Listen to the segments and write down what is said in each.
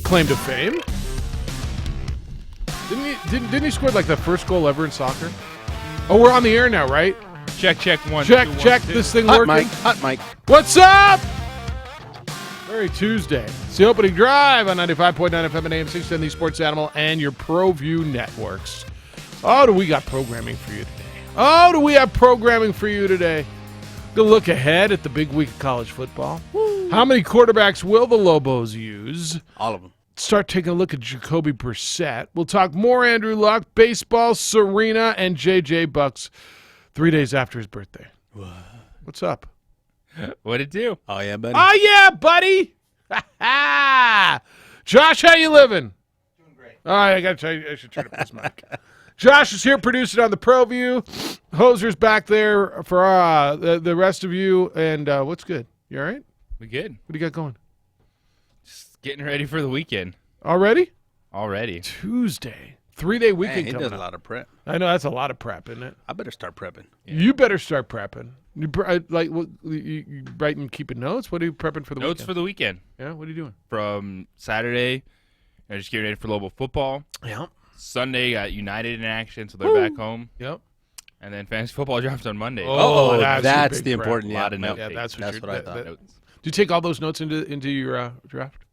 claim to fame. Didn't he score like the first goal ever in soccer? Oh, we're on the air now, right? Check, one. Check, 2, 1, check. 2. This thing Hot working? Mike. Hot Mike. What's up? Very Tuesday. It's the opening drive on 95.9 FM and AM 610, the Sports Animal, and your ProView networks. Oh, do we got programming for you today? Good look ahead at the big week of college football. Woo. How many quarterbacks will the Lobos use? All of them. Start taking a look at Jacoby Brissett. We'll talk more Andrew Luck, baseball, Serena, and J.J. Bucks 3 days after his birthday. What's up? What'd it do? Oh, yeah, buddy. Oh, yeah, buddy. Josh, how you living? Doing great. All right, I got to tell you, I should turn up this mic. Josh is here producing on the ProView. Hoser's back there for the rest of you. And what's good? You all right? We good. What do you got going? Just getting ready for the weekend. Already? Already. Tuesday. 3-day Man, weekend he coming does a up. lot of prep. I know that's a lot of prep, isn't it? I better start prepping. Yeah. You better start prepping. You writing, keeping notes? What are you prepping for the Notes weekend? for the weekend. Yeah, what are you doing? From Saturday, just getting ready for Lobo football. Yeah. Sunday, got United in action, so they're back home. Yep. And then fantasy football draft on Monday. Oh, Oh, that's that's your big the prep. important. A Yeah, lot of no. note Yeah, taking. that's That's what I thought. Notes. Do you take all those notes into your draft?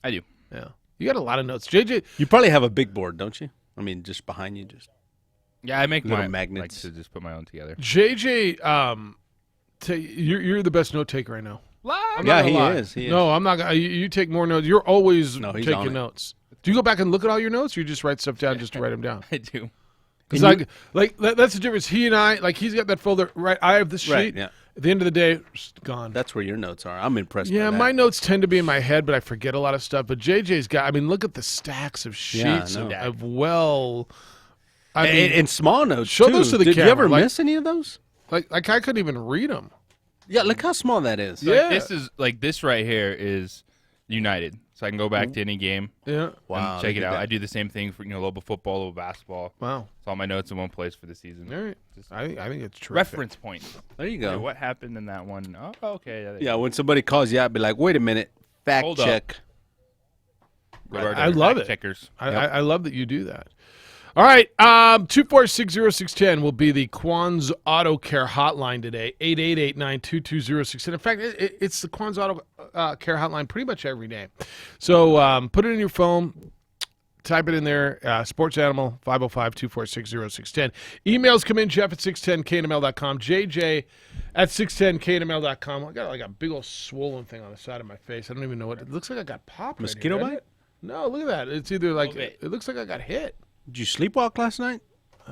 I do. Yeah. You got a lot of notes. JJ, You probably have a big board, don't you? I mean, just behind you, just. Yeah, I make Little my magnets. Like to just put my own together. you're the best note taker I know. I'm Yeah, not gonna he lie. is. He is. No, I'm not gonna. You take more notes. You're always No, he's on taking it. notes. Do you go back and look at all your notes, or you just write stuff down just to write them down? I do. Because that's the difference. He and I, like, he's got that folder. Right, I have this sheet. Right, yeah. At the end of the day, it's gone. That's where your notes are. I'm impressed Yeah, by that. my notes tend to be in my head, but I forget a lot of stuff. But JJ's got. I mean, look at the stacks of Yeah, I sheets know. of well. I mean, And small notes, show too. those to the Did you camera, ever like- miss any of those? like I couldn't even read them. Yeah, look how small that is. Yeah. Like, this is like this right here is United, so I can go back to any game Yeah. Wow. and check look it at out. that. I do the same thing for Lobo football, Lobo basketball. Wow. It's all my notes in one place for the season. All right. Just I think it's terrific. reference point. There you Yeah, go. what happened in that one? Oh, okay. Yeah, when somebody calls you out, be like, wait a minute. Fact Hold up. check. Go to our I love fact it. Checkers. I love that you do that. All right, 2460610 will be the Quan's Auto Care hotline today, 888-922-0610. In fact, it's the Quan's Auto Care hotline pretty much every day. So put it in your phone, type it in there, Sports Animal, 505-2460610. Emails come in, Jeff at 610knml.com, JJ at 610knml.com. I got like a big old swollen thing on the side of my face. I don't even know what it looks like. I got popped. Mosquito right here, bite? doesn't it? No, look at that. It's either like, Little bit. it looks like I got hit. Did you sleepwalk last night?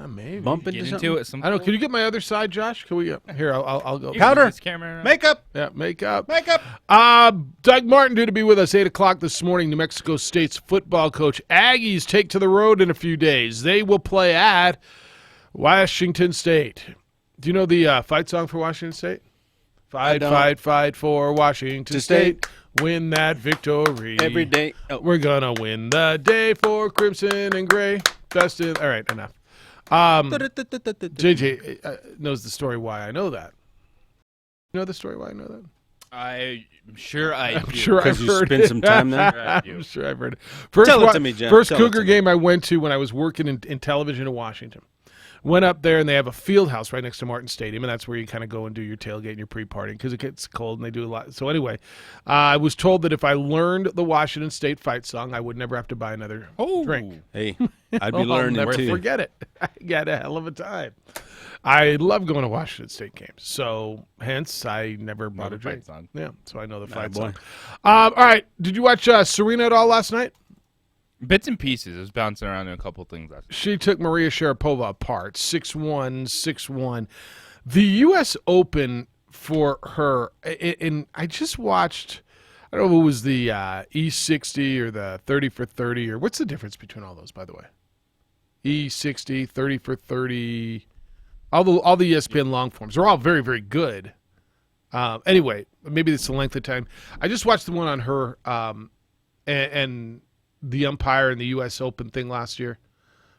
Maybe. Bump into Get something? into it. Some I don't know. Can you get my other side, Josh? Can we? Here, I'll go. Powder. This camera around. Makeup. Yeah, makeup. Makeup. Doug Martin due to be with us 8 o'clock this morning. New Mexico State's football coach. Aggies take to the road in a few days. They will play at Washington State. Do you know the fight song for Washington State? Fight, don't. fight, fight for Washington To State. State. Win that victory. Every day. Oh. We're gonna win the day for Crimson and Gray. Best in. All right, enough. JJ knows the story why I know that. You know the story why I know that? I'm sure I I'm do. sure I've 'Cause you heard spent it. some time there? I do. I'm sure I've heard it. First, Tell it to me, Jen. First Tell it Cougar to me. game I went to when I was working in television in Washington. Went up there, and they have a field house right next to Martin Stadium, and that's where you kind of go and do your tailgate and your pre-party because it gets cold, and they do a lot. So anyway, I was told that if I learned the Washington State fight song, I would never have to buy another drink. Hey, I'd be I'll learning never too. forget it. I got a hell of a time. I love going to Washington State games, so hence I never bought a the fight drink. song. Yeah, so I know the fight boy. song. All right, did you watch Serena at all last night? Bits and pieces. I was bouncing around in a couple things last night. She took Maria Sharapova apart, 6-1, 6-1. The U.S. Open for her, and I just watched, I don't know if it was the E60 or the 30 for 30, or what's the difference between all those, by the way? E60, 30 for 30, all the ESPN long forms. They're all very, very good. Anyway, maybe it's the length of time. I just watched the one on her and the umpire in the U.S. Open thing last year.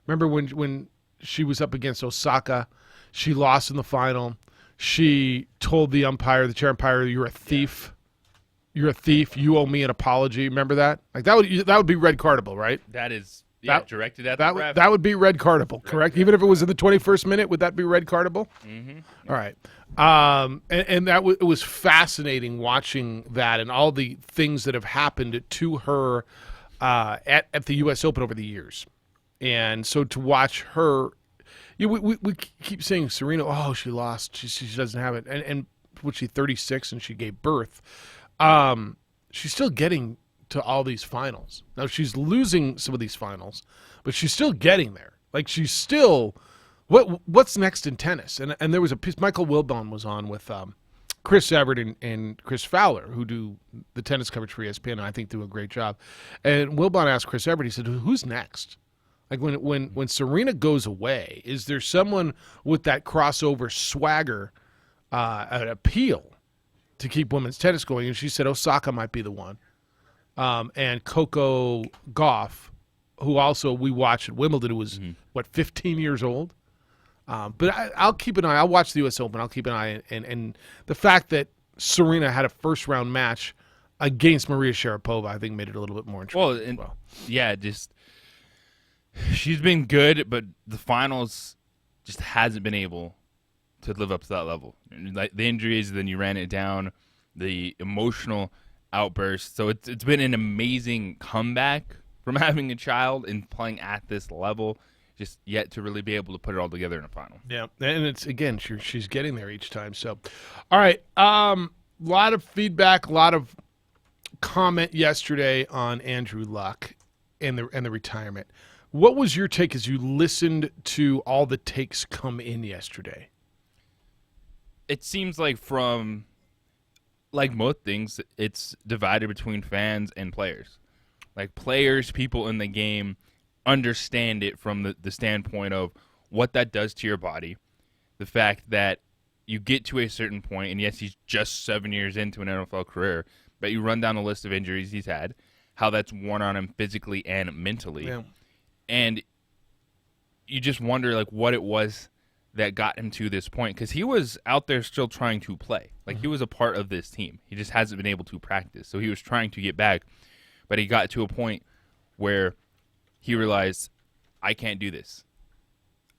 Remember when she was up against Osaka, she lost in the final. She told the chair umpire, "You're a thief. you're a thief. You owe me an apology. Remember that? Like that would be red cardable, right? That is directed at That the ref. that would be red cardable, correct? Even if it was in the 21st minute, would that be red cardable? Mm-hmm. All right. And that it was fascinating watching that and all the things that have happened to her at the U.S. Open over the years. And so to watch her, we keep saying Serena, oh, she lost. She doesn't have it. And was she 36 and she gave birth? She's still getting to all these finals. Now she's losing some of these finals, but she's still getting there. Like she's still what's next in tennis? And there was a piece Michael Wilbon was on with Chris Everett and Chris Fowler, who do the tennis coverage for ESPN, and I think do a great job. And Wilbon asked Chris Everett, he said, "Who's next? Like when Serena goes away, is there someone with that crossover swagger, an appeal to keep women's tennis going?" And she said Osaka might be the one. And Coco Gauff, who also we watched at Wimbledon, who was, 15 years old? But I'll keep an eye. I'll watch the U.S. Open. I'll keep an eye. And the fact that Serena had a first-round match against Maria Sharapova, I think, made it a little bit more interesting. Yeah, just she's been good, but the finals just hasn't been able to live up to that level. Like the injuries, then you ran it down, the emotional outburst. So it's been an amazing comeback from having a child and playing at this level, just yet to really be able to put it all together in a final. Yeah, and it's again she's getting there each time. So, all right, lot of feedback, a lot of comment yesterday on Andrew Luck and the retirement. What was your take as you listened to all the takes come in yesterday? It seems like from, like most things, it's divided between fans and players. Like players, people in the game understand it from the standpoint of what that does to your body. The fact that you get to a certain point, and yes, he's just 7 years into an NFL career, but you run down a list of injuries he's had, how that's worn on him physically and mentally. Yeah. And you just wonder like what it was that got him to this point, because he was out there still trying to play. Like he was a part of this team. He just hasn't been able to practice. So he was trying to get back, but he got to a point where he realized, I can't do this.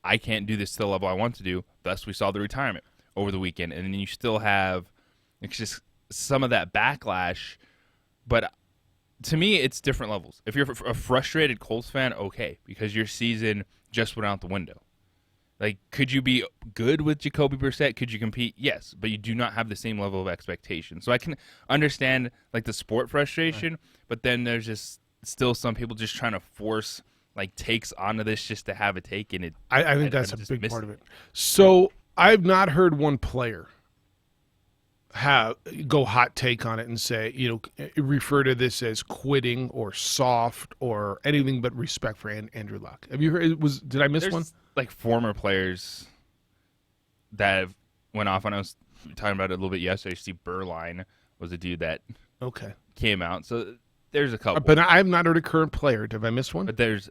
I can't do this to the level I want to do. Thus, we saw the retirement over the weekend. And then you still have it's just some of that backlash. But to me, it's different levels. If you're a frustrated Colts fan, okay, because your season just went out the window. Like, could you be good with Jacoby Brissett? Could you compete? Yes, but you do not have the same level of expectation. So I can understand, like, the sport frustration, but then there's just still some people just trying to force, like, takes onto this just to have a take, and I think that's a big part of it. So I've not heard one player go hot take on it and say, refer to this as quitting or soft or anything but respect for Andrew Luck. Have you heard? Did I miss one? Like former players that have went off on. I was talking about it a little bit yesterday. Steve Berline was a dude that came out. So there's a couple. But I have not heard a current player. Have I missed one? But there's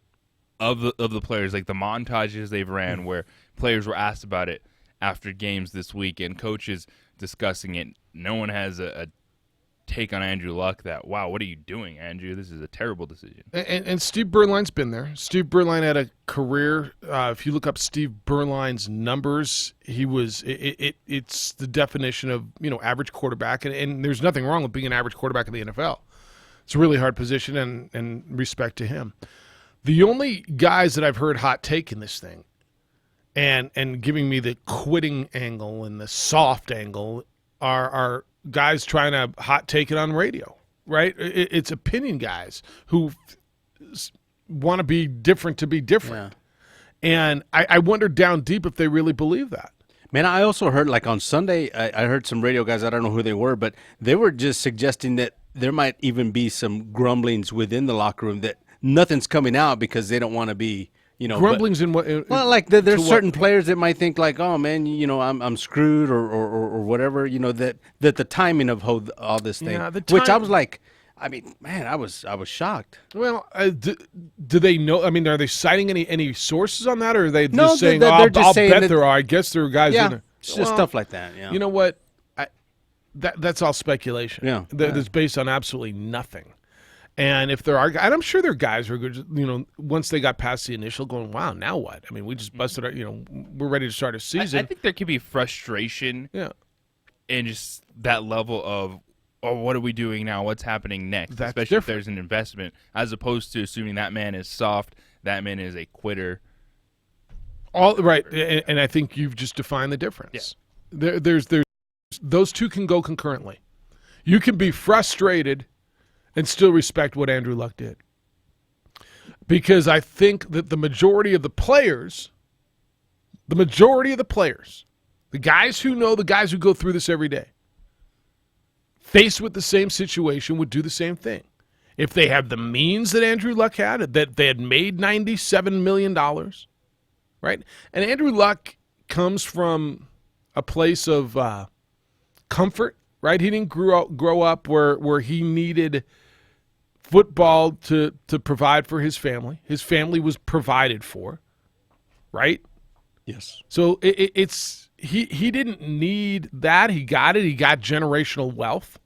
of the players, like the montages they've ran where players were asked about it after games this week and coaches discussing it. No one has a take on Andrew Luck that, wow, what are you doing, Andrew? This is a terrible decision. And Steve Berline's been there. Steve Berline had a career. If you look up Steve Berline's numbers, he was it's the definition of average quarterback, and there's nothing wrong with being an average quarterback in the NFL. It's a really hard position, and respect to him. The only guys that I've heard hot take in this thing and giving me the quitting angle and the soft angle are guys trying to hot take it on radio, right? It's opinion guys who want to be different to be different. Yeah. And I wonder down deep if they really believe that. Man, I also heard, like on Sunday, I heard some radio guys, I don't know who they were, but they were just suggesting that there might even be some grumblings within the locker room that nothing's coming out because they don't want to be, grumblings in what? Well, like there's certain players that might think like, oh man, I'm screwed or whatever, that the timing of all this thing, which I was like, I mean, man, I was shocked. Well, do they know? I mean, are they citing any sources on that, or are they just saying, they're just I'll saying bet that, there are. I guess there are guys. Yeah, it's just stuff like that. Yeah. You know what? that's all speculation. Yeah. That's based on absolutely nothing. And if there are, and I'm sure there are guys who are good, once they got past the initial, going, wow, now what? I mean, we just busted our, we're ready to start a season. I think there could be frustration. Yeah. And just that level of, oh, what are we doing now? What's happening next? That's Especially if different. there's an investment, as opposed to assuming that man is soft, that man is a quitter. All right, and I think you've just defined the difference. Yeah. There's those two can go concurrently. You can be frustrated and still respect what Andrew Luck did, because I think that the majority of the players, the guys who know, the guys who go through this every day, faced with the same situation, would do the same thing. If they had the means that Andrew Luck had, that they had made $97 million, right? And Andrew Luck comes from a place of comfort, right? He didn't grow up where he needed football to provide for his family. His family was provided for, right? Yes. So it's he didn't need that. He got it. He got generational wealth.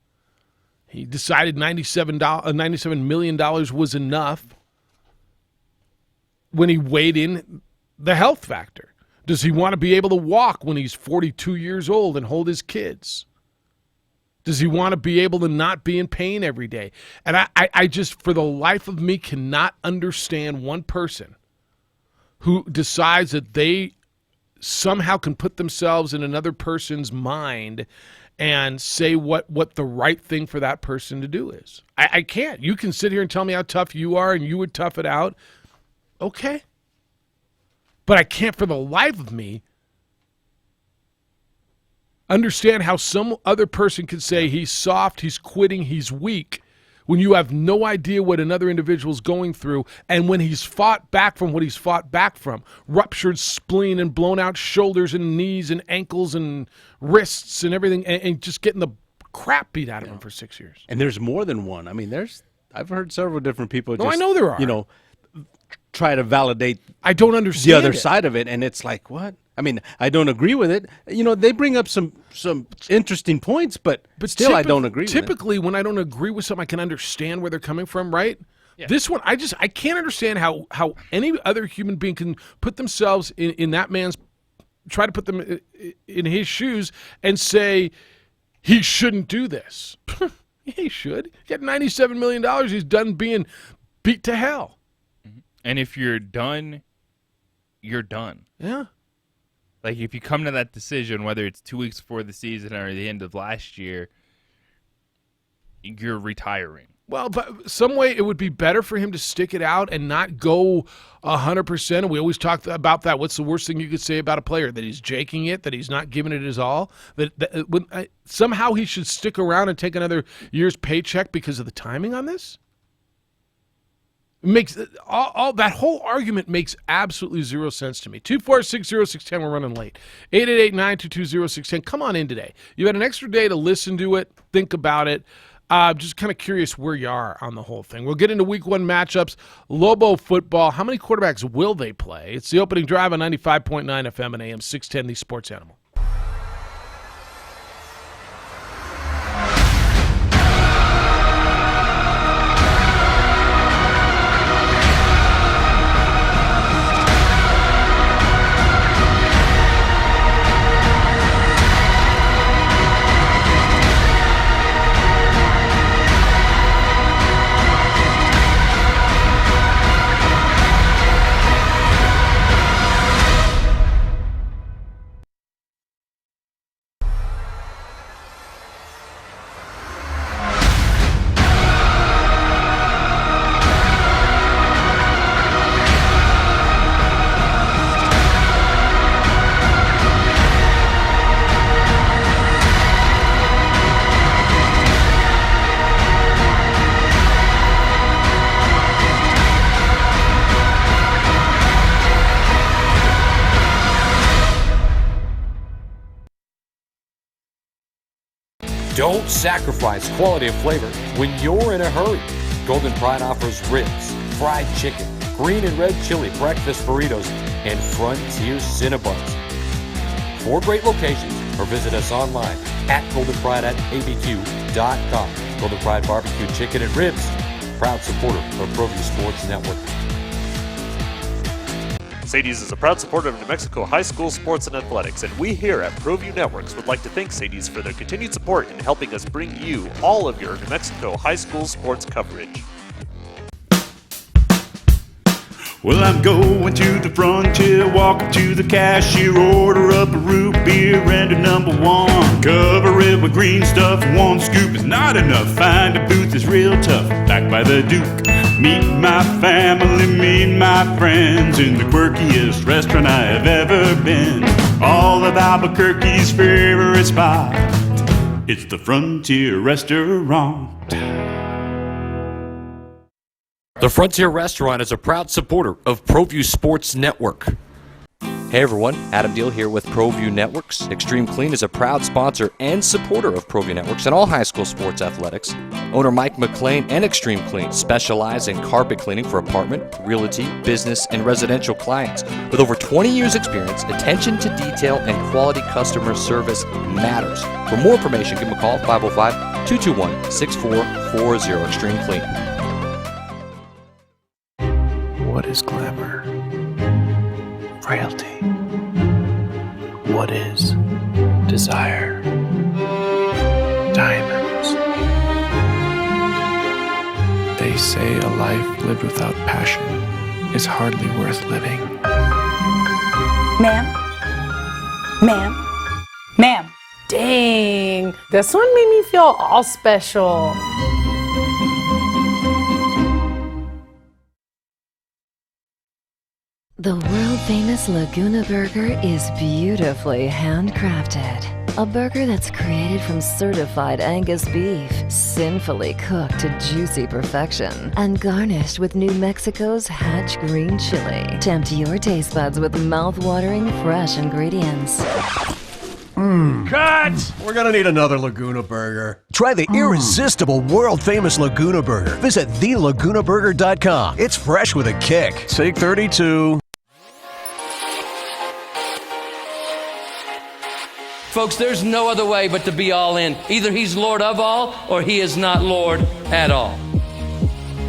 He decided $97 million was enough when he weighed in the health factor. Does he want to be able to walk when he's 42 years old and hold his kids? Does he want to be able to not be in pain every day? And I just, for the life of me, cannot understand one person who decides that they somehow can put themselves in another person's mind and say what the right thing for that person to do is. I can't. You can sit here and tell me how tough you are and you would tough it out. Okay. But I can't for the life of me understand how some other person could say he's soft, he's quitting, he's weak, when you have no idea what another individual's going through, and when he's fought back from what he's fought back from, ruptured spleen and blown out shoulders and knees and ankles and wrists and everything, and just getting the crap beat out of him for 6 years. And there's more than one. I mean, I've heard several different people No, I know there are. Try to validate I don't understand the other it. side of it, and it's like, what? I mean, I don't agree with it. They bring up some interesting points, but still I don't agree with it. Typically, when I don't agree with something, I can understand where they're coming from, right? Yeah. This one, I can't understand how any other human being can put themselves in that man's, try to put them in his shoes and say he shouldn't do this. He should. He got $97 million. He's done being beat to hell. And if you're done, you're done. Yeah. Like, if you come to that decision, whether it's 2 weeks before the season or the end of last year, you're retiring. Well, but some way it would be better for him to stick it out and not go 100%. And we always talk about that. What's the worst thing you could say about a player? That he's jaking it, that he's not giving it his all? Somehow he should stick around and take another year's paycheck because of the timing on this? Makes all that whole argument makes absolutely zero sense to me. 2460610, we're running late. 888-922-0610. Come on in today. You had an extra day to listen to it, think about it. Just kind of curious where you are on the whole thing. We'll get into week one matchups. Lobo football. How many quarterbacks will they play? It's the opening drive on 95.9 FM and AM 610, the Sports Animal. Don't sacrifice quality of flavor when you're in a hurry. Golden Pride offers ribs, fried chicken, green and red chili breakfast burritos, and Frontier Cinnabons. 4 great locations, or visit us online at Golden Pride at abq.com. Golden Pride Barbecue Chicken and Ribs, proud supporter of ProView Sports Network. Sadie's is a proud supporter of New Mexico high school sports and athletics, and we here at ProView Networks would like to thank Sadie's for their continued support in helping us bring you all of your New Mexico high school sports coverage. Well, I'm going to the frontier, walk up to the cashier, order up a root beer and a number one. Cover it with green stuff, one scoop is not enough. Find a booth is real tough, back by the Duke. Meet my family, meet my friends in the quirkiest restaurant I have ever been. All of Albuquerque's favorite spot, it's the Frontier Restaurant. The Frontier Restaurant is a proud supporter of ProView Sports Network. Hey everyone, Adam Deal here with ProView Networks. Extreme Clean is a proud sponsor and supporter of ProView Networks and all high school sports athletics. Owner Mike McLean and Extreme Clean specialize in carpet cleaning for apartment, realty, business, and residential clients. With over 20 years experience, attention to detail and quality customer service matters. For more information, give them a call, 505-221-6440, Extreme Clean. What is glamour? Frailty. What is desire? Diamonds. They say a life lived without passion is hardly worth living. Ma'am? Ma'am? Ma'am? Dang, this one made me feel all special. The world-famous Laguna Burger is beautifully handcrafted. A burger that's created from certified Angus beef, sinfully cooked to juicy perfection, and garnished with New Mexico's Hatch green chili. Tempt your taste buds with mouth-watering fresh ingredients. Cut! We're gonna need another Laguna Burger. Try the irresistible, world-famous Laguna Burger. Visit thelagunaburger.com. It's fresh with a kick. Take 32. Folks, there's no other way but to be all in. Either he's Lord of all or he is not Lord at all.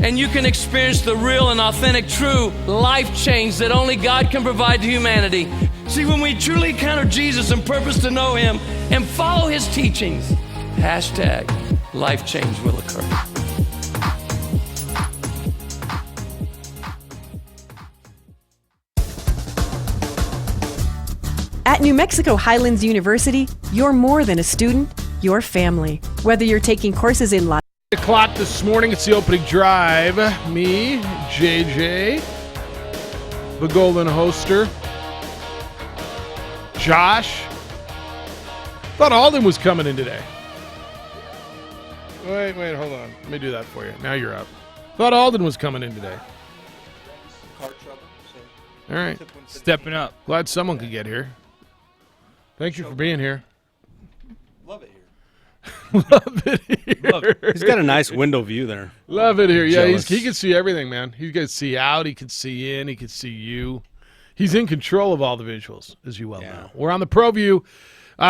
And you can experience the real and authentic, true life change that only God can provide to humanity. See, when we truly encounter Jesus and purpose to know him and follow his teachings, hashtag life change will occur. At New Mexico Highlands University, you're more than a student, you're family. Whether you're taking courses in 8 o'clock this morning, it's the opening drive. Me, JJ, the Golden Hoster, Josh. Thought Alden was coming in today. Wait, hold on. Let me do that for you. Now you're up. Thought Alden was coming in today. Car trouble. All right. Stepping up. Glad someone could get here. Thank you for being here. Love it here. Love it here. He's got a nice window view there. Love it here. Yeah, Jealous. he can see everything, man. He can see out. He can see in. He can see you. He's in control of all the visuals, as you well know. We're on the ProView.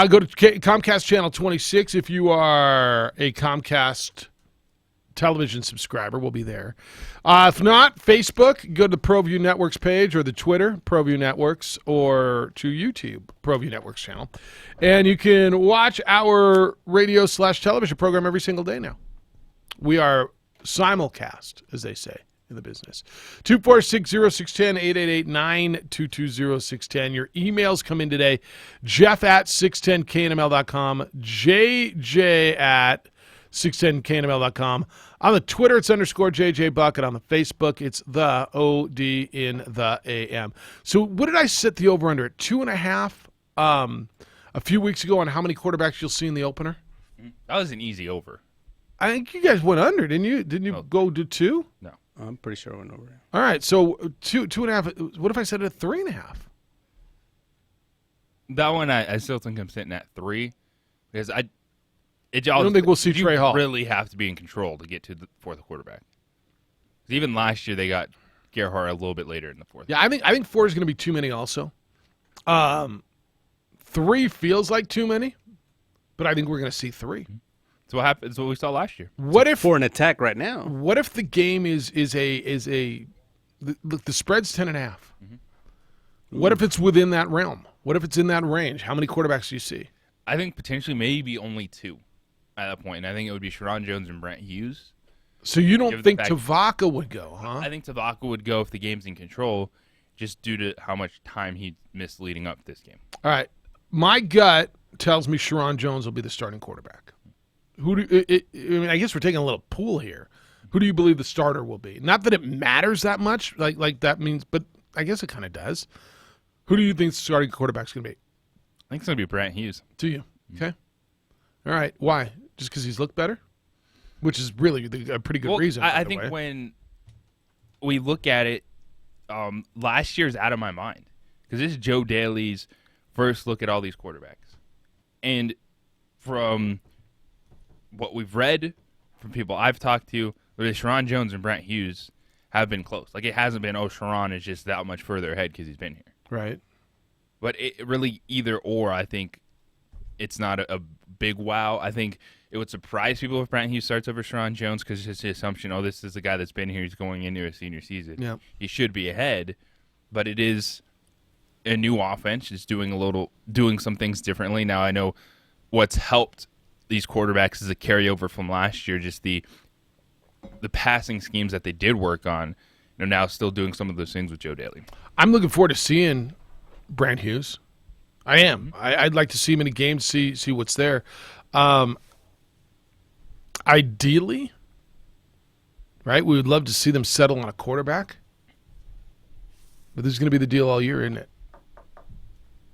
Go to Comcast Channel 26 if you are a Comcast television subscriber. We'll be there. If not, Facebook, go to the ProView Networks page or the Twitter, ProView Networks, or to YouTube, ProView Networks channel. And you can watch our radio/television program every single day now. We are simulcast, as they say in the business. 246-0610, 888-922-0610. Your emails come in today. Jeff at 610knml.com. JJ at 610knml.com. On the Twitter, it's _JJ Buck, and on the Facebook, it's the OD in the AM. So what did I set the over-under at? 2.5 a few weeks ago on how many quarterbacks you'll see in the opener? That was an easy over. I think you guys went under, didn't you? Didn't you go to 2? No. I'm pretty sure I went over. All right, so 2.5. What if I said it at 3.5? That one, I still think I'm sitting at 3 because I don't think we'll see Trey Hall. You really have to be in control to get to the fourth quarterback. 'Cause even last year, they got Gerhardt a little bit later in the fourth. Yeah, I think 4 is going to be too many also. 3 feels like too many. but I think we're going to see 3. That's what happened. That's what we saw last year. What if for an attack right now? What if the game is look, the spread's 10.5. What if it's within that realm? What if it's in that range? How many quarterbacks do you see? I think potentially maybe only 2 at that point. And I think it would be Sharon Jones and Brent Hughes. So you don't think Tavaka would go, huh? I think Tavaka would go if the game's in control, just due to how much time he missed leading up to this game. All right. My gut tells me Sharon Jones will be the starting quarterback. I guess we're taking a little pool here. Who do you believe the starter will be? Not that it matters that much, like that means, but I guess it kind of does. Who do you think the starting quarterback's going to be? I think it's going to be Brent Hughes. Do you? Okay. All right. Why? Just because he's looked better? Which is really a pretty good reason. I think when we look at it, last year's out of my mind because this is Joe Daly's first look at all these quarterbacks. And from what we've read, from people I've talked to, Sharon Jones and Brent Hughes have been close. Like, it hasn't been, Sharon is just that much further ahead because he's been here. Right. But it really either or, I think it's not a big wow. I think it would surprise people if Brent Hughes starts over Sharon Jones because it's just the assumption, this is the guy that's been here. He's going into a senior season. Yep. He should be ahead. But it is a new offense. It's doing some things differently. Now, I know what's helped these quarterbacks is a carryover from last year, just the passing schemes that they did work on. Now still doing some of those things with Joe Daly. I'm looking forward to seeing Brent Hughes. I am. I'd like to see him in a game, see what's there. Ideally, right, we would love to see them settle on a quarterback. But this is going to be the deal all year, isn't it?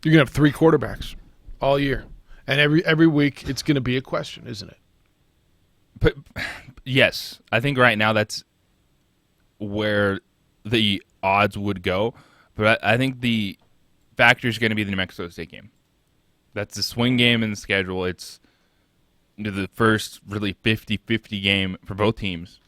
You're going to have 3 quarterbacks all year. And every week it's going to be a question, isn't it? But yes, I think right now that's where the odds would go. But I think the factor is going to be the New Mexico State game. That's the swing game in the schedule. It's the first really 50-50 game for both teams.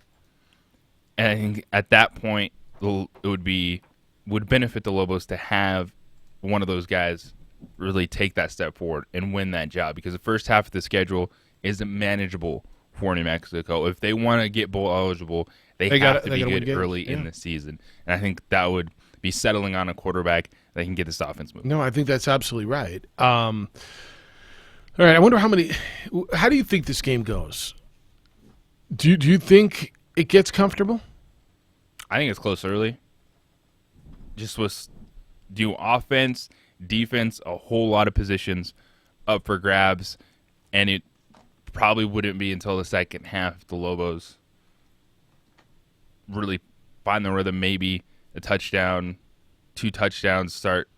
And I think at that point, it would benefit the Lobos to have one of those guys really take that step forward and win that job, because the first half of the schedule isn't manageable for New Mexico. If they want to get bowl eligible, they have to be good early in the season. And I think that would be settling on a quarterback that can get this offense moving. No, I think that's absolutely right. All right, I wonder how do you think this game goes? Do you think it gets comfortable? I think it's close early. Just with offense, defense, a whole lot of positions up for grabs, and it probably wouldn't be until the second half the Lobos really find the rhythm, maybe a touchdown, 2 touchdowns, start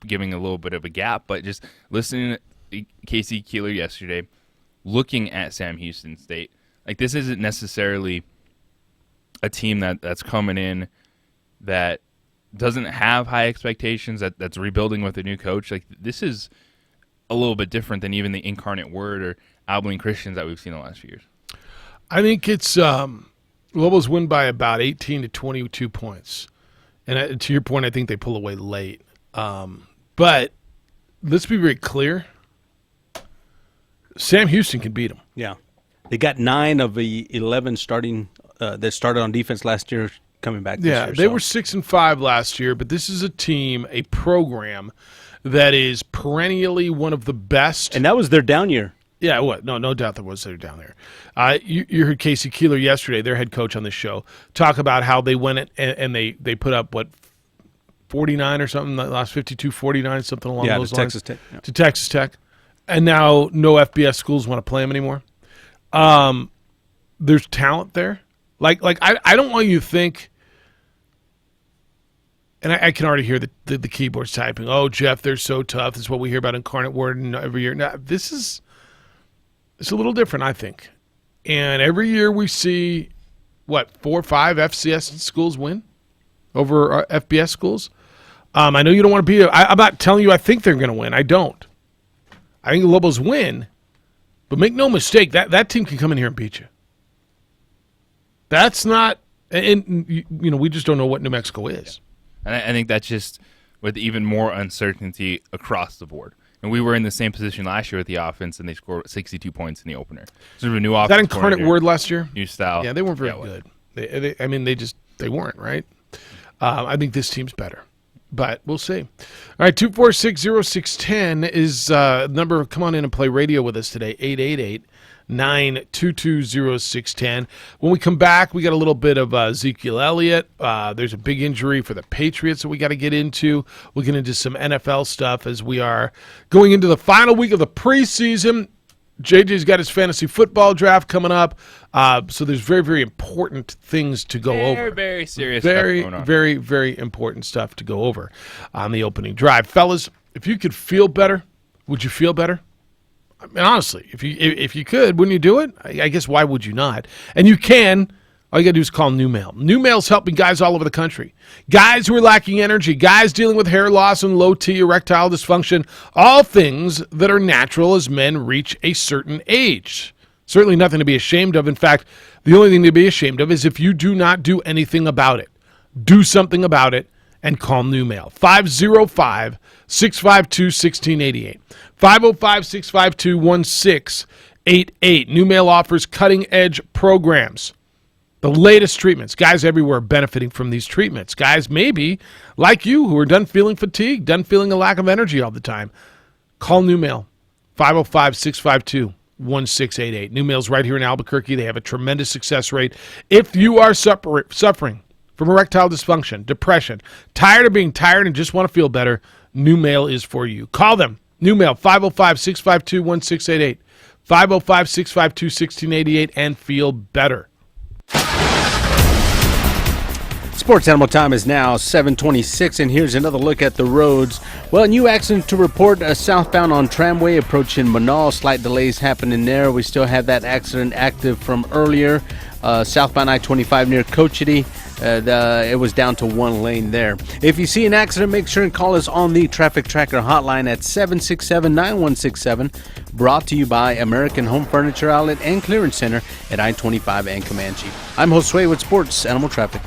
giving a little bit of a gap. But just listening to Casey Keeler yesterday, looking at Sam Houston State, like, this isn't necessarily a team that's coming in that doesn't have high expectations, that's rebuilding with a new coach. Like, this is a little bit different than even the Incarnate Word or Abilene Christians that we've seen the last few years. I think it's Lobos win by about 18 to 22 points. And to your point, I think they pull away late. But let's be very clear. Sam Houston can beat them. Yeah. They got 9 of the 11 starting that started on defense last year coming back this year. They were 6-5 last year, but this is a team, a program that is perennially one of the best. And that was their down year. Yeah, what? No doubt there was. They're down there. You heard Casey Keeler yesterday, their head coach on the show, talk about how they went and they put up, 49 or something, the last 52-49, something along those lines. Texas Tech. Yeah. To Texas Tech. And now no FBS schools want to play them anymore. There's talent there. Like I don't want you to think, and I can already hear the keyboards typing, "Oh, Jeff, they're so tough." This is what we hear about Incarnate Word and every year. Now, it's a little different, I think. And every year we see, 4 or 5 FCS schools win over FBS schools. I know you don't want to be I'm not telling you I think they're going to win. I don't. I think the Lobos win, but make no mistake, that team can come in here and beat you. That's not, and we just don't know what New Mexico is. And I think that's just with even more uncertainty across the board. And we were in the same position last year with the offense, and they scored 62 points in the opener. Sort of a new Was offense. that Incarnate Word last year? New style. Yeah, they weren't very good. They weren't, right? I think this team's better. But we'll see. All right, 246-0610 is number. Come on in and play radio with us today, 888-922-0610. When we come back, we got a little bit of Ezekiel Elliott. There's a big injury for the Patriots that we got to get into. We'll get into some NFL stuff as we are going into the final week of the preseason. JJ's got his fantasy football draft coming up. So there's very, very important things to go over. Very, very serious Very, stuff going on. very, very important stuff to go over on the opening drive. Fellas, if you could feel better, would you feel better? I mean, honestly, if you could, wouldn't you do it? I guess why would you not? And you can. All you got to do is call New Mail. New Mail's helping guys all over the country. Guys who are lacking energy, guys dealing with hair loss and low T erectile dysfunction, all things that are natural as men reach a certain age. Certainly nothing to be ashamed of. In fact, the only thing to be ashamed of is if you do not do anything about it. Do something about it and call New Mail. 505-652-1688. 505-652-1688. New Mail offers cutting-edge programs. The latest treatments. Guys everywhere are benefiting from these treatments. Guys maybe like you who are done feeling fatigued, done feeling a lack of energy all the time. Call New Mail. 505-652-1688. New Mail's right here in Albuquerque. They have a tremendous success rate. If you are suffering from erectile dysfunction, depression, tired of being tired and just want to feel better, New Mail is for you. Call them. New Mail, 505-652-1688. 505-652-1688 and feel better. Sports Animal time is now 7:26, and here's another look at the roads. Well, new accident to report southbound on Tramway approaching Manal. Slight delays happening there. We still have that accident active from earlier. Southbound I-25 near Cochiti. It was down to one lane there. If you see an accident, make sure and call us on the Traffic Tracker hotline at 767-9167. Brought to you by American Home Furniture Outlet and Clearance Center at I-25 and Comanche. I'm Josue with Sports Animal Traffic.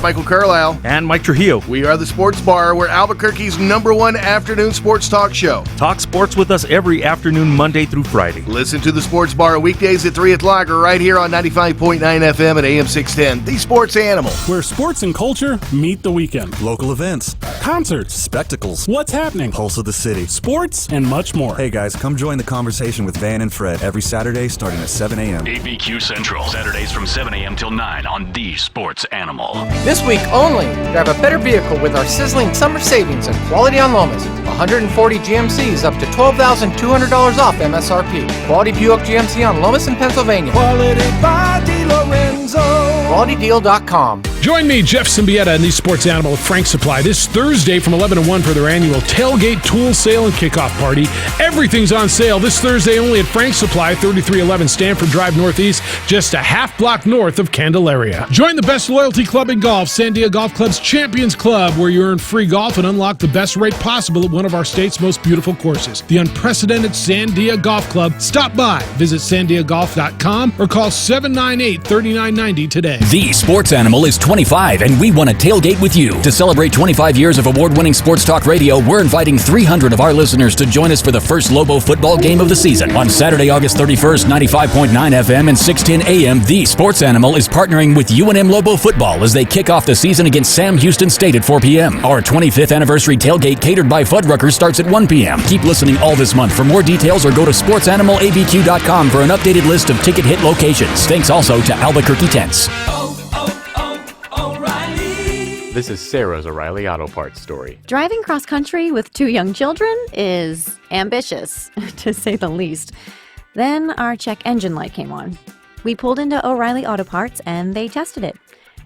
Michael Carlisle. And Mike Trujillo. We are the Sports Bar. We're Albuquerque's #1 afternoon sports talk show. Talk sports with us every afternoon, Monday through Friday. Listen to the Sports Bar weekdays at 3 o'clock or right here on 95.9 FM at AM 610. The Sports Animal. Where sports and culture meet the weekend. Local events. Concerts. Spectacles. What's happening. Pulse of the city. Sports and much more. Hey guys, come join the conversation with Van and Fred every Saturday starting at 7 a.m. ABQ Central. Saturdays from 7 a.m. till 9 on The Sports Animal. This week only, grab a better vehicle with our sizzling summer savings and quality on Lomas. 140 GMCs up to $12,200 off MSRP. Quality Buick GMC on Lomas in Pennsylvania. Quality by DiLorenzo. QualityDeal.com. Join me, Jeff Symbieta, and the Sports Animal at Frank Supply this Thursday from 11 to 1 for their annual tailgate, tool sale, and kickoff party. Everything's on sale this Thursday only at Frank Supply, 3311 Stanford Drive Northeast, just a half block north of Candelaria. Join the best loyalty club in golf, Sandia Golf Club's Champions Club, where you earn free golf and unlock the best rate possible at one of our state's most beautiful courses. The unprecedented Sandia Golf Club. Stop by, visit sandiagolf.com, or call 798-3990 today. The Sports Animal is 25, and we want to tailgate with you. To celebrate 25 years of award-winning sports talk radio, we're inviting 300 of our listeners to join us for the first Lobo football game of the season. On Saturday, August 31st, 95.9 FM and 610 AM, The Sports Animal is partnering with UNM Lobo football as they kick off the season against Sam Houston State at 4 p.m. Our 25th anniversary tailgate catered by Fuddruckers starts at 1 p.m. Keep listening all this month for more details, or go to sportsanimalabq.com for an updated list of ticket hit locations. Thanks also to Albuquerque Tents. This is Sarah's O'Reilly Auto Parts story. Driving cross country with 2 young children is ambitious, to say the least. Then our check engine light came on. We pulled into O'Reilly Auto Parts and they tested it.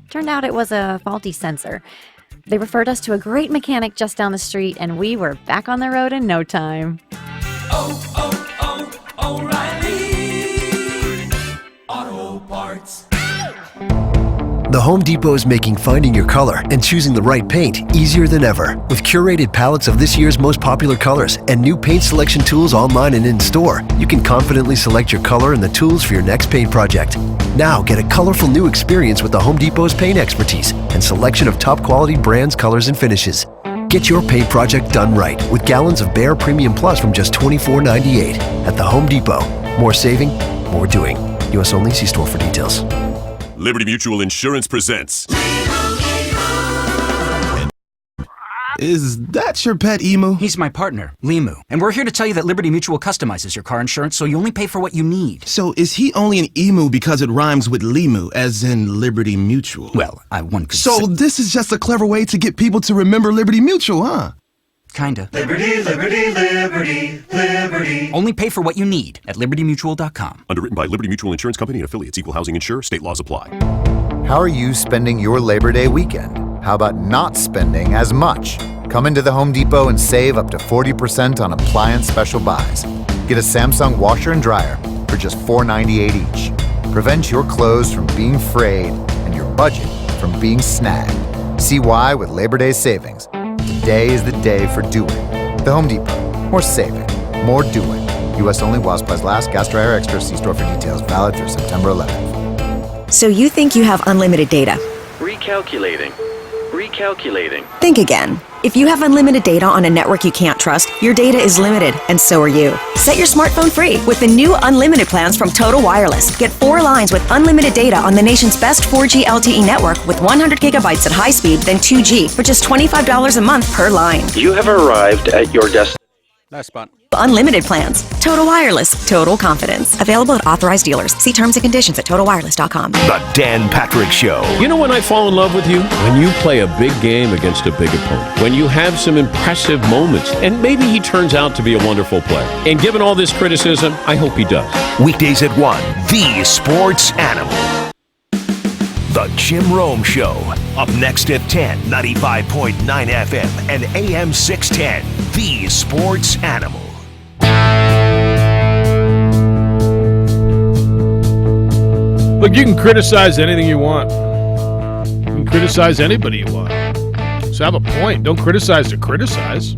Turned out it was a faulty sensor. They referred us to a great mechanic just down the street, and we were back on the road in no time. O'Reilly Auto Parts. The Home Depot is making finding your color and choosing the right paint easier than ever. With curated palettes of this year's most popular colors and new paint selection tools online and in-store, you can confidently select your color and the tools for your next paint project. Now get a colorful new experience with the Home Depot's paint expertise and selection of top quality brands, colors, and finishes. Get your paint project done right with gallons of Behr Premium Plus from just $24.98 at the Home Depot. More saving, more doing. U.S. only. See store for details. Liberty Mutual Insurance presents. Is that your pet emu? He's my partner, Limu. And we're here to tell you that Liberty Mutual customizes your car insurance so you only pay for what you need. So is he only an emu because it rhymes with Limu, as in Liberty Mutual? Well, one could So this is just a clever way to get people to remember Liberty Mutual, huh? Kinda. Liberty, liberty, liberty, liberty. Only pay for what you need at libertymutual.com. Underwritten by Liberty Mutual Insurance Company and affiliates. Equal housing insurer. State laws apply. How are you spending your Labor Day weekend? How about not spending as much? Come into the Home Depot and save up to 40% on appliance special buys. Get a Samsung washer and dryer for just $4.98 each. Prevent your clothes from being frayed and your budget from being snagged. See why with Labor Day savings. Today is the day for doing. The Home Depot. More saving. More doing. U.S. only while supplies last. Gas dryer extra. See store for details. Valid through September 11th. So you think you have unlimited data? Recalculating. Think again. If you have unlimited data on a network you can't trust, your data is limited, and so are you. Set your smartphone free with the new unlimited plans from Total Wireless. Get 4 lines with unlimited data on the nation's best 4G LTE network with 100 gigabytes at high speed, then 2G for just $25 a month per line. You have arrived at your destination. Nice spot. Unlimited plans. Total Wireless. Total confidence. Available at authorized dealers. See terms and conditions at TotalWireless.com. The Dan Patrick Show. You know when I fall in love with you? When you play a big game against a big opponent. When you have some impressive moments. And maybe he turns out to be a wonderful player. And given all this criticism, I hope he does. Weekdays at 1, the Sports Animal. The Jim Rome Show. Up next at 10, 95.9 FM and AM 610. The Sports Animal. Look, you can criticize anything you want. You can criticize anybody you want. So have a point. Don't criticize to criticize.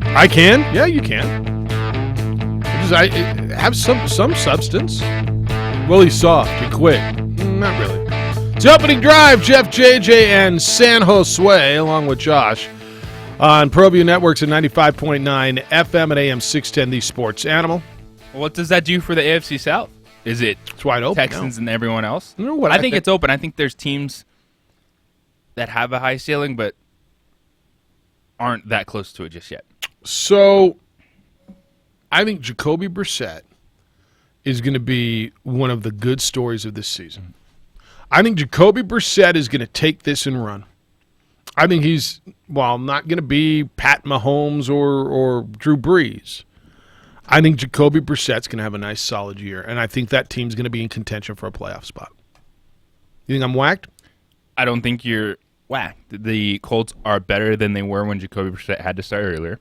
I can. Yeah, you can. I have some substance. Well, he's soft. He quit. Not really. It's the opening drive. Jeff, JJ, and San Jose, along with Josh, on ProView Networks at 95.9 FM at AM 610, the Sports Animal. Well, what does that do for the AFC South? Is it it's wide open Texans now. And everyone else? You know what? I think it's open. I think there's teams that have a high ceiling but aren't that close to it just yet. So I think Jacoby Brissett is going to be one of the good stories of this season. I think Jacoby Brissett is going to take this and run. I think he's, well, not going to be Pat Mahomes or Drew Brees. I think Jacoby Brissett's going to have a nice, solid year, and I think that team's going to be in contention for a playoff spot. You think I'm whacked? I don't think you're whacked. The Colts are better than they were when Jacoby Brissett had to start earlier.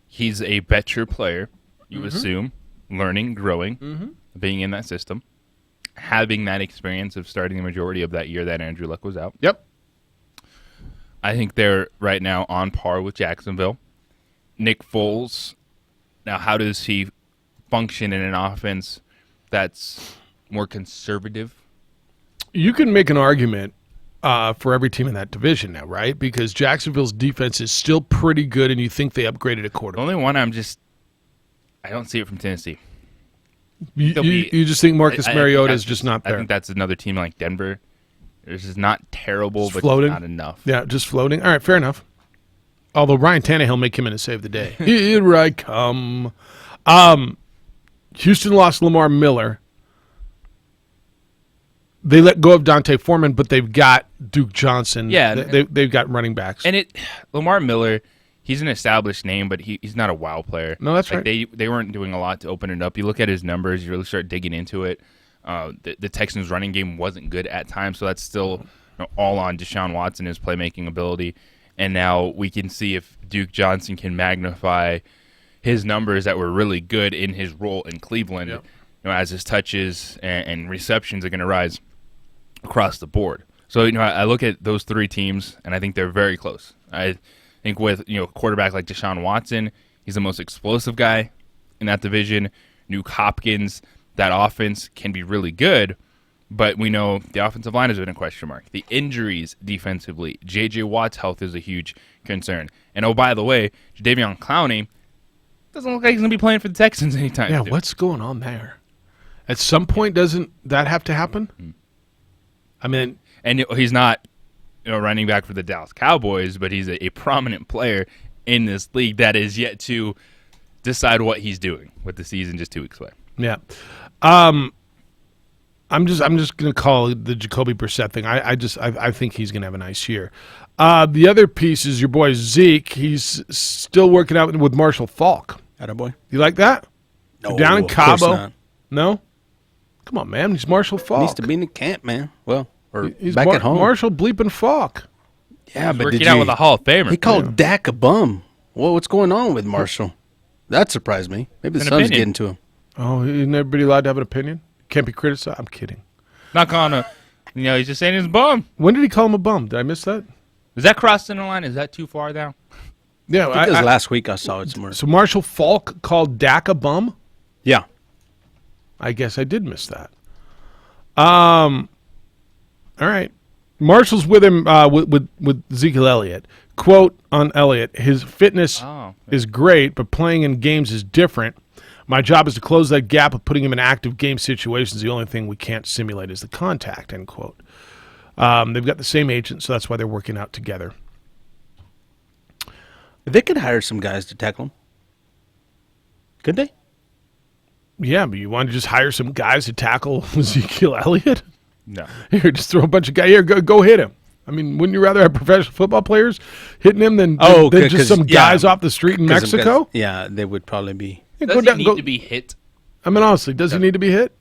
He's a better player, you assume, learning, growing, being in that system, having that experience of starting the majority of that year that Andrew Luck was out. Yep. I think they're right now on par with Jacksonville. Nick Foles, now how does he function in an offense that's more conservative? You can make an argument for every team in that division now, right? Because Jacksonville's defense is still pretty good, and you think they upgraded a quarter. The only one I don't see it from Tennessee. You just think Marcus Mariota is just not there. I think that's another team like Denver. It's just not terrible, just but floating. Not enough. Yeah, just floating. All right, fair enough. Although Ryan Tannehill may come in and save the day. Here I come. Houston lost Lamar Miller. They let go of Dante Foreman, but they've got Duke Johnson. Yeah. They've got running backs. And Lamar Miller, he's an established name, but he's not a wow player. No, that's right. They weren't doing a lot to open it up. You look at his numbers, you really start digging into it. The Texans' running game wasn't good at times, so that's still all on Deshaun Watson, his playmaking ability. And now we can see if Duke Johnson can magnify his numbers that were really good in his role in Cleveland, as his touches and receptions are going to rise. across the board. So, I look at those three teams, and I think they're very close. I think with, a quarterback like Deshaun Watson, he's the most explosive guy in that division. Nuke Hopkins, that offense can be really good, but we know the offensive line has been a question mark. The injuries defensively, J.J. Watt's health is a huge concern. And, oh, by the way, Jadeveon Clowney doesn't look like he's going to be playing for the Texans anytime soon. What's going on there? At some point, doesn't that have to happen? I mean... And he's not running back for the Dallas Cowboys, but he's a prominent player in this league that is yet to decide what he's doing with the season just 2 weeks away. Yeah. I'm just going to call it the Jacoby Brissett thing. I think he's going to have a nice year. The other piece is your boy Zeke. He's still working out with Marshall Faulk. Attaboy. You like that? No, down in of course Cabo. not. No? Come on, man. He's Marshall Faulk. Needs to be in the camp, man. Well, or he's back at home. Marshall bleeping Faulk. Yeah, but working out with a Hall of Famer. He called Dak a bum. Well, what's going on with Marshall? That surprised me. Maybe the sun's getting to him. Oh, isn't everybody allowed to have an opinion? Can't be criticized? I'm kidding. Not calling a, he's just saying he's a bum. When did he call him a bum? Did I miss that? Is that crossing the line? Is that too far down? Yeah, I think it was last week I saw it somewhere. So Marshall Faulk called Dak a bum? Yeah. I guess I did miss that. All right. Marshall's with him with Ezekiel Elliott. Quote on Elliott, his fitness is great, but playing in games is different. My job is to close that gap of putting him in active game situations. The only thing we can't simulate is the contact, end quote. They've got the same agent, so that's why they're working out together. They could hire some guys to tackle him. Could they? Yeah, but you want to just hire some guys to tackle Ezekiel Elliott? No. Here, just throw a bunch of guys. Here, go hit him. I mean, wouldn't you rather have professional football players hitting him than just some guys off the street in Mexico? Yeah, they would probably be. Does he need to be hit? I mean, honestly, does he need to be hit?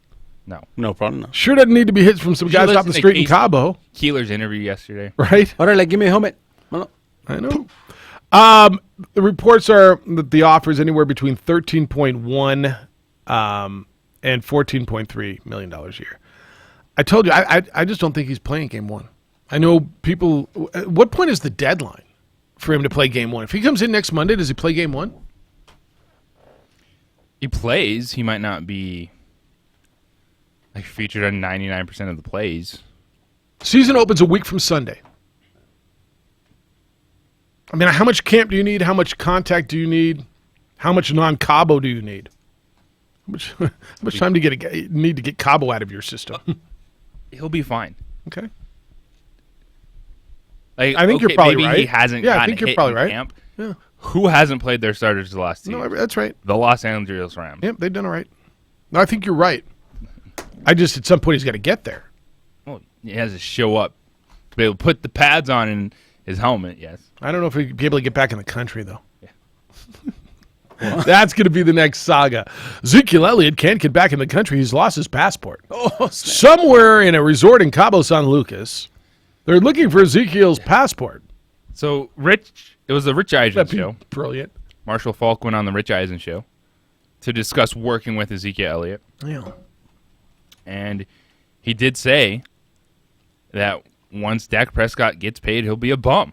No. No problem. No. Sure doesn't need to be hit from some guys off the street in Cabo. Keeler's interview yesterday. Right? All right, like, give me a helmet. Well, I know. The reports are that the offer is anywhere between $13.1 and $14.3 million a year. I told you, I just don't think he's playing game one. I know people. At what point is the deadline for him to play game one? If he comes in next Monday, does he play game one? He plays. He might not be featured on 99% of the plays. Season opens a week from Sunday. I mean, how much camp do you need? How much contact do you need? How much non-Cabo do you need? How much time do you need to get Cabo out of your system? He'll be fine. Okay. I think you're probably maybe right. He hasn't. Yeah, I think you're probably right. Camp. Yeah. Who hasn't played their starters the last 2 years? No, that's right. The Los Angeles Rams. Yep, they've done all right. No, I think you're right. At some point he's got to get there. Well, he has to show up to be able to put the pads on in his helmet. Yes. I don't know if he'd be able to get back in the country though. Yeah. That's going to be the next saga. Ezekiel Elliott can't get back in the country. He's lost his passport. Somewhere in a resort in Cabo San Lucas, they're looking for Ezekiel's passport. So it was the Rich Eisen show. Brilliant. Marshall Faulk went on the Rich Eisen show to discuss working with Ezekiel Elliott. Yeah. And he did say that once Dak Prescott gets paid, he'll be a bum.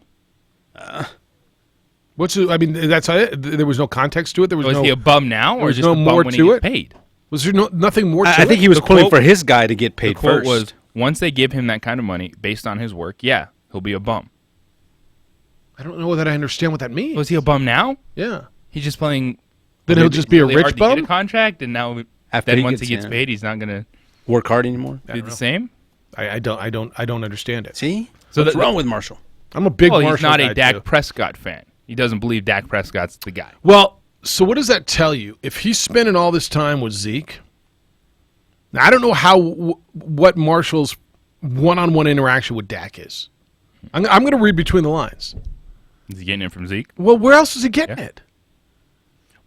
That's it. There was no context to it. Was he a bum now, or just no a bum more when to he it? gets paid? Was there nothing more to it? I think he was pulling for his guy to get paid the quote first. Was, once they give him that kind of money based on his work, yeah, he'll be a bum. I don't know that I understand what that means. Was he a bum now? Yeah. He's just playing. Then he'll just be a rich bum? Get a contract, and now once he gets paid, he's not going to work hard anymore. Do the same. I don't understand it. See, so what's wrong with Marshall? I'm a big Marshall he's not guy a Dak too. Prescott fan. He doesn't believe Dak Prescott's the guy. Well, so what does that tell you? If he's spending all this time with Zeke, now I don't know what Marshall's one-on-one interaction with Dak is. I'm going to read between the lines. Is he getting it from Zeke? Well, where else is he getting it?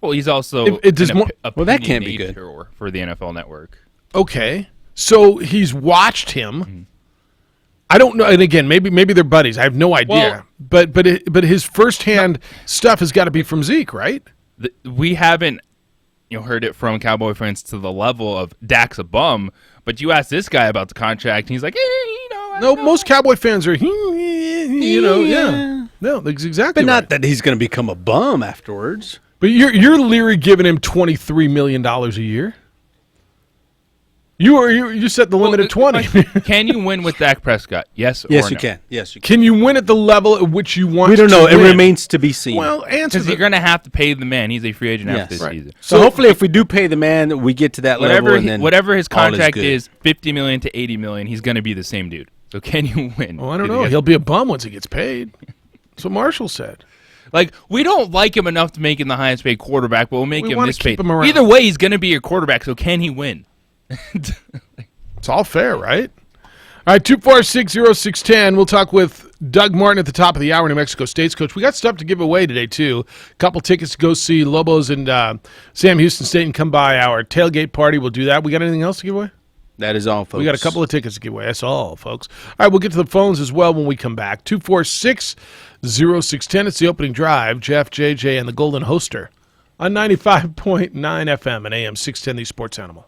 Well, he's also that can't be good for the NFL Network. Okay, so he's watched him. Mm-hmm. I don't know, and again, maybe they're buddies. I have no idea. Well, but his firsthand stuff has got to be from Zeke, right? We haven't heard it from Cowboy fans to the level of Dak's a bum. But you ask this guy about the contract, and he's like, No, most Cowboy fans are, yeah. No, that's exactly But not right. that he's going to become a bum afterwards. But you're leery giving him $23 million a year. You set the limit at 20. Can you win with Dak Prescott? Yes, Yes, or you no? can. Yes, you can. Can you win at the level at which you want? We don't know. to It win? remains to be seen. Well, answer Because you're going to have to pay the man. He's a free agent after this season. So hopefully, if we do pay the man, we get to that level. And then Whatever his all contract good. is, $50 million to $80 million, he's going to be the same dude. So can you win? Well, I don't know. He'll be a bum once he gets paid. That's what Marshall said. Like, we don't like him enough to make him the highest paid quarterback, but we'll make We him wanna this keep paid. him around. Either way, he's going to be your quarterback, so can he win? It's all fair, right? All right, 2460610. We'll talk with Doug Martin at the top of the hour, New Mexico State's coach. We got stuff to give away today, too. A couple tickets to go see Lobos and Sam Houston State and come by our tailgate party. We'll do that. We got anything else to give away? That is all, folks. We got a couple of tickets to give away. That's all, folks. All right, we'll get to the phones as well when we come back. 2460610. It's the opening drive. Jeff, JJ, and the Golden Hoster on 95.9 FM and AM 610, the Sports Animal.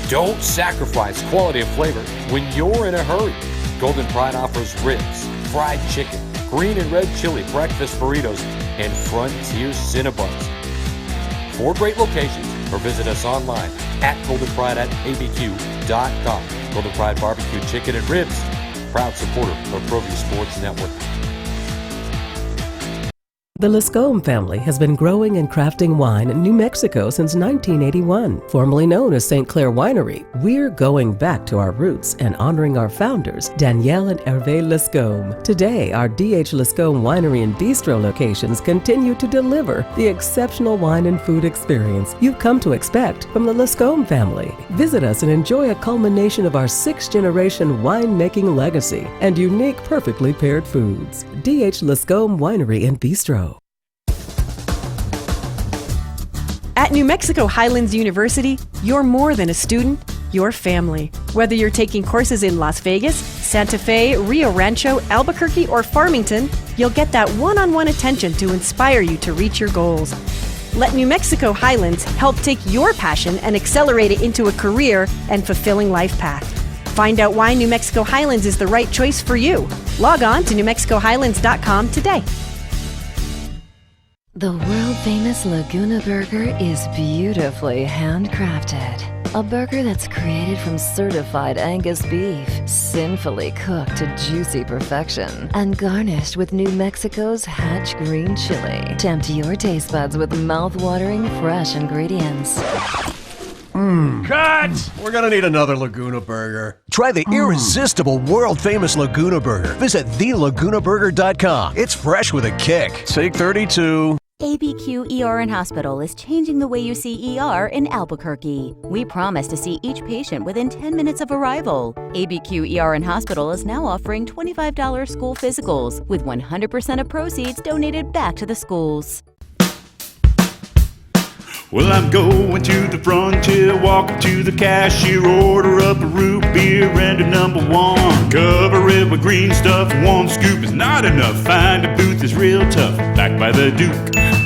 Don't sacrifice quality and flavor when you're in a hurry. Golden Pride offers ribs, fried chicken, green and red chili breakfast burritos, and Frontier Cinnabons. 4 great locations, or visit us online at goldenpride@abq.com. Golden Pride Barbecue Chicken and Ribs, proud supporter of ProView Sports Network. The Lascombe family has been growing and crafting wine in New Mexico since 1981. Formerly known as St. Clair Winery, we're going back to our roots and honoring our founders, Danielle and Hervé Lascombe. Today, our D.H. Lascombe Winery and Bistro locations continue to deliver the exceptional wine and food experience you've come to expect from the Lascombe family. Visit us and enjoy a culmination of our 6th-generation winemaking legacy and unique, perfectly paired foods. D.H. Lascombe Winery and Bistro. At New Mexico Highlands University, you're more than a student, you're family. Whether you're taking courses in Las Vegas, Santa Fe, Rio Rancho, Albuquerque, or Farmington, you'll get that one-on-one attention to inspire you to reach your goals. Let New Mexico Highlands help take your passion and accelerate it into a career and fulfilling life path. Find out why New Mexico Highlands is the right choice for you. Log on to newmexicohighlands.com today. The world-famous Laguna Burger is beautifully handcrafted. A burger that's created from certified Angus beef, sinfully cooked to juicy perfection, and garnished with New Mexico's Hatch green chili. Tempt your taste buds with mouth-watering fresh ingredients. Cut! We're gonna need another Laguna Burger. Try the irresistible, world-famous Laguna Burger. Visit thelagunaburger.com. It's fresh with a kick. Take 32. ABQ ER and Hospital is changing the way you see ER in Albuquerque. We promise to see each patient within 10 minutes of arrival. ABQ ER and Hospital is now offering $25 school physicals, with 100% of proceeds donated back to the schools. Well, I'm going to the frontier, walking to the cashier, order up a root beer and a number 1. Cover it with green stuff, 1 scoop is not enough. Find a booth is real tough, backed by the Duke.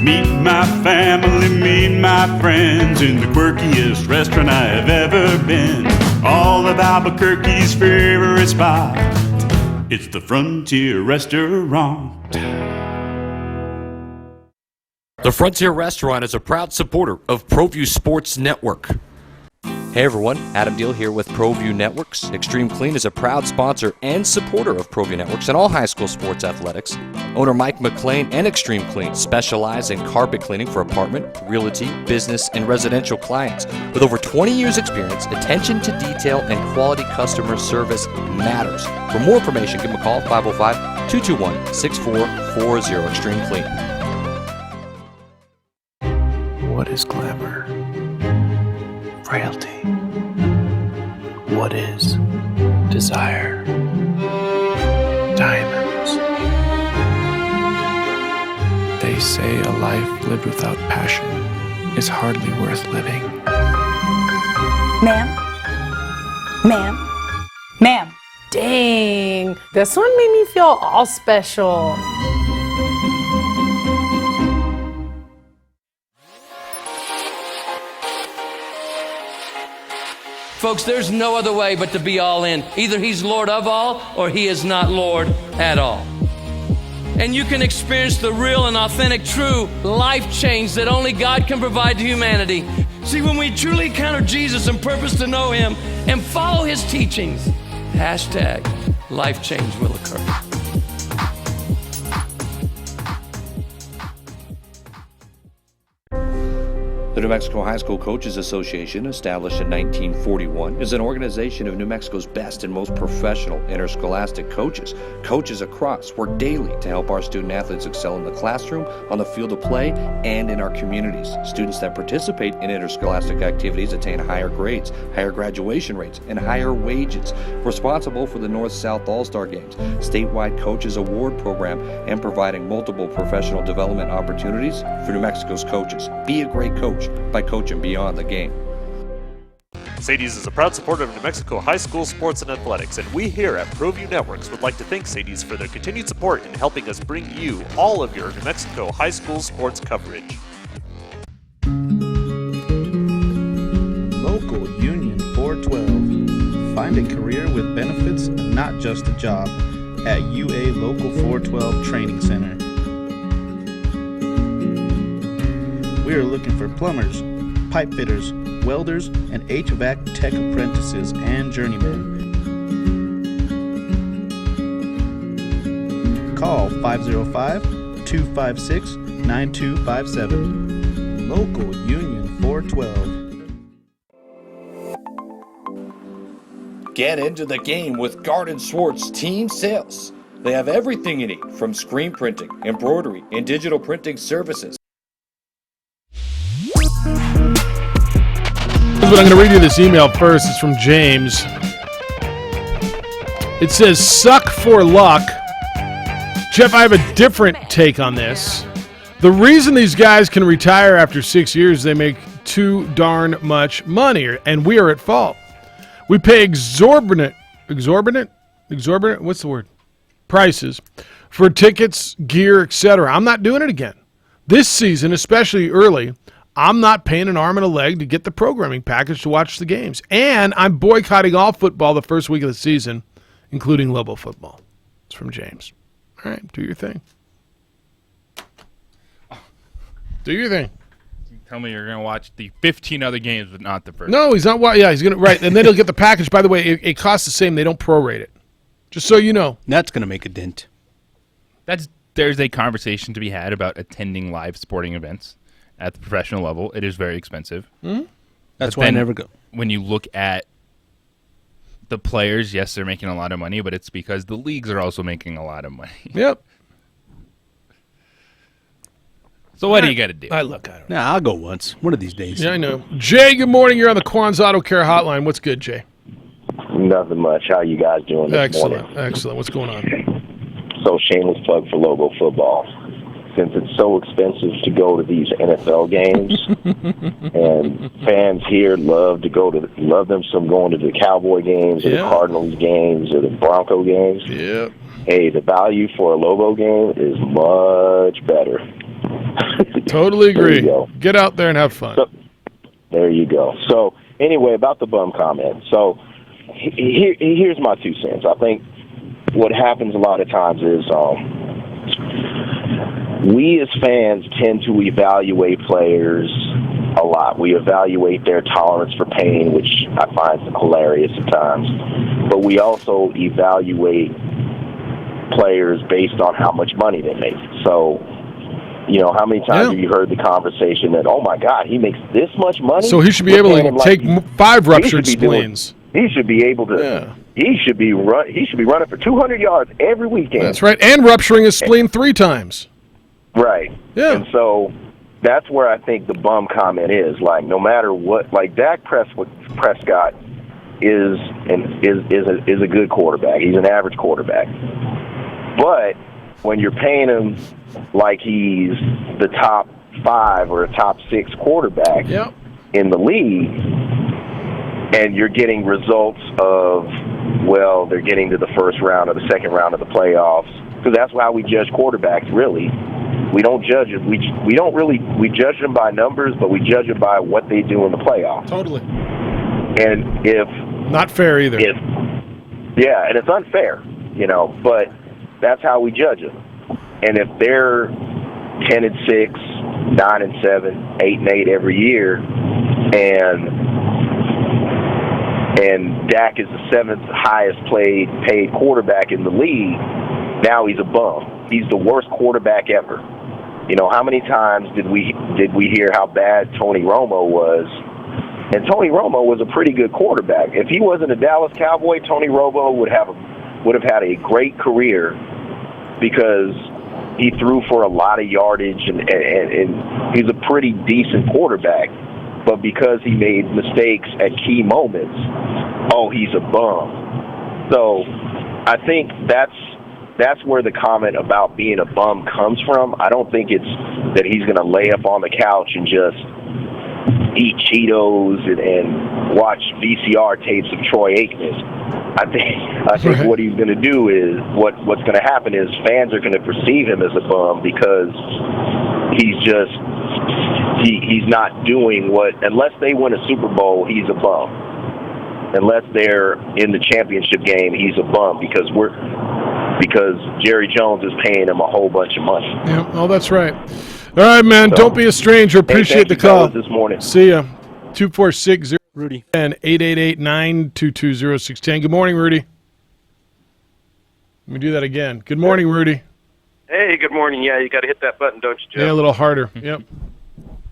Meet my family, meet my friends in the quirkiest restaurant I have ever been. All of Albuquerque's favorite spot, it's the Frontier Restaurant. The Frontier Restaurant is a proud supporter of ProView Sports Network. Hey everyone, Adam Deal here with ProView Networks. Extreme Clean is a proud sponsor and supporter of ProView Networks and all high school sports athletics. Owner Mike McLean and Extreme Clean specialize in carpet cleaning for apartment, realty, business, and residential clients. With over 20 years experience, attention to detail and quality customer service matters. For more information, give them a call, 505-221-6440, Extreme Clean. What is glamour? Frailty. What is desire. Diamonds. They say a life lived without passion is hardly worth living. Ma'am? Ma'am? Ma'am? Dang, this one made me feel all special. Folks, there's no other way but to be all in. Either he's Lord of all or he is not Lord at all. And you can experience the real and authentic, true life change that only God can provide to humanity. See, when we truly encounter Jesus and purpose to know him and follow his teachings, hashtag life change will occur. The New Mexico High School Coaches Association, established in 1941, is an organization of New Mexico's best and most professional interscholastic coaches. Coaches across work daily to help our student athletes excel in the classroom, on the field of play, and in our communities. Students that participate in interscholastic activities attain higher grades, higher graduation rates, and higher wages. Responsible for the North-South All-Star Games, statewide Coaches Award Program, and providing multiple professional development opportunities for New Mexico's coaches. Be a great coach by coaching beyond the game. Sadie's is a proud supporter of New Mexico high school sports and athletics, and we here at ProView Networks would like to thank Sadie's for their continued support in helping us bring you all of your New Mexico high school sports coverage. Local Union 412. Find a career with benefits and not just a job at UA Local 412 Training Center. We are looking for plumbers, pipe fitters, welders, and HVAC tech apprentices and journeymen. Call 505-256-9257. Local Union 412. Get into the game with Garden Swartz Teen Sales. They have everything you need, from screen printing, embroidery, and digital printing services. But I'm going to read you this email first. It's from James. It says, suck for luck. Jeff, I have a different take on this. The reason these guys can retire after 6 years, they make too darn much money, and we are at fault. We pay exorbitant, what's the word? Prices for tickets, gear, etc. I'm not doing it again. This season, especially early, I'm not paying an arm and a leg to get the programming package to watch the games. And I'm boycotting all football the first week of the season, including Lobo football. It's from James. All right, do your thing. Do your thing. Tell me you're going to watch the 15 other games, but not the first. No, he's not. Yeah, he's going to. Right, and then he'll get the package. By the way, it costs the same. They don't prorate it. Just so you know. That's going to make a dent. There's a conversation to be had about attending live sporting events. At the professional level, it is very expensive. Mm-hmm. That's why I never go. When you look at the players, yes, they're making a lot of money, but it's because the leagues are also making a lot of money. Yep. So what do you got to do? I look at it. Nah, I'll go once. One of these days. Yeah, I know. Jay, good morning. You're on the Quan's Auto Care Hotline. What's good, Jay? Nothing much. How you guys doing this morning? Excellent. What's going on? So shameless plug for Lobo football. Since it's so expensive to go to these NFL games, and fans here love them some going to the Cowboy games or the Cardinals games or the Bronco games. Yeah. Hey, the value for a Lobo game is much better. Totally agree. Get out there and have fun. So, there you go. So anyway, about the bum comment. So here's my 2 cents. I think what happens a lot of times is we as fans tend to evaluate players a lot. We evaluate their tolerance for pain, which I find hilarious at times. But we also evaluate players based on how much money they make. So, how many times have you heard the conversation that, oh, my God, he makes this much money? So he should be able to take 5 ruptured spleens. He should be able to. Yeah. He should be running for 200 yards every weekend. That's right, and rupturing his spleen 3 times. Right. Yeah. And so that's where I think the bum comment is. Like, no matter what, like Dak Prescott is a good quarterback. He's an average quarterback. But when you're paying him like he's the top 5 or a top 6 quarterback in the league, and you're getting results of, well, they're getting to the first round or the second round of the playoffs, because that's how we judge quarterbacks, really. We don't judge it. We judge them by numbers, but we judge them by what they do in the playoffs. Totally. And if not fair either. And it's unfair, but that's how we judge them. And if they're 10-6, 9-7, 8-8 every year, and Dak is the 7th highest paid quarterback in the league, now he's a bum. He's the worst quarterback ever. How many times did we hear how bad Tony Romo was? And Tony Romo was a pretty good quarterback. If he wasn't a Dallas Cowboy, Tony Romo would have had a great career, because he threw for a lot of yardage and he's a pretty decent quarterback. But because he made mistakes at key moments, he's a bum. So I think that's where the comment about being a bum comes from. I don't think it's that he's going to lay up on the couch and just eat Cheetos and watch VCR tapes of Troy Aikman. I think what he's going to do is what's going to happen is fans are going to perceive him as a bum, because he's not doing unless they win a Super Bowl, he's a bum. Unless they're in the championship game, he's a bum, because Jerry Jones is paying him a whole bunch of money. Yeah, that's right. All right, man. So, don't be a stranger. Appreciate the call this morning. See ya. 246 Rudy and 888-922-0610. Good morning, Rudy. Let me do that again. Good morning, Rudy. Hey, good morning. Yeah, you got to hit that button, don't you, Jeff? Yeah, a little harder. Yep.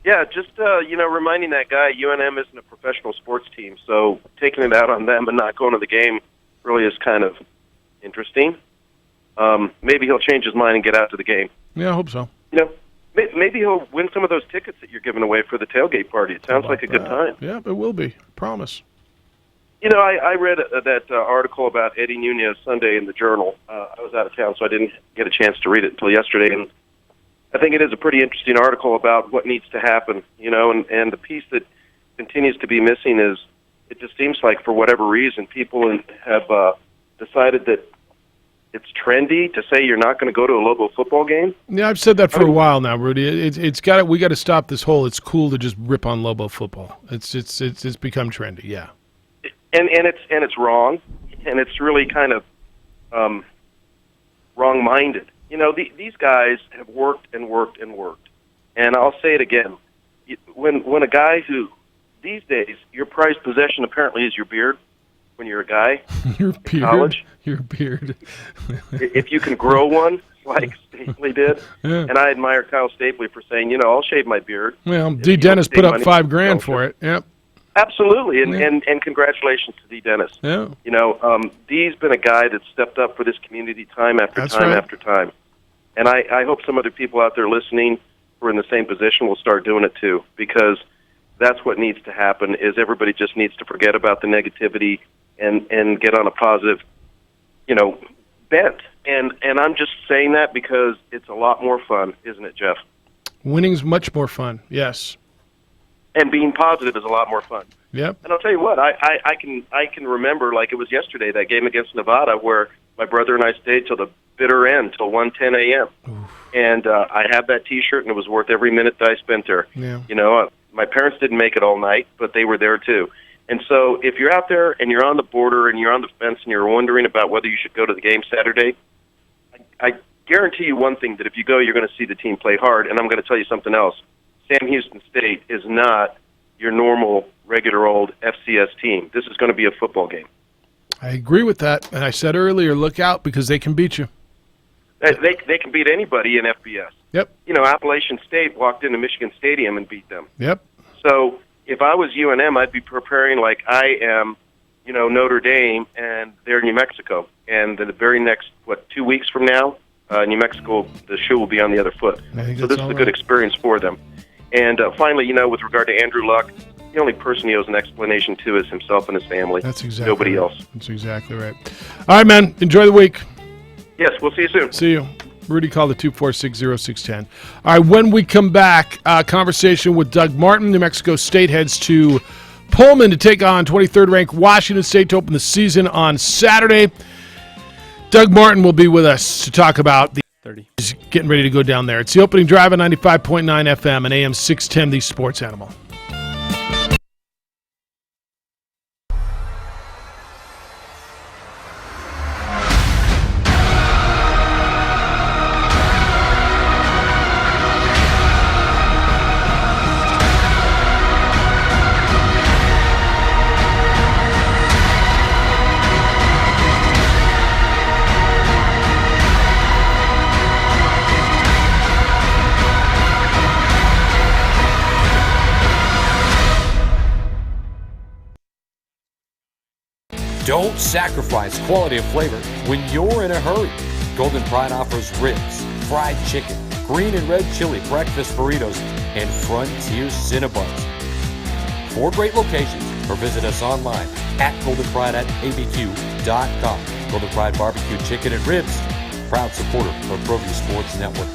Yeah, just reminding that guy UNM isn't a professional sports team, so taking it out on them and not going to the game really is kind of interesting. Maybe he'll change his mind and get out to the game. Yeah, I hope so. Maybe he'll win some of those tickets that you're giving away for the tailgate party. It sounds like a good time. Yeah, it will be. Promise. I read that article about Eddie Nunez Sunday in the Journal. I was out of town, so I didn't get a chance to read it until yesterday. And I think it is a pretty interesting article about what needs to happen. And the piece that continues to be missing is it just seems like, for whatever reason, people have decided that it's trendy to say you're not going to go to a Lobo football game. Yeah, I've said that for a while now, Rudy. We got to stop this whole "it's cool to just rip on Lobo football." It's become trendy. Yeah. And it's wrong, and it's really kind of wrong-minded. These guys have worked and worked and worked, and I'll say it again: when a guy who these days your prized possession apparently is your beard. When you're a guy your in beard, college, your beard. If you can grow one like Stapley did, and I admire Kyle Stapley for saying, I'll shave my beard. Well, D. Dennis put up $5,000 for it. Yep. Absolutely, and congratulations to D. Dennis. Yeah. D's been a guy that's stepped up for this community time after time after time, and I hope some other people out there listening who are in the same position will start doing it too, because that's what needs to happen. Is everybody just needs to forget about the negativity and get on a positive, bent. And I'm just saying that because it's a lot more fun, isn't it, Jeff? Winning's much more fun. Yes. And being positive is a lot more fun. Yep. And I'll tell you what, I can remember like it was yesterday, that game against Nevada, where my brother and I stayed till the bitter end, till 1:10 a.m. And I have that T-shirt, and it was worth every minute that I spent there. Yeah. My parents didn't make it all night, but they were there too. And so if you're out there and you're on the border and you're on the fence and you're wondering about whether you should go to the game Saturday, I guarantee you one thing, that if you go, you're going to see the team play hard. And I'm going to tell you something else. Sam Houston State is not your normal, regular old FCS team. This is going to be a football game. I agree with that. And I said earlier, look out, because they can beat you. They can beat anybody in FBS. Yep. Appalachian State walked into Michigan Stadium and beat them. Yep. So if I was UNM, I'd be preparing like I am, Notre Dame, and they're New Mexico. And the very next, 2 weeks from now, New Mexico, the shoe will be on the other foot. So this is a good experience for them. And finally, with regard to Andrew Luck, the only person he owes an explanation to is himself and his family. That's exactly nobody right. else. That's exactly right. All right, man. Enjoy the week. Yes, we'll see you soon. See you. Rudy called at 246-0610. All right, when we come back, conversation with Doug Martin. New Mexico State heads to Pullman to take on 23rd-ranked Washington State to open the season on Saturday. Doug Martin will be with us to talk about he's getting ready to go down there. It's the opening drive on 95.9 FM and AM 610, the Sports Animal. Don't sacrifice quality of flavor when you're in a hurry. Golden Pride offers ribs, fried chicken, green and red chili breakfast burritos, and Frontier Cinnabons. 4 great locations, or visit us online at goldenpride@abq.com. Golden Pride Barbecue Chicken and Ribs, proud supporter of ProView Sports Network.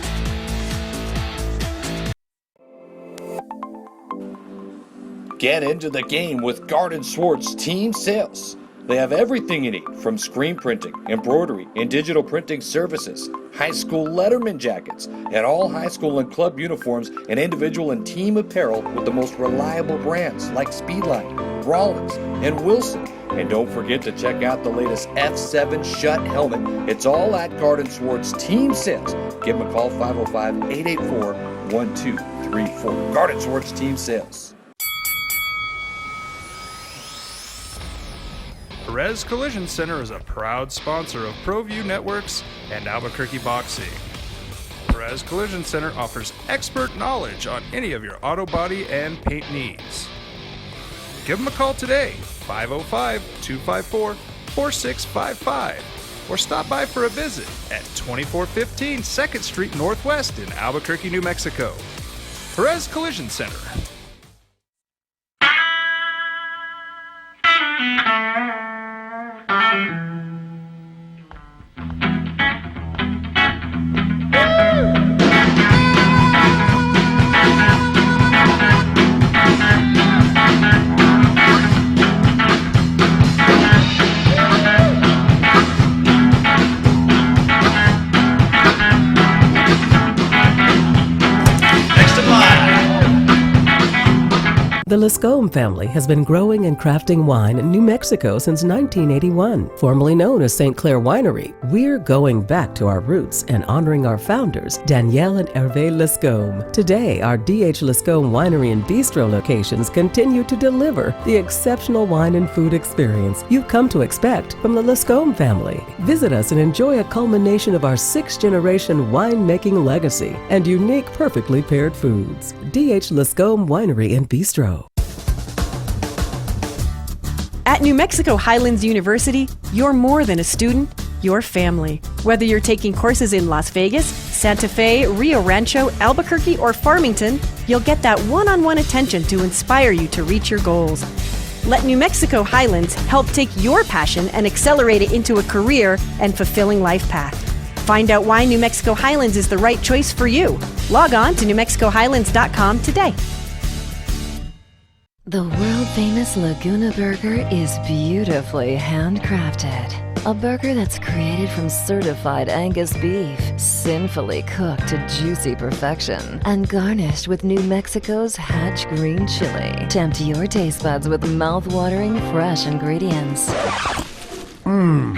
Get into the game with Garden Swartz Team Sales. They have everything you need, from screen printing, embroidery, and digital printing services, high school letterman jackets, and all high school and club uniforms and individual and team apparel with the most reliable brands like Speedline, Rollins, and Wilson. And don't forget to check out the latest F7 Shut helmet. It's all at Garden Swartz Team Sales. Give them a call, 505-884-1234. Garden Swartz Team Sales. Perez Collision Center is a proud sponsor of ProView Networks and Albuquerque Boxing. Perez Collision Center offers expert knowledge on any of your auto body and paint needs. Give them a call today, 505-254-4655, or stop by for a visit at 2415 2nd Street Northwest in Albuquerque, New Mexico. Perez Collision Center. The Lascombe family has been growing and crafting wine in New Mexico since 1981. Formerly known as St. Clair Winery, we're going back to our roots and honoring our founders, Danielle and Hervé Lascombe. Today, our D.H. Lascombe Winery and Bistro locations continue to deliver the exceptional wine and food experience you've come to expect from the Lascombe family. Visit us and enjoy a culmination of our 6th-generation winemaking legacy and unique, perfectly paired foods. D.H. Lascombe Winery and Bistro. At New Mexico Highlands University, you're more than a student, you're family. Whether you're taking courses in Las Vegas, Santa Fe, Rio Rancho, Albuquerque, or Farmington, you'll get that one-on-one attention to inspire you to reach your goals. Let New Mexico Highlands help take your passion and accelerate it into a career and fulfilling life path. Find out why New Mexico Highlands is the right choice for you. Log on to NewMexicoHighlands.com today. The world-famous Laguna Burger is beautifully handcrafted. A burger that's created from certified Angus beef, sinfully cooked to juicy perfection, and garnished with New Mexico's Hatch green chili. Tempt your taste buds with mouth-watering fresh ingredients.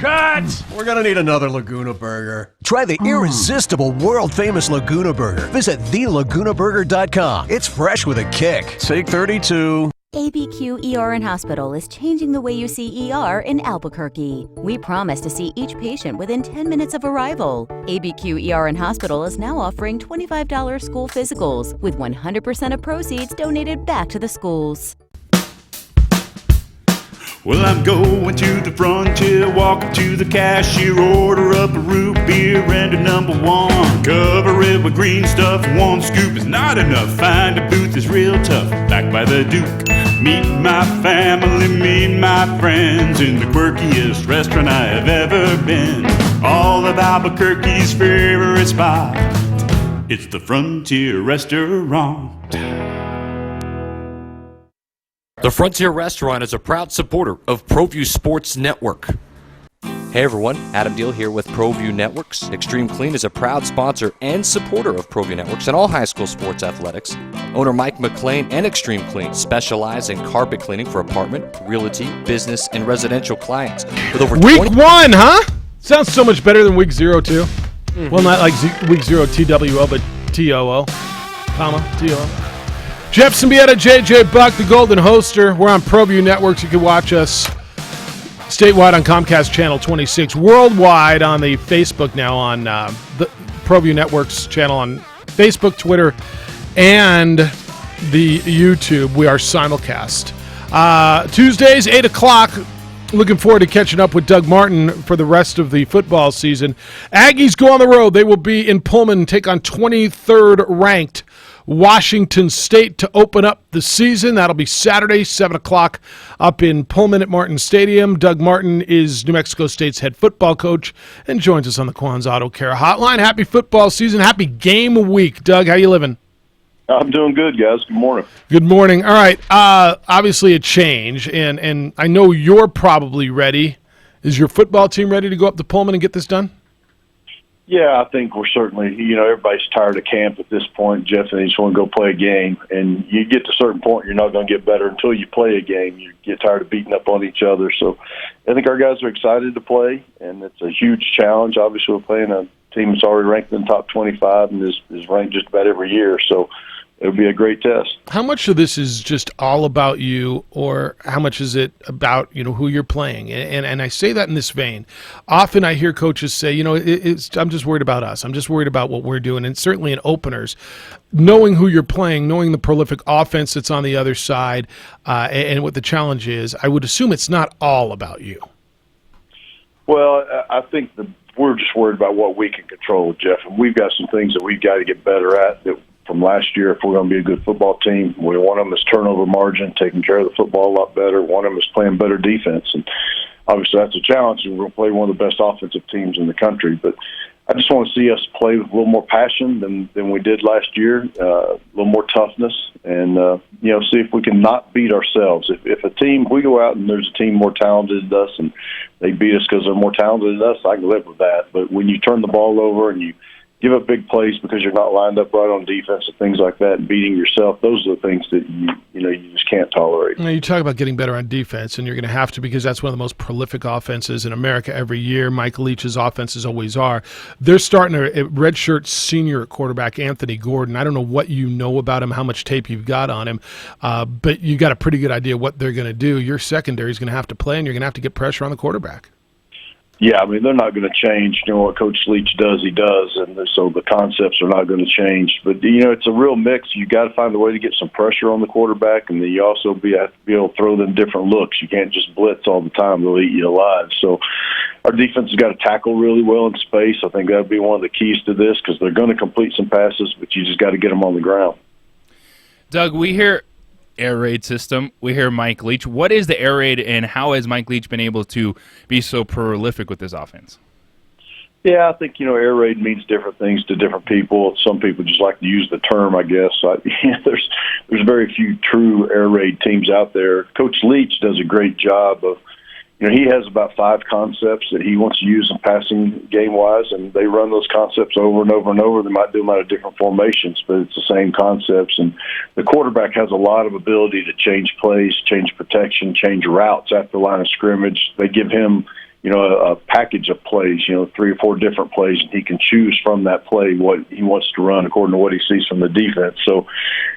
Cut! We're gonna need another Laguna Burger. Try the irresistible, world-famous Laguna Burger. Visit thelagunaburger.com. It's fresh with a kick. Take 32. ABQ ER and Hospital is changing the way you see ER in Albuquerque. We promise to see each patient within 10 minutes of arrival. ABQ ER and Hospital is now offering $25 school physicals, with 100% of proceeds donated back to the schools. Well, I'm going to the frontier, walking to the cashier, order up a root beer and a number one. Cover it with green stuff, one scoop is not enough. Find a booth is real tough, back by the Duke. Meet my family, meet my friends in the quirkiest restaurant I have ever been. All of Albuquerque's favorite spot, it's the Frontier Restaurant. The Frontier Restaurant is a proud supporter of ProView Sports Network. Hey everyone, Adam Deal here with ProView Networks. Extreme Clean is a proud sponsor and supporter of ProView Networks and all high school sports athletics. Owner Mike McLean and Extreme Clean specialize in carpet cleaning for apartment, realty, business, and residential clients. With over Week 20 1, huh? Sounds so much better than week 0, too. Well, not like week 0 TWO, but TOO, comma, TOO. Jeff Symbieta, JJ Buck, the Golden Hoster. We're on ProView Networks. You can watch us statewide on Comcast Channel 26, worldwide on the Facebook now on the ProView Networks channel on Facebook, Twitter, and the YouTube. We are simulcast. Tuesdays, 8 o'clock. Looking forward to catching up with Doug Martin for the rest of the football season. Aggies go on the road. They will be in Pullman, take on 23rd ranked Washington State to open up the season. That'll be Saturday, 7 o'clock up in Pullman at Martin Stadium. Doug Martin is New Mexico State's head football coach and joins us on the Quan's Auto Care Hotline. Happy football season. Happy game week. Doug, how you living? I'm doing good, guys. Good morning. Good morning. All right. Obviously a change, and I know you're probably ready. Is your football team ready to go up to Pullman and get this done? Yeah, I think we're certainly, everybody's tired of camp at this point, Jeff, and they just want to go play a game. And you get to a certain point, you're not going to get better until you play a game. You get tired of beating up on each other. So I think our guys are excited to play, and it's a huge challenge. Obviously, we're playing a team that's already ranked in the top 25 and is ranked just about every year. So it'll be a great test. How much of this is just all about you, or how much is it about who you're playing? And I say that in this vein. Often I hear coaches say, I'm just worried about us. I'm just worried about what we're doing. And certainly in openers, knowing who you're playing, knowing the prolific offense that's on the other side, and what the challenge is, I would assume it's not all about you. Well, I think we're just worried about what we can control, Jeff. And we've got some things that we've got to get better at from last year if we're going to be a good football team. One of them is turnover margin, taking care of the football a lot better. One of them is playing better defense. And obviously that's a challenge, and we're going to play one of the best offensive teams in the country. But I just want to see us play with a little more passion than we did last year, a little more toughness, and see if we can not beat ourselves. If a team, we go out and there's a team more talented than us and they beat us because they're more talented than us, I can live with that. But when you turn the ball over and you give up big plays because you're not lined up right on defense and things like that and beating yourself, those are the things that you just can't tolerate. Now, you talk about getting better on defense, and you're going to have to, because that's one of the most prolific offenses in America every year. Mike Leach's offenses always are. They're starting a redshirt senior quarterback, Anthony Gordon. I don't know what you know about him, how much tape you've got on him, but you got a pretty good idea what they're going to do. Your secondary is going to have to play, and you're going to have to get pressure on the quarterback. Yeah, I mean, they're not going to change. What Coach Leach does, he does, and so the concepts are not going to change. But, it's a real mix. You got to find a way to get some pressure on the quarterback, and then you also have to be able to throw them different looks. You can't just blitz all the time. They'll eat you alive. So our defense has got to tackle really well in space. I think that would be one of the keys to this, because they're going to complete some passes, but you just got to get them on the ground. Doug, we hear air raid system. We hear Mike Leach. What is the air raid, and how has Mike Leach been able to be so prolific with this offense? Yeah, I think, air raid means different things to different people. Some people just like to use the term, I guess. There's very few true air raid teams out there. Coach Leach does a great job of, he has about 5 concepts that he wants to use in passing game-wise, and they run those concepts over and over and over. They might do them out of different formations, but it's the same concepts. And the quarterback has a lot of ability to change plays, change protection, change routes after the line of scrimmage. They give him, a package of plays, 3 or 4 different plays, and he can choose from that play what he wants to run according to what he sees from the defense. So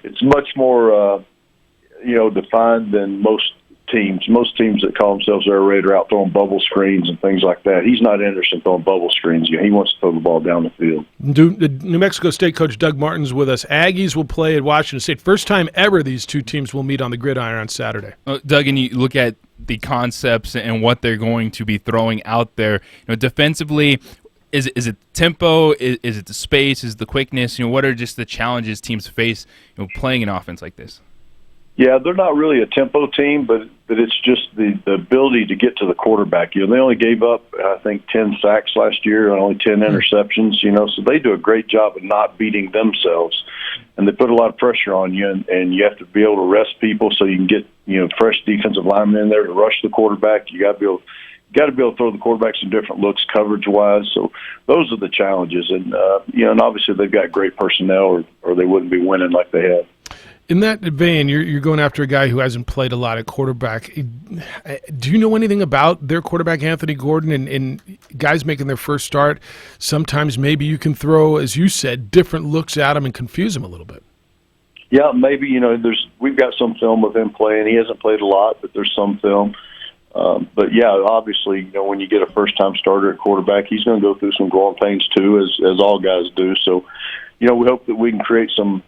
it's much more, defined than most teams, most teams that call themselves air raid are out throwing bubble screens and things like that. He's not interested in throwing bubble screens. He wants to throw the ball down the field. New Mexico State coach Doug Martin's with us. Aggies will play at Washington State. First time ever these two teams will meet on the gridiron on Saturday. Doug, and you look at the concepts and what they're going to be throwing out there. Defensively, is it tempo? Is it the space? Is it the quickness? What are just the challenges teams face playing an offense like this? Yeah, they're not really a tempo team, but it's just the ability to get to the quarterback. They only gave up, I think, 10 sacks last year and only 10 interceptions, so they do a great job of not beating themselves. And they put a lot of pressure on you, and you have to be able to rest people so you can get, fresh defensive linemen in there to rush the quarterback. You got to be able to throw the quarterback some different looks coverage-wise. So those are the challenges. And, and obviously they've got great personnel or they wouldn't be winning like they have. In that vein, you're going after a guy who hasn't played a lot at quarterback. Do you know anything about their quarterback, Anthony Gordon, and guys making their first start? Sometimes maybe you can throw, as you said, different looks at him and confuse him a little bit. Yeah, maybe, we've got some film of him playing. He hasn't played a lot, but there's some film. But yeah, obviously, when you get a first-time starter at quarterback, he's going to go through some growing pains too, as all guys do. So, we hope that we can create some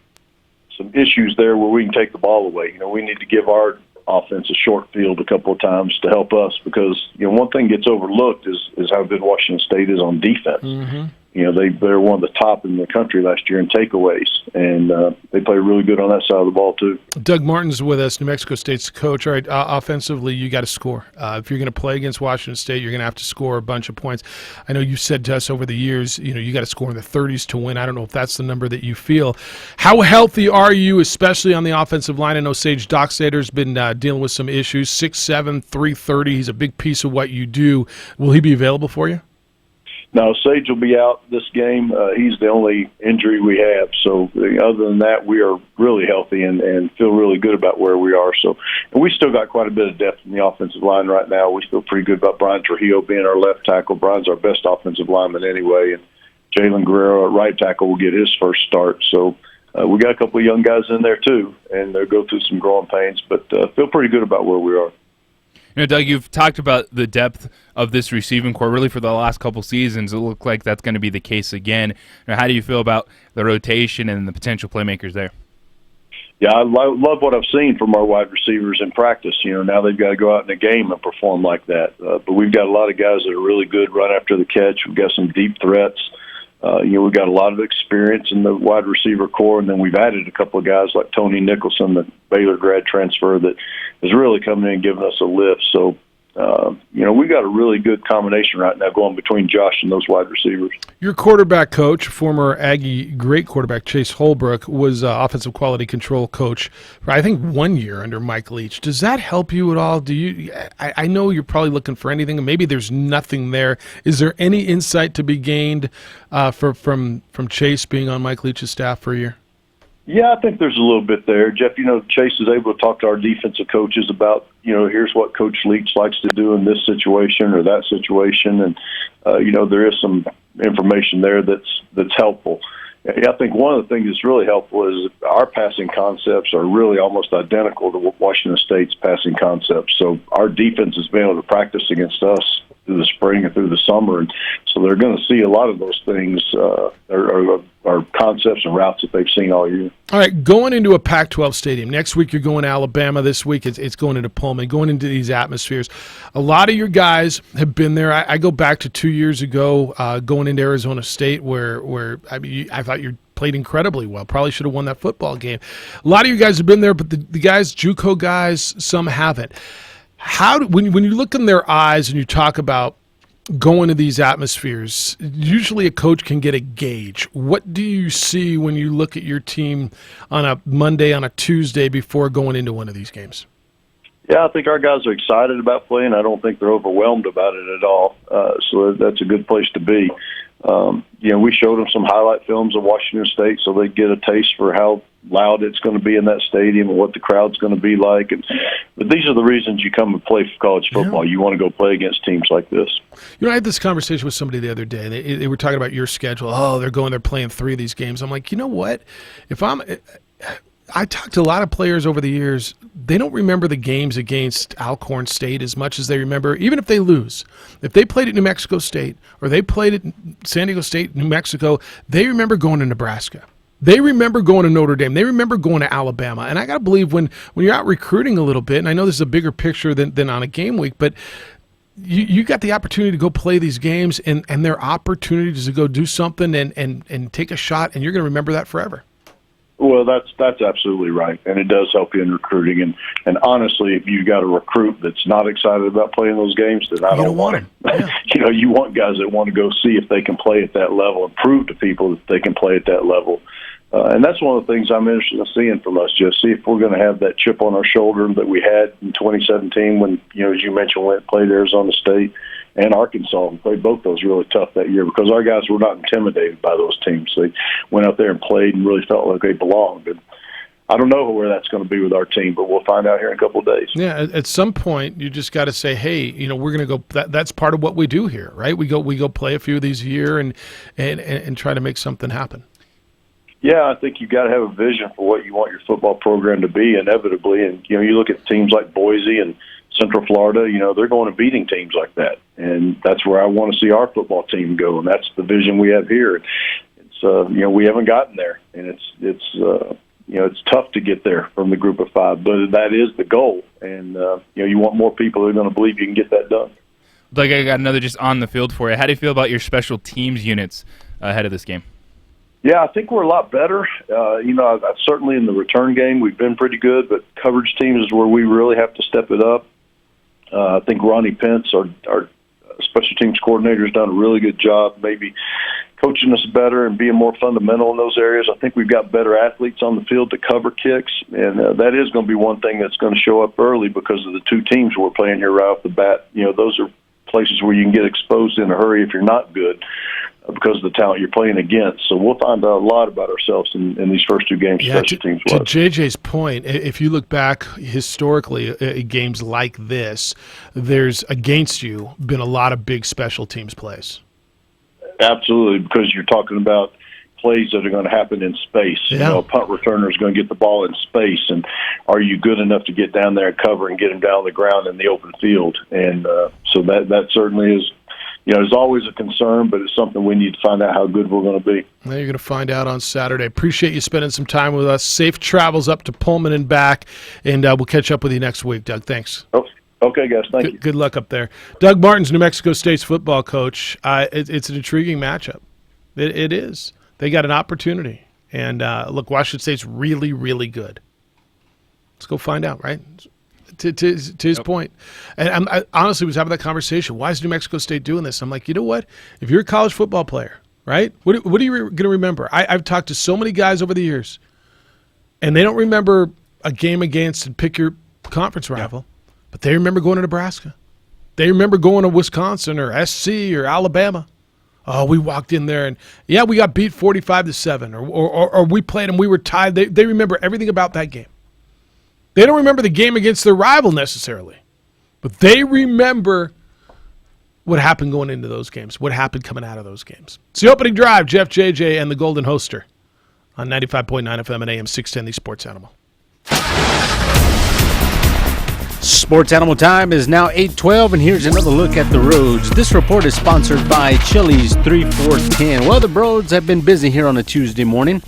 issues there where we can take the ball away. We need to give our offense a short field a couple of times to help us because, one thing gets overlooked is how good Washington State is on defense. Mm-hmm. They're one of the top in the country last year in takeaways, and they play really good on that side of the ball too. Doug Martin's with us, New Mexico State's coach. All right, offensively, you got to score. If you're going to play against Washington State, you're going to have to score a bunch of points. I know you said to us over the years, you got to score in the 30s to win. I don't know if that's the number that you feel. How healthy are you, especially on the offensive line? I know Sage Dockstader's been dealing with some issues. 6'7", 330. He's a big piece of what you do. Will he be available for you? No, Sage will be out this game. He's the only injury we have. So other than that, we are really healthy and feel really good about where we are. So, and we still got quite a bit of depth in the offensive line right now. We feel pretty good about Brian Trujillo being our left tackle. Brian's our best offensive lineman anyway. And Jalen Guerrero at right tackle will get his first start. So we got a couple of young guys in there too, and they'll go through some growing pains, but feel pretty good about where we are. Doug, you've talked about the depth of this receiving core really for the last couple seasons. It looked like that's going to be the case again. How do you feel about the rotation and the potential playmakers there? Yeah, I love what I've seen from our wide receivers in practice. Now they've got to go out in a game and perform like that. But we've got a lot of guys that are really good right after the catch. We've got some deep threats. We've got a lot of experience in the wide receiver core, and then we've added a couple of guys like Tony Nicholson, the Baylor grad transfer, that is really coming in and giving us a lift. So, we've got a really good combination right now going between Josh and those wide receivers. Your quarterback coach, former Aggie great quarterback Chase Holbrook, was offensive quality control coach for, I think, 1 year under Mike Leach. Does that help you at all? I know you're probably looking for anything, and maybe there's nothing there. Is there any insight to be gained from Chase being on Mike Leach's staff for a year? Yeah, I think there's a little bit there. Jeff, Chase is able to talk to our defensive coaches about, here's what Coach Leach likes to do in this situation or that situation. And, there is some information there that's helpful. I think one of the things that's really helpful is our passing concepts are really almost identical to Washington State's passing concepts. So our defense has been able to practice against us through the spring and through the summer. And so they're going to see a lot of those things are concepts and routes that they've seen all year. All right, going into a Pac-12 stadium. Next week you're going to Alabama. This week it's going into Pullman, going into these atmospheres. A lot of your guys have been there. I go back to 2 years ago going into Arizona State where I thought you played incredibly well. Probably should have won that football game. A lot of you guys have been there, but the guys, JUCO guys, some haven't. When you look in their eyes and you talk about going to these atmospheres, usually a coach can get a gauge. What do you see when you look at your team on a Monday, on a Tuesday before going into one of these games? Yeah, I think our guys are excited about playing. I don't think they're overwhelmed about it at all. So that's a good place to be. We showed them some highlight films of Washington State so they get a taste for how loud it's going to be in that stadium and what the crowd's going to be like. But these are the reasons you come and play for college football. Yeah. You want to go play against teams like this. I had this conversation with somebody the other day. They were talking about your schedule. Oh, they're playing 3 of these games. I'm like, you know what? I talked to a lot of players over the years. They don't remember the games against Alcorn State as much as they remember, even if they lose. If they played at New Mexico State or they played at San Diego State, New Mexico, they remember going to Nebraska. They remember going to Notre Dame. They remember going to Alabama. And I got to believe when you're out recruiting a little bit, and I know this is a bigger picture than on a game week, but you got the opportunity to go play these games, and their opportunities to go do something and take a shot, and you're going to remember that forever. Well, that's absolutely right, and it does help you in recruiting. And honestly, if you've got a recruit that's not excited about playing those games, then I don't want him. Yeah. You want guys that want to go see if they can play at that level and prove to people that they can play at that level. And that's one of the things I'm interested in seeing from us, Jeff. See if we're going to have that chip on our shoulder that we had in 2017 when, as you mentioned, we played Arizona State and Arkansas and played both those really tough that year because our guys were not intimidated by those teams. They went out there and played and really felt like they belonged. And I don't know where that's going to be with our team, but we'll find out here in a couple of days. Yeah, at some point you just got to say, hey, we're going to go. That's part of what we do here, right? We go play a few of these a year and try to make something happen. Yeah, I think you got to have a vision for what you want your football program to be inevitably. And, you look at teams like Boise and Central Florida, they're going to beating teams like that. And that's where I want to see our football team go. And that's the vision we have here. It's, we haven't gotten there. And it's tough to get there from the group of five, but that is the goal. And, you want more people who are going to believe you can get that done. Doug, I got another just on the field for you. How do you feel about your special teams units ahead of this game? Yeah, I think we're a lot better. Certainly in the return game, we've been pretty good, but coverage teams is where we really have to step it up. I think Ronnie Pence, our special teams coordinator, has done a really good job maybe coaching us better and being more fundamental in those areas. I think we've got better athletes on the field to cover kicks, and that is going to be one thing that's going to show up early because of the two teams we're playing here right off the bat. Those are places where you can get exposed in a hurry if you're not good, because of the talent you're playing against. So we'll find out a lot about ourselves in these first two games. Yeah, to JJ's point, if you look back historically at games like this, there's against you been a lot of big special teams plays. Absolutely, because you're talking about plays that are going to happen in space. Yeah. A punt returner is going to get the ball in space, and are you good enough to get down there and cover and get him down on the ground in the open field? And so that certainly is, there's always a concern, but it's something we need to find out how good we're going to be. Well, you're going to find out on Saturday. Appreciate you spending some time with us. Safe travels up to Pullman and back, and we'll catch up with you next week, Doug. Thanks. Oh, okay, guys. Thank you. Good luck up there. Doug Martin's New Mexico State's football coach. It's an intriguing matchup. It is. They got an opportunity. And, look, Washington State's really, really good. Let's go find out, right? To his point. And I honestly was having that conversation. Why is New Mexico State doing this? I'm like, you know what? If you're a college football player, right, what are you going to remember? I've talked to so many guys over the years, and they don't remember a game against and pick your conference rival, but they remember going to Nebraska. They remember going to Wisconsin or SC or Alabama. Oh, we walked in there, and, we got beat 45-7, or we played and we were tied. They remember everything about that game. They don't remember the game against their rival necessarily, but they remember what happened going into those games, what happened coming out of those games. It's the opening drive, Jeff, JJ, and the Golden Hoster on 95.9 FM and AM 610, the Sports Animal. Sports Animal time is now 8:12, and here's another look at the roads. This report is sponsored by Chili's 3410. Well, the roads have been busy here on a Tuesday morning.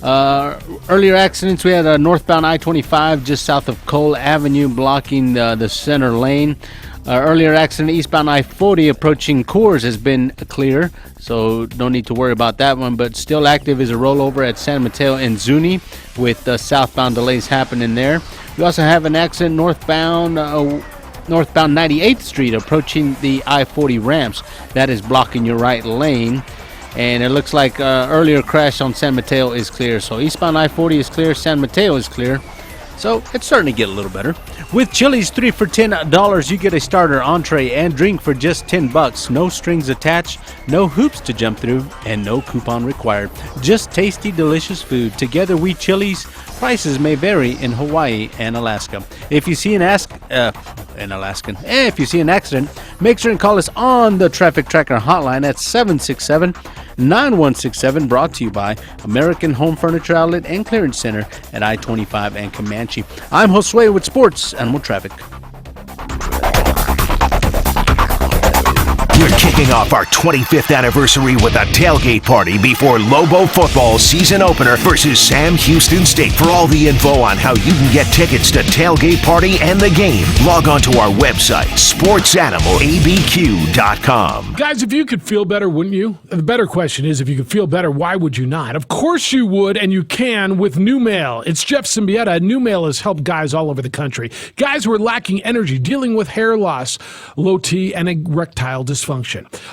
Earlier accidents, we had a northbound I-25 just south of Cole Avenue blocking the center lane. Earlier accident, eastbound I-40 approaching Coors has been clear, so no need to worry about that one. But still active is a rollover at San Mateo and Zuni with southbound delays happening there. We also have an accident northbound 98th Street approaching the I-40 ramps. That is blocking your right lane. And it looks like earlier crash on San Mateo is clear. So eastbound I-40 is clear, San Mateo is clear. So it's starting to get a little better. With Chili's 3 for $10, you get a starter, entree, and drink for just $10. No strings attached, no hoops to jump through, and no coupon required. Just tasty, delicious food. Together we Chili's. Prices may vary in Hawaii and Alaska. If you see an if you see an accident, make sure and call us on the Traffic Tracker hotline at 9167, brought to you by American Home Furniture Outlet and Clearance Center at I-25 and Comanche. I'm Josue with Sports Animal Traffic. We're kicking off our 25th anniversary with a tailgate party before Lobo football season opener versus Sam Houston State. For all the info on how you can get tickets to tailgate party and the game, log on to our website, sportsanimalabq.com. Guys, if you could feel better, wouldn't you? The better question is, if you could feel better, why would you not? Of course you would, and you can with NuMale. It's Jeff Symbieta. NuMale has helped guys all over the country. Guys who are lacking energy, dealing with hair loss, low T, and erectile dysfunction.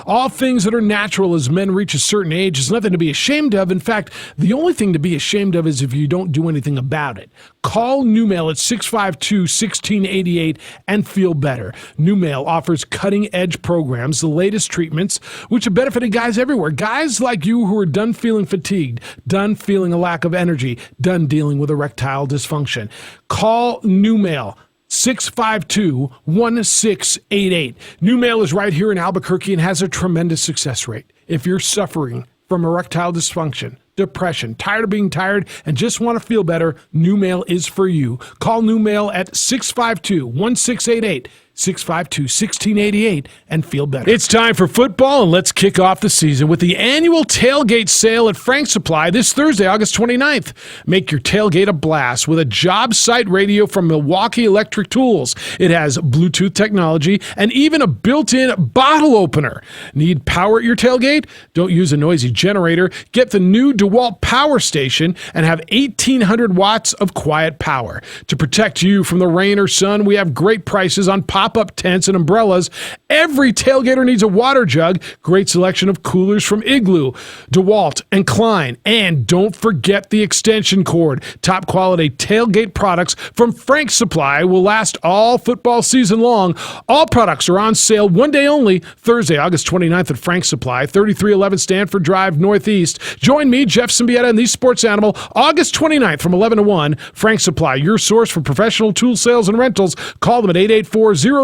All things that are natural as men reach a certain age is nothing to be ashamed of. In fact, the only thing to be ashamed of is if you don't do anything about it. Call NuMale at 652-1688 and feel better. NuMale offers cutting-edge programs, the latest treatments, which have benefited guys everywhere. Guys like you who are done feeling fatigued, done feeling a lack of energy, done dealing with erectile dysfunction. Call NuMale. 652-1688. NuMale is right here in Albuquerque and has a tremendous success rate. If you're suffering from erectile dysfunction, depression, tired of being tired, and just want to feel better, NuMale is for you. Call NuMale at 652-1688. 652-1688 and feel better. It's time for football, and let's kick off the season with the annual tailgate sale at Frank Supply this Thursday, August 29th. Make your tailgate a blast with a job site radio from Milwaukee Electric Tools. It has Bluetooth technology and even a built-in bottle opener. Need power at your tailgate? Don't use a noisy generator. Get the new DeWalt Power Station and have 1,800 watts of quiet power. To protect you from the rain or sun, we have great prices on pop-up tents and umbrellas. Every tailgater needs a water jug. Great selection of coolers from Igloo, DeWalt, and Klein. And don't forget the extension cord. Top quality tailgate products from Frank Supply will last all football season long. All products are on sale one day only, Thursday, August 29th at Frank Supply, 3311 Stanford Drive, Northeast. Join me, Jeff Symbieta, and the Sports Animal, August 29th from 11 to 1. Frank Supply, your source for professional tool sales and rentals. Call them at 884-0000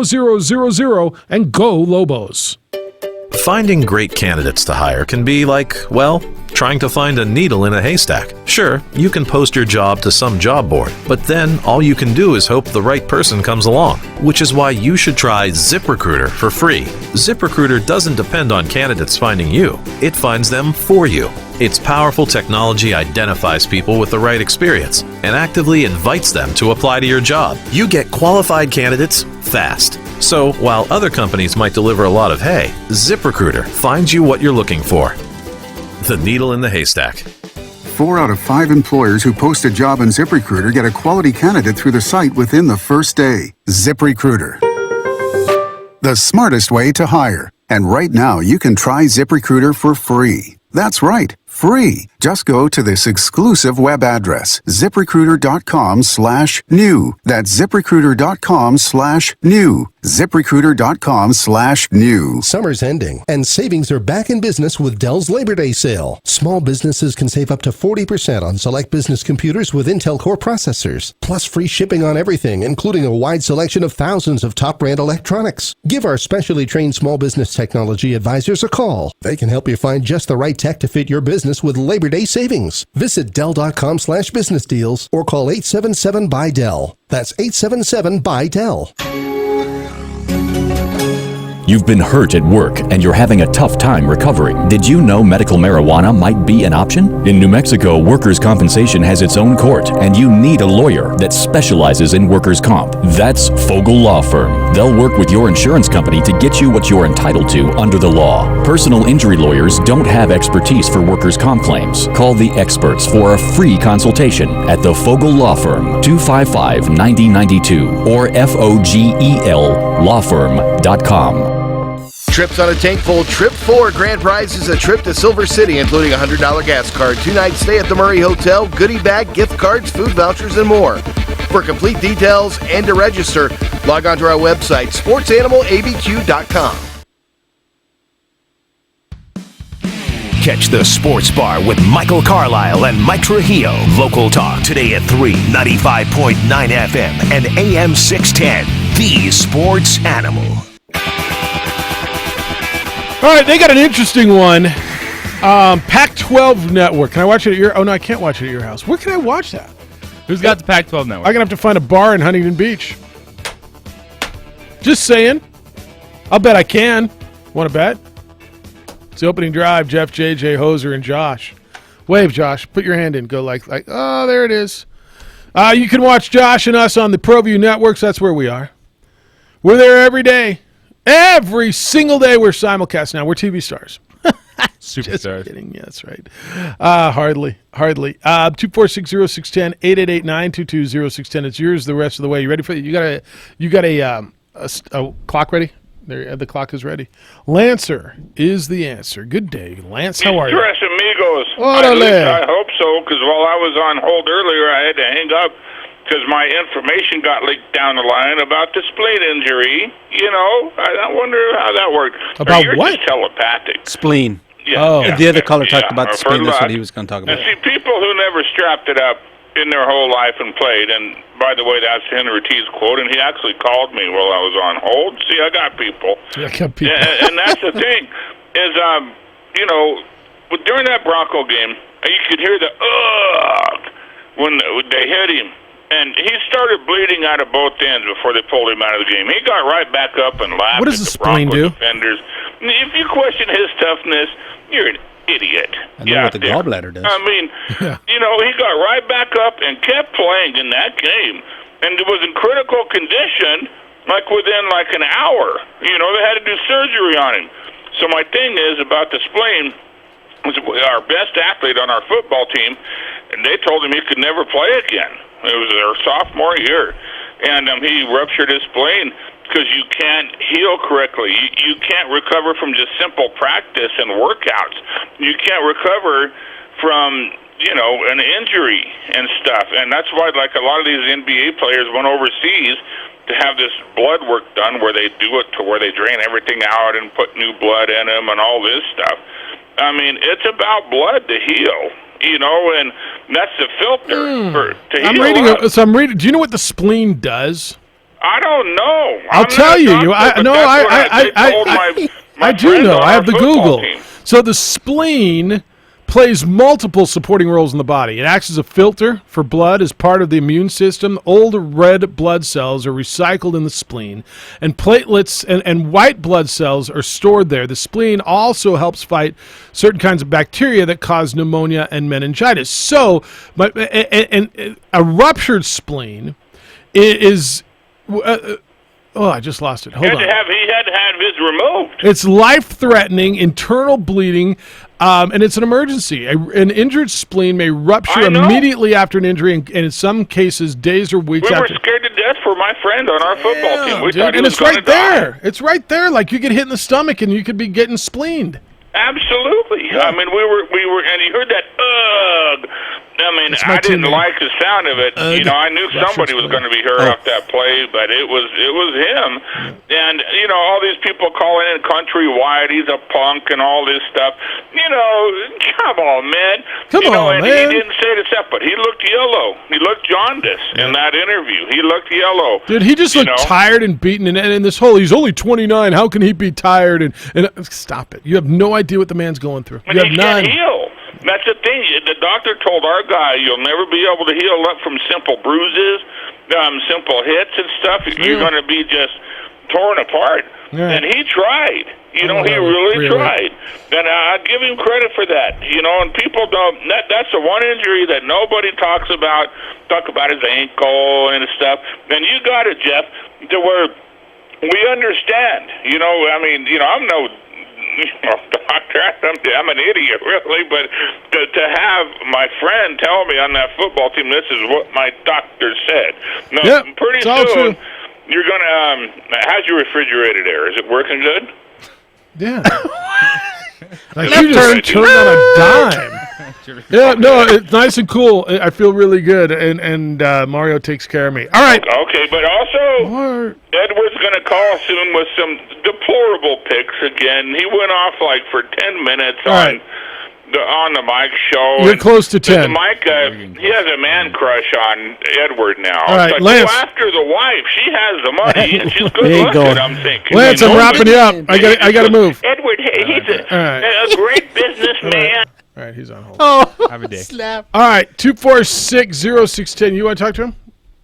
and go Lobos. Finding great candidates to hire can be like, well, trying to find a needle in a haystack. Sure, you can post your job to some job board, but then all you can do is hope the right person comes along, which is why you should try ZipRecruiter for free. ZipRecruiter doesn't depend on candidates finding you, it finds them for you. Its powerful technology identifies people with the right experience and actively invites them to apply to your job. You get qualified candidates fast. So while other companies might deliver a lot of hay, ZipRecruiter finds you what you're looking for. The needle in the haystack. 4 out of 5 employers who post a job on ZipRecruiter get a quality candidate through the site within the first day. ZipRecruiter, the smartest way to hire. And right now, you can try ZipRecruiter for free. That's right, free. Just go to this exclusive web address, ZipRecruiter.com/new. That's ZipRecruiter.com/new. ZipRecruiter.com/new. Summer's ending, and savings are back in business with Dell's Labor Day sale. Small businesses can save up to 40% on select business computers with Intel Core processors, plus free shipping on everything, including a wide selection of thousands of top-brand electronics. Give our specially trained small business technology advisors a call. They can help you find just the right tech to fit your business with Labor Day savings. Visit Dell.com/business deals or call 877-BUY-DELL. That's 877-BUY-DELL. You've been hurt at work and you're having a tough time recovering. Did you know medical marijuana might be an option? In New Mexico, workers' compensation has its own court, and you need a lawyer that specializes in workers' comp. That's Fogel Law Firm. They'll work with your insurance company to get you what you're entitled to under the law. Personal injury lawyers don't have expertise for workers' comp claims. Call the experts for a free consultation at the Fogel Law Firm, 255-9092 or FOGEL-lawfirm.com. Trips on a tank full. Trip 4 grand prize is a trip to Silver City, including a $100 gas card, 2-night stay at the Murray Hotel, goodie bag, gift cards, food vouchers, and more. For complete details and to register, log on to our website, sportsanimalabq.com. Catch the Sports Bar with Michael Carlisle and Mike Trujillo. Local talk today at 3, 95.9 FM and AM 610. The Sports Animal. All right, they got an interesting one Pac-12 Network. Can I watch it at your? Oh no, I can't watch it at your house. Where can I watch that? Who's got the Pac-12 Network? I'm gonna have to find a bar in Huntington Beach. Just saying. I'll bet I can. Want to bet? It's the opening drive. Jeff, JJ, Hoser, and Josh. Wave, Josh. Put your hand in. Go like. Oh, there it is. You can watch Josh and us on the ProView Networks. That's where we are. We're there every day. Every single day we're simulcast now. We're TV stars. Superstars. Just kidding. Yeah, that's right. Hardly. 2460610 888-922-0610. It's yours the rest of the way. You ready for it? You got a clock ready? There, the clock is ready. Lancer is the answer. Good day, Lance. How are you? Tres amigos. Orale. I hope so, because while I was on hold earlier, I had to hang up because my information got leaked down the line about the spleen injury. You know, I wonder how that worked. About you're what? Just telepathic. Spleen. Yeah, The other caller talked about the I've spleen. heard That's about what he was going to talk about. And see, people who never strapped it up in their whole life and played, and by the way, that's Henry T's quote, and he actually called me while I was on hold. See, I got people. And that's the thing, is, you know, during that Bronco game, you could hear the when they hit him. And he started bleeding out of both ends before they pulled him out of the game. He got right back up and laughed What does at the the spleen Bronco do? defenders. If you question his toughness, you're an idiot. I know what the gallbladder does. I mean, you know, he got right back up and kept playing in that game. And it was in critical condition, like within like an hour. You know, they had to do surgery on him. So my thing is about the spleen, was our best athlete on our football team, and they told him he could never play again. It was their sophomore year. And he ruptured his spleen because you can't heal correctly. You can't recover from just simple practice and workouts. You can't recover from, you know, an injury and stuff. And that's why, like, a lot of these NBA players went overseas to have this blood work done where they do it to where they drain everything out and put new blood in them and all this stuff. I mean, it's about blood to heal. You know, and that's the filter to heal. I'm reading. Do you know what the spleen does? I don't know. I'll tell you. I do know. I have the Google. So the spleen plays multiple supporting roles in the body. It acts as a filter for blood as part of the immune system. Old red blood cells are recycled in the spleen, and platelets and white blood cells are stored there. The spleen also helps fight certain kinds of bacteria that cause pneumonia and meningitis. So, a ruptured spleen is... I just lost it. Hold on. He had to have his removed. It's life-threatening internal bleeding, and it's an emergency. An injured spleen may rupture immediately after an injury, and in some cases, days or weeks after. We were scared to death for my friend on our football team. We thought he and was it's right die. there. It's right there. Like you get hit in the stomach, and you could be getting spleened. Absolutely. I mean, we were, and you heard that, ugh. I mean, I didn't like the sound of it. You know, I knew somebody was going to be hurt off that play, but it was him. And, you know, all these people calling in Countrywide, he's a punk and all this stuff. You know, come on, man. And he didn't say the stuff, but he looked yellow. He looked jaundiced in that interview. He looked yellow. Dude, he just looked tired and beaten, and this whole, he's only 29, how can he be tired? And stop it. You have no idea what the man's going through. And You have he none. can't heal. That's the thing. The doctor told our guy, you'll never be able to heal up from simple bruises, simple hits and stuff. You're going to be just torn apart. Yeah. And he tried. You know, he really tried. And I give him credit for that. You know, and people don't. That's the one injury that nobody talks about. Talk about his ankle and stuff. And you got it, Jeff, to where we understand. You know, I mean, you know, I'm no doctor. I'm an idiot, really. But to have my friend tell me on that football team, this is what my doctor said. Now, pretty soon, you're going to, how's your refrigerator there? Is it working good? Yeah. Like you just turned on a dime. Yeah, no, it's nice and cool. I feel really good, and Mario takes care of me. All right. Okay, but also Edward's going to call soon with some deplorable picks again. He went off like for 10 minutes on on the Mike show. You're and close to 10. Mike, he has a man crush on Edward now. All right, it's like, Lance. go after the wife. She has the money, and she's good There you looking, go. I'm thinking. Lance, I'm wrapping you up. I got to move. Edward, he's All right. a great businessman. All right, he's on hold. Oh, Have a day. slap. All right, 246-0610. You want to talk to him?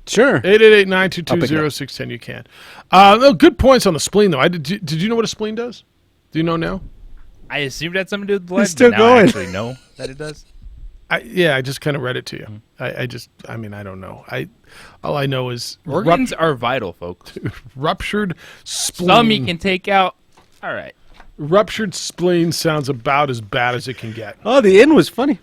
Sure. 888-922-0610. You can. No, good points on the spleen, though. Did you know what a spleen does? Do you know now? I assumed it had something to do with the leg. It's still but now I going. actually know that it does. I just kind of read it to you. I don't know. All I know is Organs are vital, folks. ruptured spleen. Some you can take out. All right. Ruptured spleen sounds about as bad as it can get. Oh, the end was funny.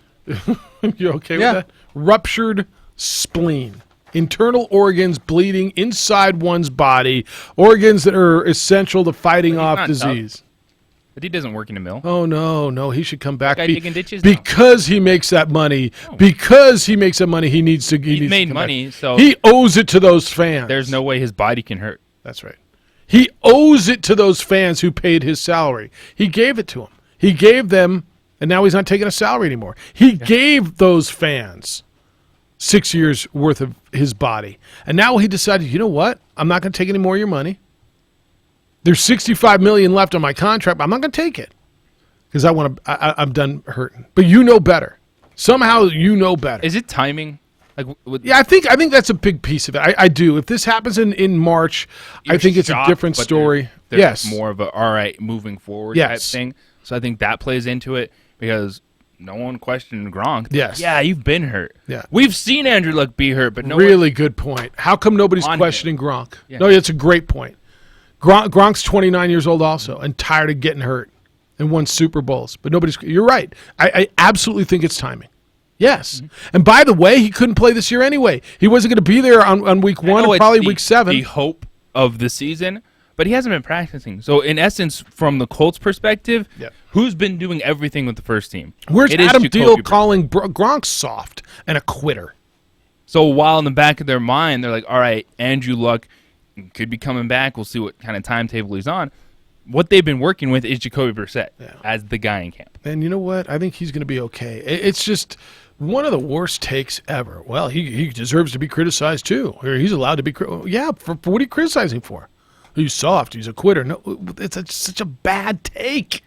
You okay Yeah. with that? Ruptured spleen. Internal organs bleeding inside one's body. Organs that are essential to fighting off not disease. But he doesn't work in a mill. Oh, no. He should come back. Guy digging ditches now. Because he makes that money. Because he makes that money, he needs to. He's needs made to come money, back. so he owes it to those fans. there's no way his body can hurt. That's right. He owes it to those fans who paid his salary. He gave it to them. He gave them, and now he's not taking a salary anymore. He gave those fans 6 years worth of his body. And now he decided, you know what? I'm not going to take any more of your money. There's $65 million left on my contract, but I'm not going to take it because I'm done hurting. But you know better. Somehow you know better. Is it timing? Like, Yeah, I think that's a big piece of it. I do. If this happens in March, I think it's a shocked, different but story. There's Yes. more of a all right moving forward Yes. type thing. So I think that plays into it because no one questioned Gronk. Yes. Yeah, you've been hurt. Yeah. We've seen Andrew Luck be hurt, but no Really good point. How come nobody's On questioning Gronk? Yeah. No, it's a great point. Gronk's 29 years old also and tired of getting hurt and won Super Bowls. But you're right. I absolutely think it's timing. Yes. Mm-hmm. And by the way, he couldn't play this year anyway. He wasn't going to be there on week I one know and it's probably the- week 7. The hope of the season, but he hasn't been practicing. So in essence, from the Colts' perspective, Yeah. who's been doing everything with the first team? Where's It is Adam Jacoby Deal Brissett. calling Gronk soft and a quitter? So while in the back of their mind, they're like, all right, Andrew Luck could be coming back. We'll see what kind of timetable he's on. What they've been working with is Jacoby Brissett as the guy in camp. And you know what? I think he's going to be okay. It's just one of the worst takes ever. Well, he deserves to be criticized too. Or he's allowed to be. Yeah, for what are you criticizing for? He's soft. He's a quitter. No, it's such a bad take.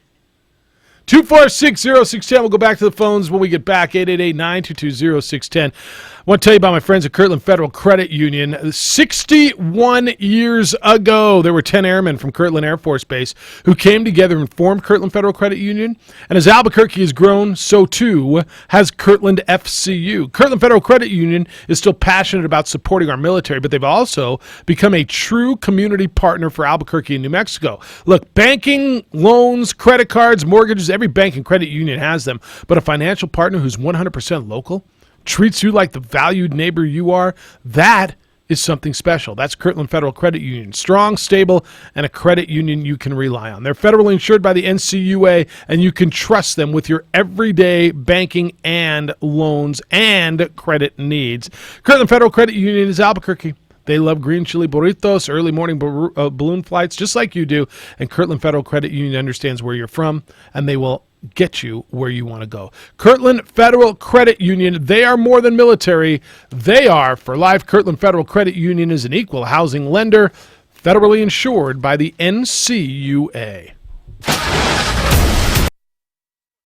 246-0610. We'll go back to the phones when we get back. 888-922-0610. I want to tell you about my friends at Kirtland Federal Credit Union. 61 years ago, there were 10 airmen from Kirtland Air Force Base who came together and formed Kirtland Federal Credit Union. And as Albuquerque has grown, so too has Kirtland FCU. Kirtland Federal Credit Union is still passionate about supporting our military, but they've also become a true community partner for Albuquerque and New Mexico. Look, banking, loans, credit cards, mortgages, every bank and credit union has them, but a financial partner who's 100% local treats you like the valued neighbor you are, that is something special. That's Kirtland Federal Credit Union. Strong, stable, and a credit union you can rely on. They're federally insured by the NCUA, and you can trust them with your everyday banking and loans and credit needs. Kirtland Federal Credit Union is Albuquerque. They love green chili burritos, early morning balloon flights, just like you do. And Kirtland Federal Credit Union understands where you're from, and they will get you where you want to go. Kirtland Federal Credit Union, they are more than military. They are for life. Kirtland Federal Credit Union is an equal housing lender, federally insured by the NCUA.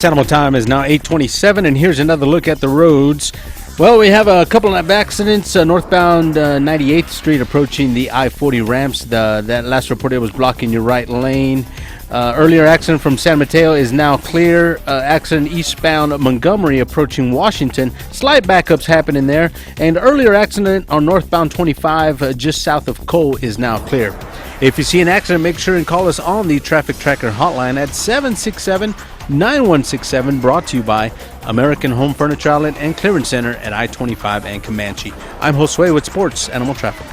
Animal time is now 8:27, and here's another look at the roads. Well, we have a couple of accidents. Northbound 98th Street approaching the I-40 ramps. That last report it was blocking your right lane. Earlier accident from San Mateo is now clear. Accident eastbound Montgomery approaching Washington. Slight backups happening there. And earlier accident on northbound 25 just south of Cole is now clear. If you see an accident, make sure and call us on the Traffic Tracker hotline at 767-9167, brought to you by American Home Furniture Outlet and Clearance Center at I-25 and Comanche. I'm Josue with Sports Animal Traffic.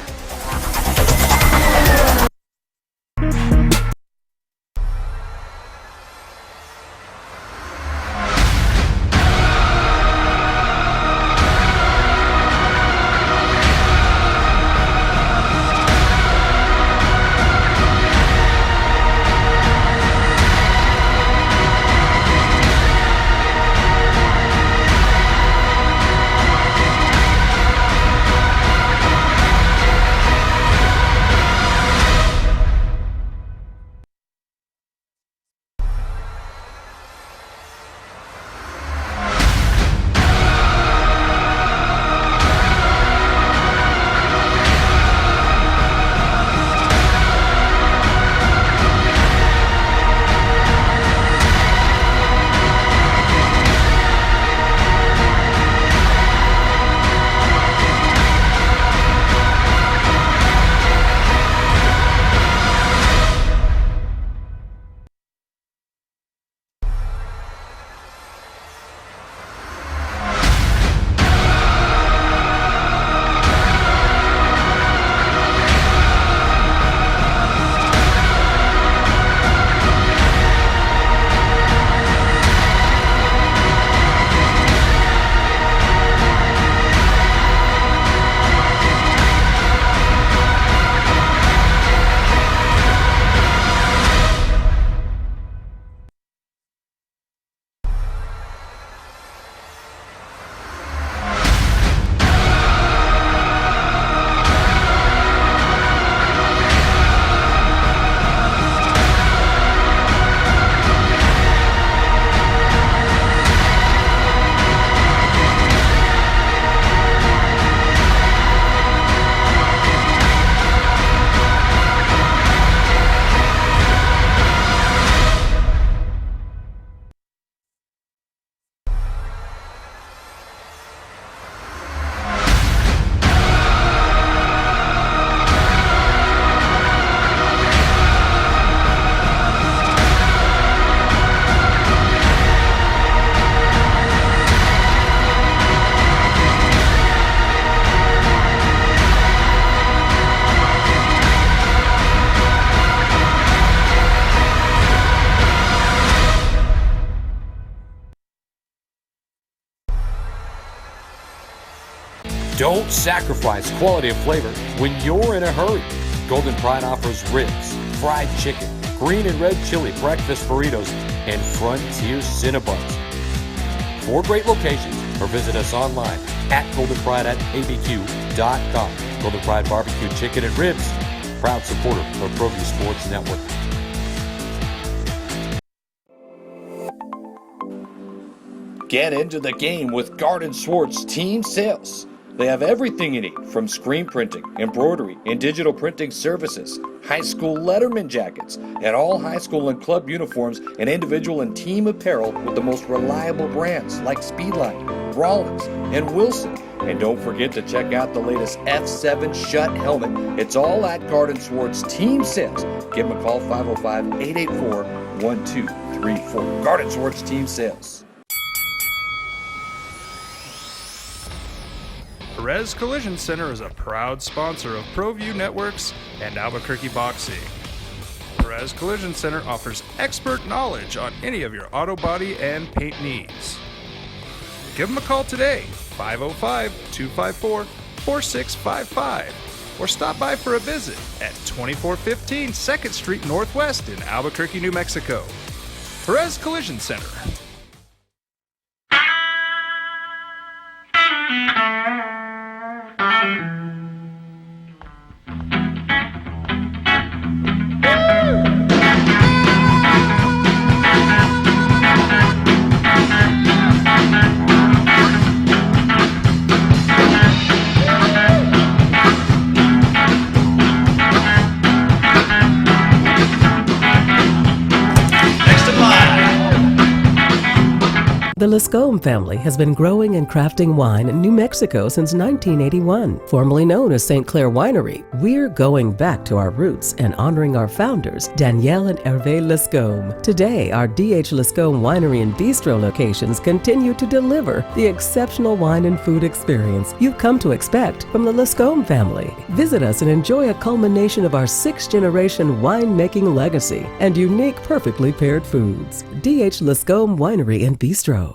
Don't sacrifice quality of flavor when you're in a hurry. Golden Pride offers ribs, fried chicken, green and red chili breakfast burritos, and Frontier Cinnabons. 4 great locations, or visit us online at goldenpride@abq.com. Golden Pride Barbecue Chicken and Ribs, proud supporter of ProView Sports Network. Get into the game with Garden Swartz Team Sales. They have everything you need, from screen printing, embroidery, and digital printing services, high school letterman jackets, and all high school and club uniforms, and individual and team apparel with the most reliable brands like Speedline, Rollins, and Wilson. And don't forget to check out the latest F7 Shut helmet. It's all at Garden Swartz Team Sales. Give them a call, 505-884-1234. Garden Swartz Team Sales. Perez Collision Center is a proud sponsor of ProView Networks and Albuquerque Boxing. Perez Collision Center offers expert knowledge on any of your auto body and paint needs. Give them a call today, 505-254-4655, or stop by for a visit at 2415 2nd Street Northwest in Albuquerque, New Mexico. Perez Collision Center. The Lascombe family has been growing and crafting wine in New Mexico since 1981. Formerly known as St. Clair Winery, we're going back to our roots and honoring our founders, Danielle and Hervé Lascombe. Today, our D.H. Lascombe Winery and Bistro locations continue to deliver the exceptional wine and food experience you've come to expect from the Lascombe family. Visit us and enjoy a culmination of our 6th-generation winemaking legacy and unique, perfectly paired foods. D.H. Lascombe Winery and Bistro.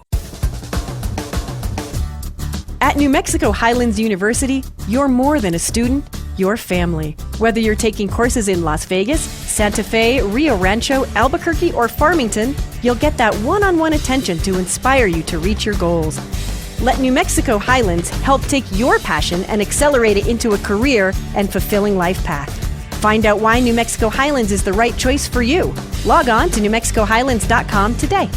At New Mexico Highlands University, you're more than a student, you're family. Whether you're taking courses in Las Vegas, Santa Fe, Rio Rancho, Albuquerque, or Farmington, you'll get that one-on-one attention to inspire you to reach your goals. Let New Mexico Highlands help take your passion and accelerate it into a career and fulfilling life path. Find out why New Mexico Highlands is the right choice for you. Log on to NewMexicoHighlands.com today.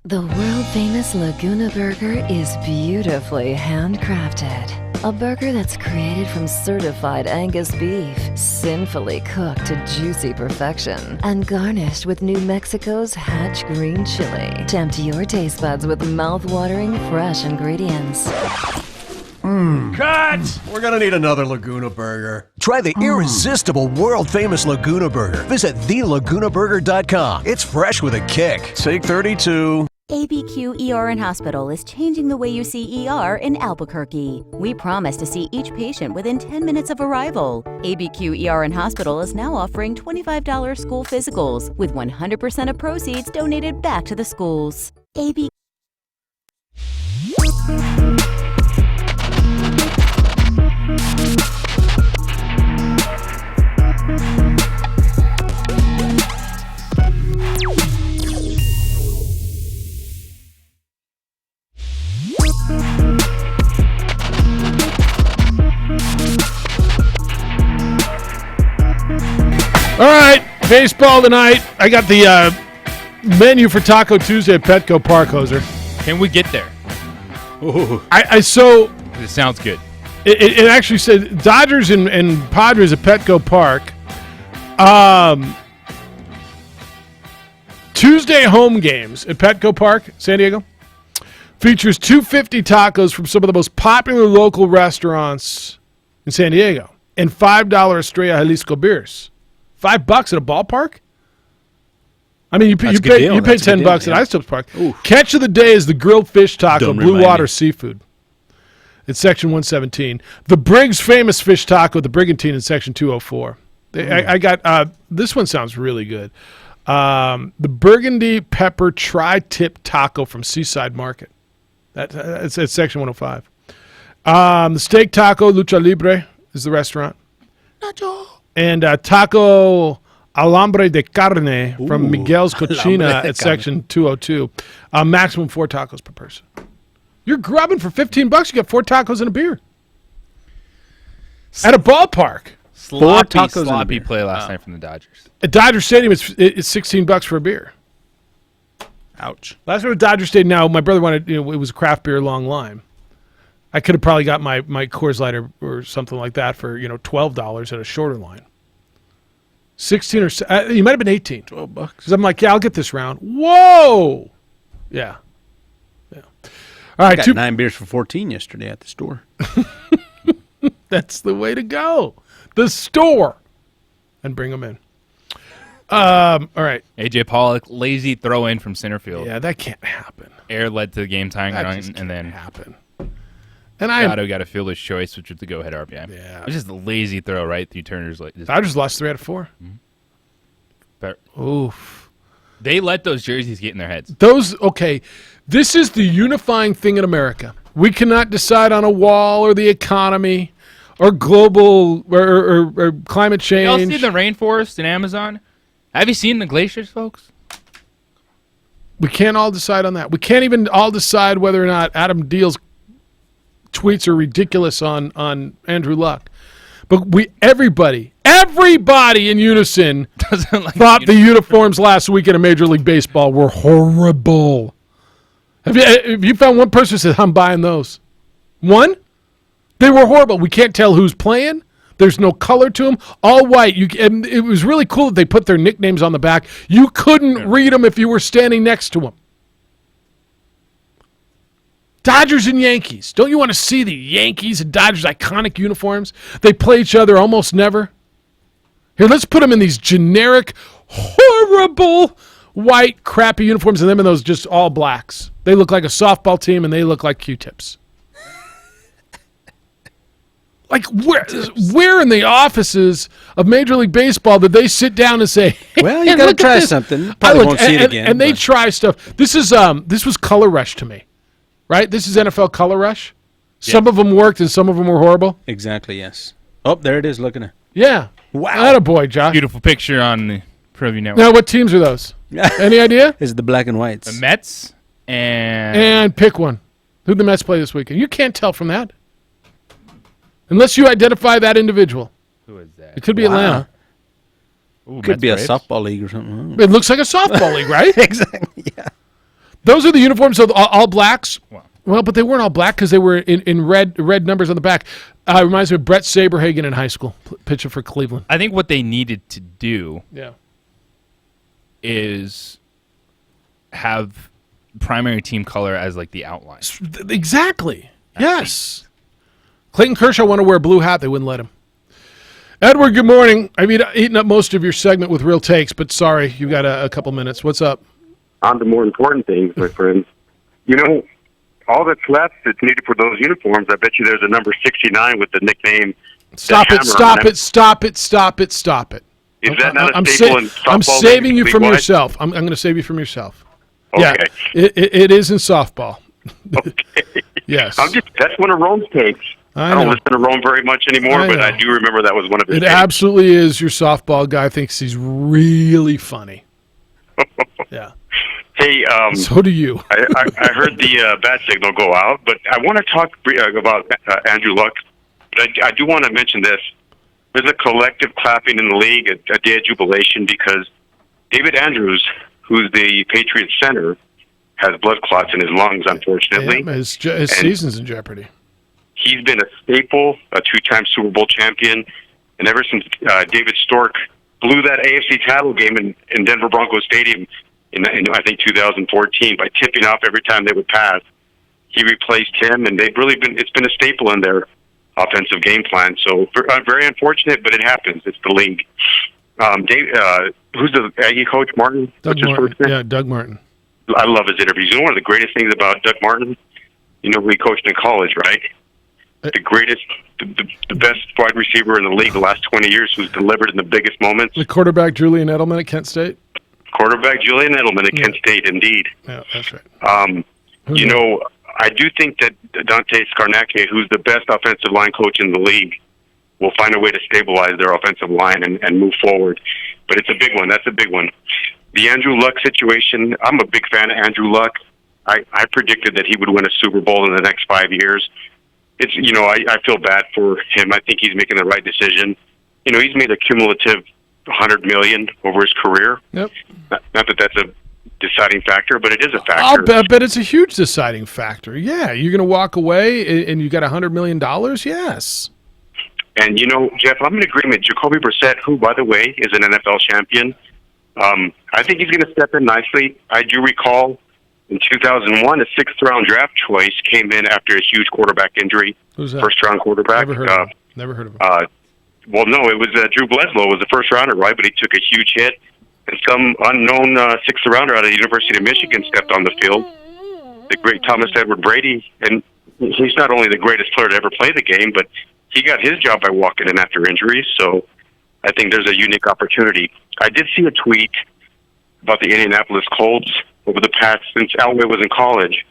The world-famous Laguna Burger is beautifully handcrafted. A burger that's created from certified Angus beef, sinfully cooked to juicy perfection, and garnished with New Mexico's Hatch green chili. Tempt your taste buds with mouth-watering fresh ingredients. Cut! We're gonna need another Laguna Burger. Try the irresistible, world-famous Laguna Burger. Visit thelagunaburger.com. It's fresh with a kick. Take 32. ABQ ER and Hospital is changing the way you see ER in Albuquerque. We promise to see each patient within 10 minutes of arrival. ABQ ER and Hospital is now offering $25 school physicals, with 100% of proceeds donated back to the schools. All right, baseball tonight. I got the menu for Taco Tuesday at Petco Park, Hoser. Can we get there? Ooh. It sounds good. It actually said Dodgers and Padres at Petco Park. Tuesday home games at Petco Park, San Diego, features 250 tacos from some of the most popular local restaurants in San Diego and $5 Estrella Jalisco beers. $5 at a ballpark? I mean, you pay $10 at Ice Tips Park. Ooh. Catch of the day is the grilled fish taco, Blue Water Seafood. It's section 117. The Briggs famous fish taco, the Brigantine, in section 204. I got this one sounds really good. The Burgundy Pepper Tri-Tip Taco from Seaside Market. It's at section 105. The Steak Taco Lucha Libre is the restaurant. Nacho. And Taco Alambre de Carne from Miguel's Cochina at section 202. Maximum 4 tacos per person. You're grubbing for $15. You get 4 tacos and a beer. At a ballpark. Sloppy play last night from the Dodgers. At Dodger Stadium, it's $16 for a beer. Ouch. Last time at Dodger Stadium, now my brother wanted, it was a craft beer long lime. I could have probably got my Coors Light or something like that for, $12 at a shorter line. 16 or you might have been 18. $12. Because I'm like, yeah, I'll get this round. Whoa. Yeah. All right. I got 9 beers for 14 yesterday at the store. That's the way to go. The store. And bring them in. All right. AJ Pollock, lazy throw in from center field. Yeah, that can't happen. Air led to the game tying run, and then happen. And Machado got a fielder's choice, which was the go-ahead RBI. Yeah. It was just a lazy throw right through Turner's leg. Dodgers lost 3 out of 4. Oof. They let those jerseys get in their heads. This is the unifying thing in America. We cannot decide on a wall or the economy or global or climate change. Y'all see the rainforest in Amazon? Have you seen the glaciers, folks? We can't all decide on that. We can't even all decide whether or not Adam Deal's tweets are ridiculous on Andrew Luck. But everybody in unison thought the uniforms last week in Major League Baseball were horrible. Have you found one person who said, I'm buying those? One? They were horrible. We can't tell who's playing. There's no color to them. All white. And it was really cool that they put their nicknames on the back. You couldn't read them if you were standing next to them. Dodgers and Yankees. Don't you want to see the Yankees and Dodgers iconic uniforms? They play each other almost never. Here, let's put them in these generic, horrible, white, crappy uniforms and them in those just all blacks. They look like a softball team and they look like Q-tips. Like, where in the offices of Major League Baseball did they sit down and say, hey, well, you got to try something. Probably won't see it again. And they try stuff. This was Color Rush to me. Right? This is NFL Color Rush. Yeah. Some of them worked and some of them were horrible. Exactly, yes. Oh, there it is, looking at. Yeah. Wow. Attaboy, Josh. Beautiful picture on the ProView Network. Now, what teams are those? Any idea? It's the black and whites. The Mets and pick one. Who the Mets play this weekend? You can't tell from that. Unless you identify that individual. Who is that? It could be Atlanta. Ooh, could be Braves? A softball league or something. It looks like a softball league, right? Exactly, yeah. Those are the uniforms of all blacks. Well, but they weren't all black because they were in red numbers on the back. Reminds me of Brett Saberhagen in high school, pitching for Cleveland. I think what they needed to do is have primary team color as like the outline. Exactly. Yes. Clayton Kershaw wanted to wear a blue hat. They wouldn't let him. Edward, good morning. I've eaten up most of your segment with real takes, but sorry, you've got a couple minutes. What's up? On to more important things, my friends. All that's left that's needed for those uniforms, I bet you there's a number 69 with the nickname. Stop it. Is that not a staple in softball? I'm saving you from yourself. I'm going to save you from yourself. Okay. Yeah, it is in softball. Okay. Yes. That's one of Rome's takes. I don't listen to Rome very much anymore, but I do remember that was one of his takes. Absolutely is. Your softball guy thinks he's really funny. Yeah. Hey, so do you. I heard the bat signal go out, but I want to talk about Andrew Luck. But I do want to mention this. There's a collective clapping in the league, a day of jubilation, because David Andrews, who's the Patriots center, has blood clots in his lungs, unfortunately. Yeah, his season's in jeopardy. He's been a staple, a two-time Super Bowl champion, and ever since David Stork blew that AFC title game in Denver Broncos Stadium in I think 2014 by tipping off every time they would pass, he replaced him, and it's been a staple in their offensive game plan. So very unfortunate, but it happens. It's the league. Who's the Aggie coach? Martin? Doug Martin. Yeah, Doug Martin. I love his interviews. One of the greatest things about Doug Martin, who he coached in college, right? The greatest, the best wide receiver in the league the last 20 years, who's delivered in the biggest moments. The quarterback Julian Edelman at Kent State. Quarterback Julian Edelman at Kent State, indeed. Yeah, that's right. I do think that Dante Scarnecchia, who's the best offensive line coach in the league, will find a way to stabilize their offensive line and move forward. But it's a big one. That's a big one. The Andrew Luck situation, I'm a big fan of Andrew Luck. I predicted that he would win a Super Bowl in the next 5 years. It's, I feel bad for him. I think he's making the right decision. He's made a cumulative $100 million over his career. Yep. Not that that's a deciding factor, but it is a factor. I'll bet it's a huge deciding factor. Yeah, you're going to walk away and you got $100 million? Yes. And, Jeff, I'm in agreement. Jacoby Brissett, who, by the way, is an NFL champion, I think he's going to step in nicely. I do recall in 2001, a sixth-round draft choice came in after a huge quarterback injury. Who's that? First-round quarterback. Never heard of him. Well, no, it was Drew Bledsoe was the first-rounder, right? But he took a huge hit, and some unknown sixth-rounder out of the University of Michigan stepped on the field. The great Thomas Edward Brady, and he's not only the greatest player to ever play the game, but he got his job by walking in after injuries. So I think there's a unique opportunity. I did see a tweet about the Indianapolis Colts over the past, since Elway was in college.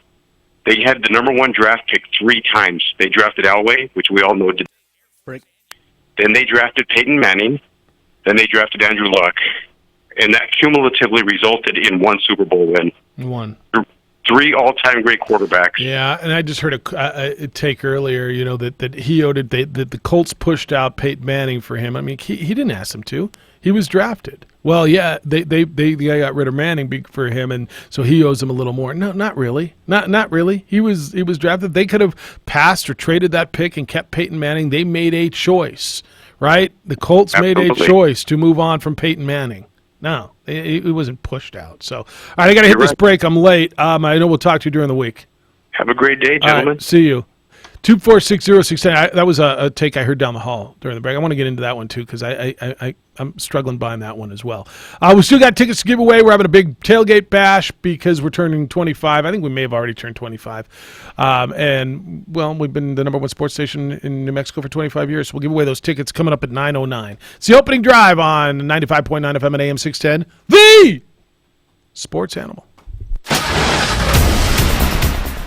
They had the number one draft pick 3 times. They drafted Elway, which we all know did. Break. Then they drafted Peyton Manning. Then they drafted Andrew Luck. And that cumulatively resulted in 1 Super Bowl win. 1. 3 all-time great quarterbacks. Yeah, and I just heard a take earlier, that he owed it, that the Colts pushed out Peyton Manning for him. I mean, he didn't ask him to. He was drafted. Well, yeah, they got rid of Manning for him, and so he owes them a little more. No, not really. Not really. He was drafted. They could have passed or traded that pick and kept Peyton Manning. They made a choice, right? The Colts made a choice to move on from Peyton Manning. No, it wasn't pushed out. So, all right, I got to hit this break. I'm late. I know we'll talk to you during the week. Have a great day, gentlemen. All right, see you. 2460610. That was a take I heard down the hall during the break. I want to get into that one too because I'm struggling buying that one as well. We still got tickets to give away. We're having a big tailgate bash because we're turning 25. I think we may have already turned 25. And we've been the number one sports station in New Mexico for 25 years. So we'll give away those tickets coming up at 9:09. It's the opening drive on 95.9 FM and AM 610. The Sports Animal.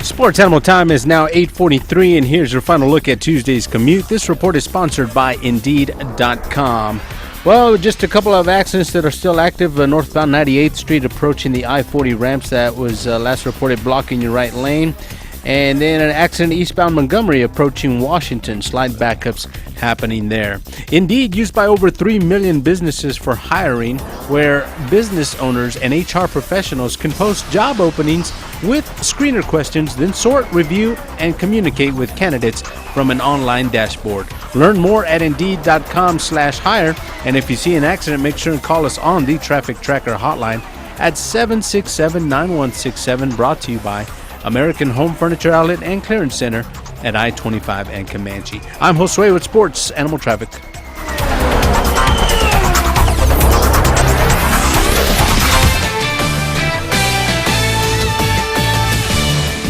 Sports Animal time is now 8:43, and here's your final look at Tuesday's commute. This report is sponsored by Indeed.com. Well, just a couple of accidents that are still active. Northbound 98th Street approaching the I-40 ramps that was last reported blocking your right lane. And then an accident eastbound Montgomery approaching Washington. Slight backups happening there. Indeed, used by over 3 million businesses for hiring, where business owners and HR professionals can post job openings with screener questions, then sort, review, and communicate with candidates from an online dashboard. Learn more at Indeed.com/hire. And if you see an accident, make sure and call us on the Traffic Tracker hotline at 767-9167, brought to you by American Home Furniture Outlet and Clearance Center at I-25 and Comanche. I'm Josue with Sports Animal Traffic.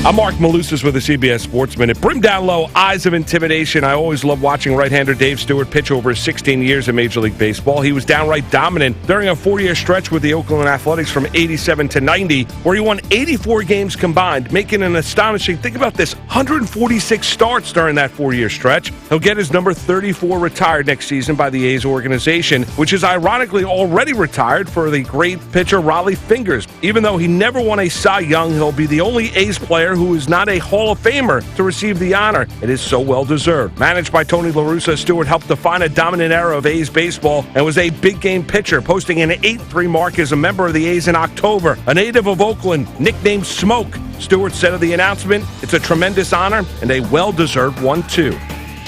I'm Mark Malusis with the CBS Sports Minute. Bring down low, eyes of intimidation. I always love watching right-hander Dave Stewart pitch over his 16 years in Major League Baseball. He was downright dominant during a 4-year stretch with the Oakland Athletics from 87 to 90, where he won 84 games combined, making an astonishing, think about this, 146 starts during that 4-year stretch. He'll get his number 34 retired next season by the A's organization, which is ironically already retired for the great pitcher Rollie Fingers. Even though he never won a Cy Young, he'll be the only A's player who is not a Hall of Famer to receive the honor. It is so well deserved. Managed by Tony La Russa, Stewart helped define a dominant era of A's baseball and was a big game pitcher, posting an 8.3 mark as a member of the A's in October. A native of Oakland, nicknamed Smoke, Stewart said of the announcement, "It's a tremendous honor and a well-deserved one too."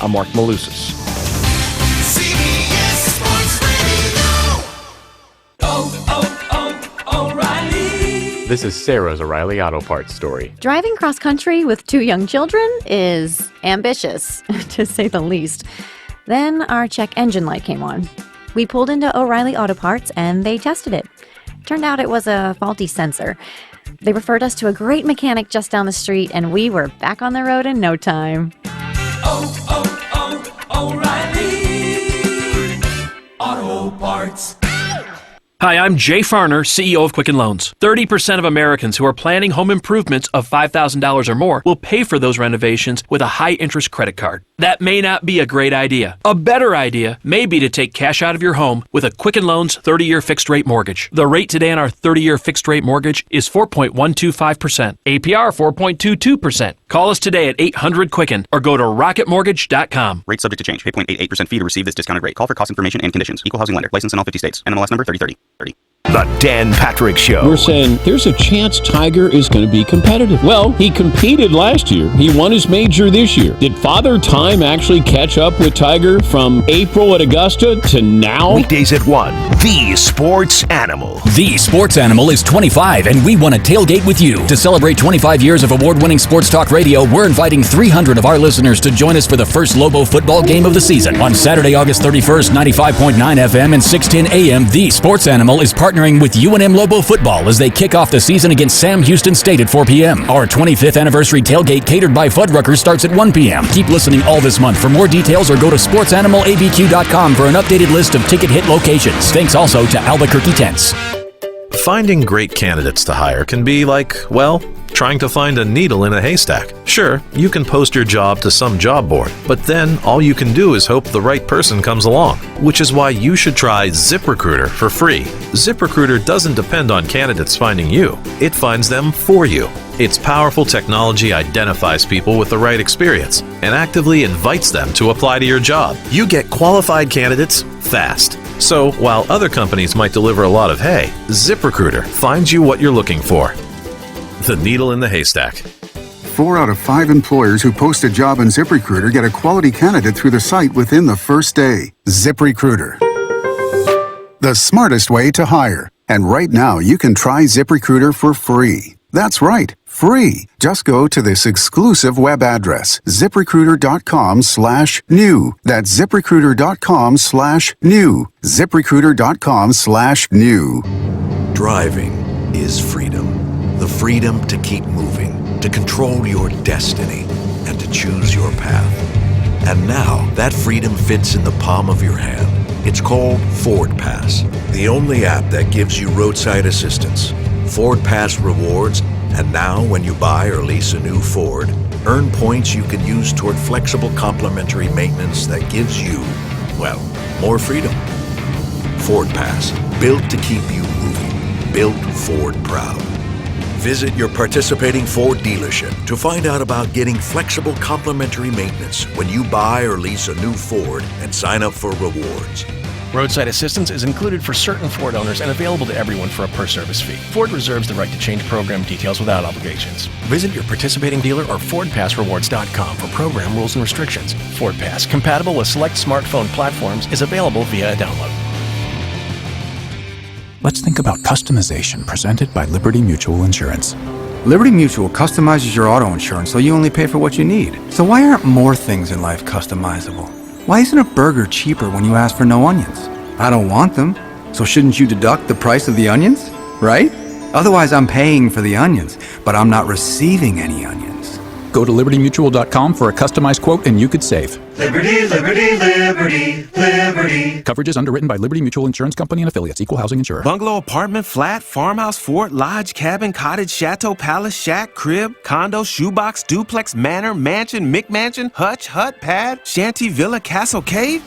I'm Mark Malusis. This is Sarah's O'Reilly Auto Parts story. Driving cross country with 2 young children is ambitious, to say the least. Then our check engine light came on. We pulled into O'Reilly Auto Parts and they tested it. Turned out it was a faulty sensor. They referred us to a great mechanic just down the street and we were back on the road in no time. O'Reilly Auto Parts. Hi, I'm Jay Farner, CEO of Quicken Loans. 30% of Americans who are planning home improvements of $5,000 or more will pay for those renovations with a high-interest credit card. That may not be a great idea. A better idea may be to take cash out of your home with a Quicken Loans 30-year fixed-rate mortgage. The rate today on our 30-year fixed-rate mortgage is 4.125%. APR 4.22%. Call us today at 800-QUICKEN or go to rocketmortgage.com. Rate subject to change. Pay 0.88% fee to receive this discounted rate. Call for cost information and conditions. Equal housing lender. License in all 50 states. NMLS number 3030. The Dan Patrick Show. We're saying there's a chance Tiger is going to be competitive. Well, he competed last year. He won his major this year. Did Father Time actually catch up with Tiger from April at Augusta to now? Weekdays at 1. The Sports Animal. The Sports Animal is 25, and we want to tailgate with you. To celebrate 25 years of award-winning sports talk radio, we're inviting 300 of our listeners to join us for the first Lobo football game of the season. On Saturday, August 31st, 95.9 FM and 610 AM, The Sports Animal is partnering with UNM Lobo football as they kick off the season against Sam Houston State at 4 p.m. Our 25th anniversary tailgate catered by Fuddruckers starts at 1 p.m. Keep listening all this month for more details or go to sportsanimalabq.com for an updated list of ticket hit locations. Thanks also to Albuquerque Tents. Finding great candidates to hire can be like, well, trying to find a needle in a haystack. Sure, you can post your job to some job board, but then all you can do is hope the right person comes along, which is why you should try ZipRecruiter for free. ZipRecruiter doesn't depend on candidates finding you, it finds them for you. Its powerful technology identifies people with the right experience and actively invites them to apply to your job. You get qualified candidates fast. So, while other companies might deliver a lot of hay, ZipRecruiter finds you what you're looking for. The needle in the haystack. 4 out of 5 employers who post a job in ZipRecruiter get a quality candidate through the site within the first day. ZipRecruiter, the smartest way to hire. And right now, you can try ZipRecruiter for free. That's right, free. Just go to this exclusive web address, ZipRecruiter.com/new. That's ZipRecruiter.com/new. ZipRecruiter.com/new. Driving is freedom. The freedom to keep moving, to control your destiny, and to choose your path. And now, that freedom fits in the palm of your hand. It's called Ford Pass, the only app that gives you roadside assistance, Ford Pass rewards, and now when you buy or lease a new Ford, earn points you can use toward flexible complimentary maintenance that gives you, well, more freedom. Ford Pass, built to keep you moving, built Ford proud. Visit your participating Ford dealership to find out about getting flexible complimentary maintenance when you buy or lease a new Ford and sign up for rewards. Roadside assistance is included for certain Ford owners and available to everyone for a per-service fee. Ford reserves the right to change program details without obligations. Visit your participating dealer or FordPassRewards.com for program rules and restrictions. Ford Pass, compatible with select smartphone platforms, is available via a download. Let's think about customization presented by Liberty Mutual Insurance. Liberty Mutual customizes your auto insurance so you only pay for what you need. So why aren't more things in life customizable? Why isn't a burger cheaper when you ask for no onions? I don't want them, so shouldn't you deduct the price of the onions, right? Otherwise I'm paying for the onions, but I'm not receiving any onions. Go to libertymutual.com for a customized quote and you could save. Liberty, liberty, liberty, liberty. Coverage is underwritten by Liberty Mutual Insurance Company and affiliates. Equal housing insurer. Bungalow, apartment, flat, farmhouse, fort, lodge, cabin, cottage, chateau, palace, shack, crib, condo, shoebox, duplex, manor, mansion, McMansion, hutch, hut, pad, shanty, villa, castle, cave.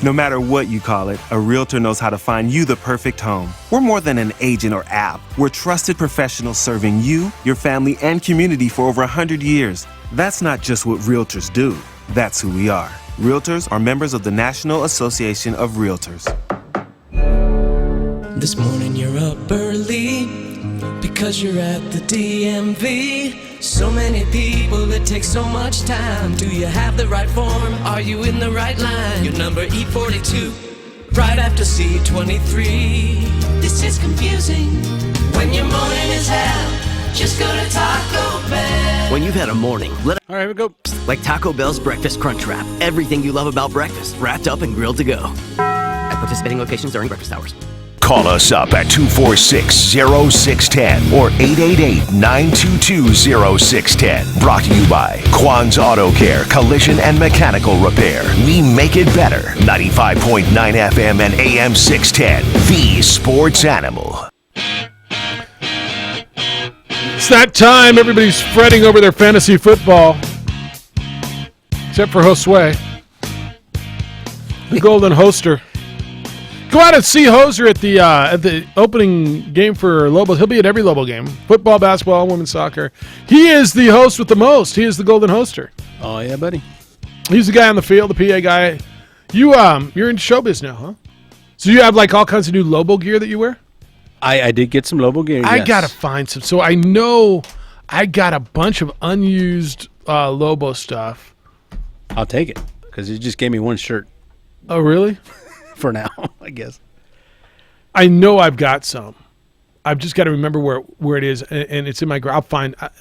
No matter what you call it, a realtor knows how to find you the perfect home. We're more than an agent or app. We're trusted professionals serving you, your family, and community for over 100 years. That's not just what realtors do. That's who we are. Realtors are members of the National Association of Realtors. This morning you're up early because you're at the DMV. So many people, it takes so much time. Do you have the right form? Are you in the right line? Your number E42, right after C23. This is confusing. When your morning is hell, just go to Taco Bell. When you've had a morning, All right, here we go. like Taco Bell's Breakfast Crunch Wrap. Everything you love about breakfast, wrapped up and grilled to go. At participating locations during breakfast hours. Call us up at 246-0610 or 888-922-0610. Brought to you by Quan's Auto Care, Collision and Mechanical Repair. We make it better. 95.9 FM and AM 610. The Sports Animal. It's that time. Everybody's fretting over their fantasy football. Except for Josue, the golden hoster. Go out and see Hoser at the opening game for Lobo. He'll be at every Lobo game. Football, basketball, women's soccer. He is the host with the most. He is the golden hoster. Oh, yeah, buddy. He's the guy on the field, the PA guy. You're in showbiz now, huh? So you have like all kinds of new Lobo gear that you wear? I did get some Lobo gear, I yes. got to find some. So I know I got a bunch of unused Lobo stuff. I'll take it because you just gave me one shirt. Oh, really? For now, I guess. I know I've got some. I've just got to remember where it is, and it's in my garage.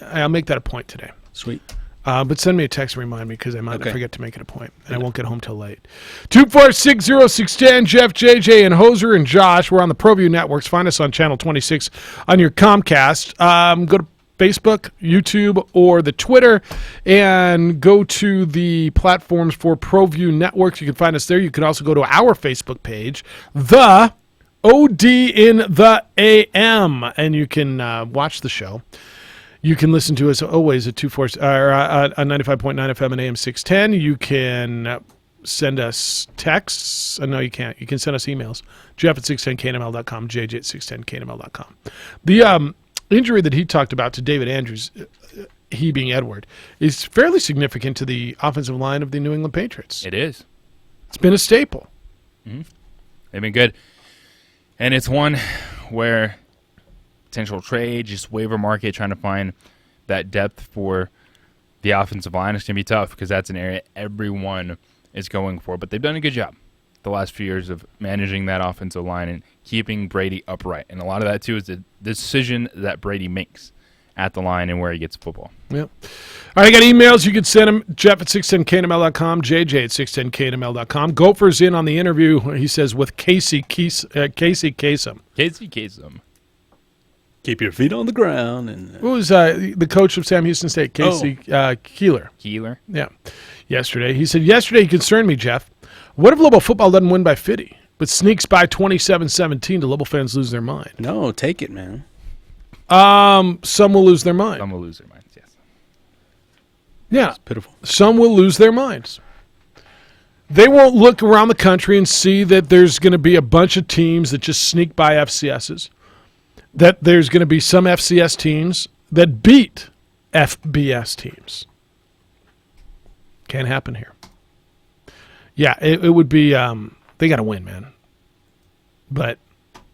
I'll make that a point today. Sweet. But send me a text and remind me because I might forget to make it a point, and I won't get home till late. 2460610, Jeff, JJ, and Hoser and Josh. We're on the ProView Networks. Find us on Channel 26 on your Comcast. Go to Facebook, YouTube, or the Twitter, and go to the platforms for ProView Networks. You can find us there. You can also go to our Facebook page, The OD in the AM, and you can watch the show. You can listen to us always at 95.9 FM and AM 610. You can send us texts. No, you can't. You can send us emails. Jeff at 610knml.com, JJ at 610knml.com. The injury that he talked about to David Andrews, he being Edward, is fairly significant to the offensive line of the New England Patriots. It is. It's been a staple. Mm-hmm. They've been good. And it's one where potential trade, just waiver market, trying to find that depth for the offensive line is going to be tough because that's an area everyone is going for. But they've done a good job the last few years of managing that offensive line and keeping Brady upright. And a lot of that, too, is the decision that Brady makes at the line and where he gets the football. Yep. All right, I got emails. You can send them. Jeff at 610knml.com, JJ at 610knml.com. Gopher's in on the interview, he says, with Casey Kasem. Casey Kasem. Keep your feet on the ground. And Who was the coach of Sam Houston State? Casey Keeler. Keeler? Yeah. Yesterday. He said, yesterday he concerned me, Jeff. What if Lobo football doesn't win by 50, but sneaks by 27-17 to Lobo fans lose their mind? No, take it, man. Some will lose their mind. Some will lose their minds, yes. Yeah. It's pitiful. Some will lose their minds. They won't look around the country and see that there's going to be a bunch of teams that just sneak by FCSs, that there's going to be some FCS teams that beat FBS teams. Can't happen here. Yeah, it would be they got to win, man. But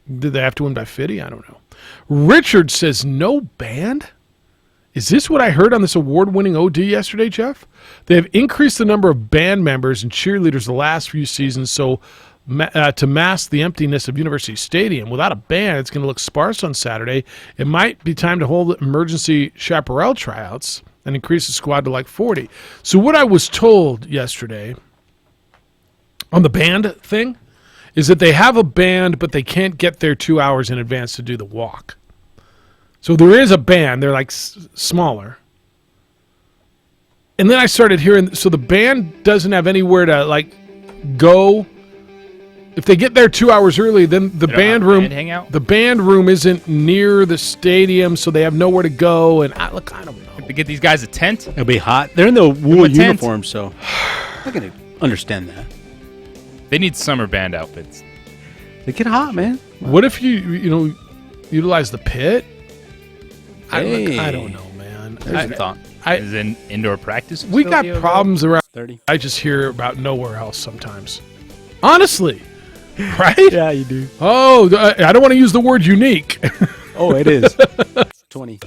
did they have to win by 50? I don't know. Richard says no band? Is this what I heard on this award-winning OD yesterday, Jeff? They have increased the number of band members and cheerleaders the last few seasons so to mask the emptiness of University Stadium. Without a band, it's going to look sparse on Saturday. It might be time to hold emergency chaparral tryouts and increase the squad to like 40. So what I was told yesterday on the band thing is that they have a band, but they can't get there 2 hours in advance to do the walk. So there is a band. They're like smaller. And then I started hearing, so the band doesn't have anywhere to like go. If they get there 2 hours early, then the band room isn't near the stadium, so they have nowhere to go. And I don't know. To get these guys a tent? It'll be hot. They're in the wool uniform, so I can understand that. They need summer band outfits. They get hot, man. What if you utilize the pit? Hey. I don't know, man. There's a thought. Is in indoor practice? We got problems around 30. I just hear about nowhere else sometimes. Honestly. Right? Yeah, you do. Oh, I don't want to use the word unique. Oh, it is. 20.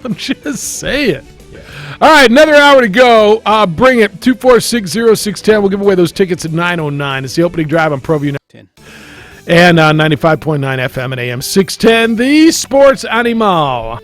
I'm just saying. Yeah. All right, another hour to go. Bring it. 2460610. We'll give away those tickets at 9:09. It's the opening drive on ProView 10. And 95.9 FM and AM 610, the Sports Animal.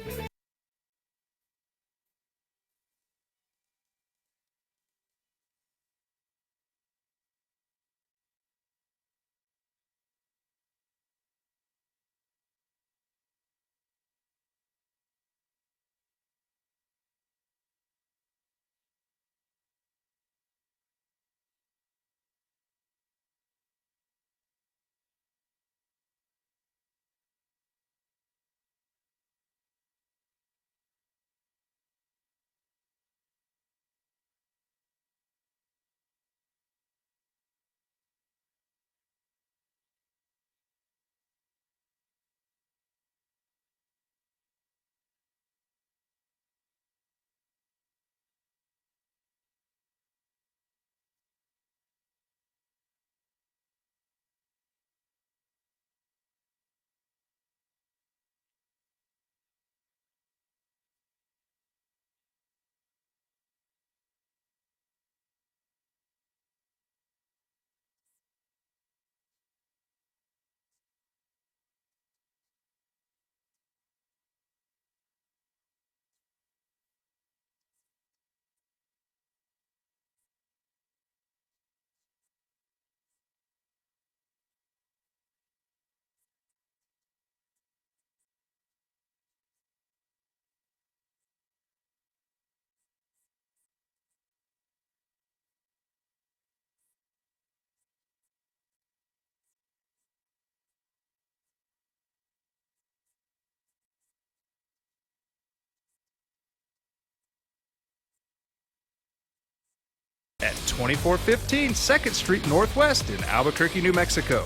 at 2415 2nd Street Northwest in Albuquerque, New Mexico.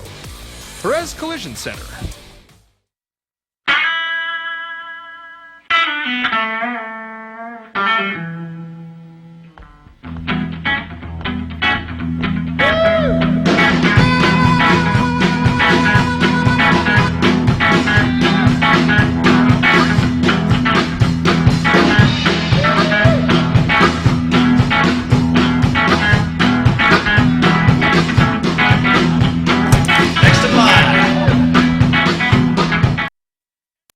Perez Collision Center.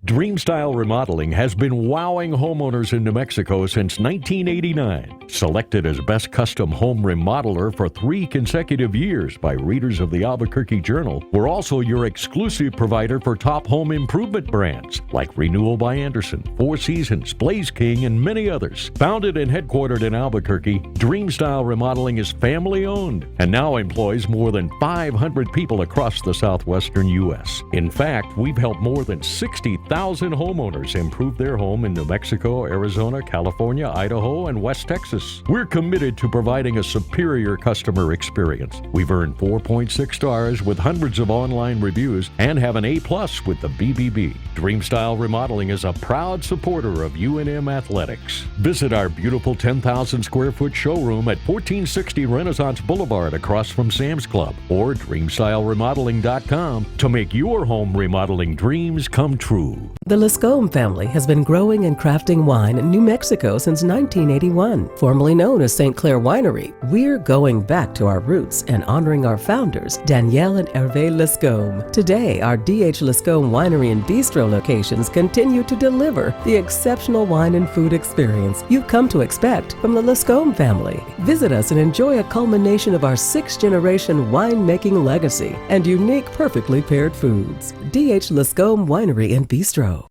Dreamstyle Remodeling has been wowing homeowners in New Mexico since 1989. Selected as Best Custom Home Remodeler for 3 consecutive years by readers of the Albuquerque Journal, we're also your exclusive provider for top home improvement brands like Renewal by Anderson, Four Seasons, Blaze King, and many others. Founded and headquartered in Albuquerque, Dreamstyle Remodeling is family-owned and now employs more than 500 people across the southwestern U.S. In fact, we've helped more than 60,000 homeowners improve their home in New Mexico, Arizona, California, Idaho, and West Texas. We're committed to providing a superior customer experience. We've earned 4.6 stars with hundreds of online reviews and have an A+ with the BBB. Dreamstyle Remodeling is a proud supporter of UNM Athletics. Visit our beautiful 10,000 square foot showroom at 1460 Renaissance Boulevard across from Sam's Club or DreamstyleRemodeling.com to make your home remodeling dreams come true. The Lascombe family has been growing and crafting wine in New Mexico since 1981. Formerly known as St. Clair Winery, we're going back to our roots and honoring our founders, Danielle and Hervé Lascombe. Today, our D.H. Lascombe Winery and Bistro locations continue to deliver the exceptional wine and food experience you've come to expect from the Lascombe family. Visit us and enjoy a culmination of our 6th-generation winemaking legacy and unique, perfectly paired foods. D.H. Lascombe Winery and Bistro.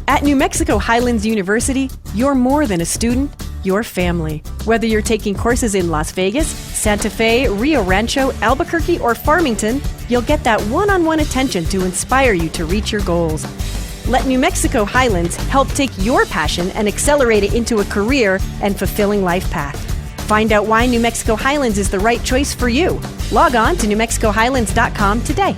At New Mexico Highlands University, you're more than a student, you're family. Whether you're taking courses in Las Vegas, Santa Fe, Rio Rancho, Albuquerque, or Farmington, you'll get that one-on-one attention to inspire you to reach your goals. Let New Mexico Highlands help take your passion and accelerate it into a career and fulfilling life path. Find out why New Mexico Highlands is the right choice for you. Log on to NewMexicoHighlands.com today.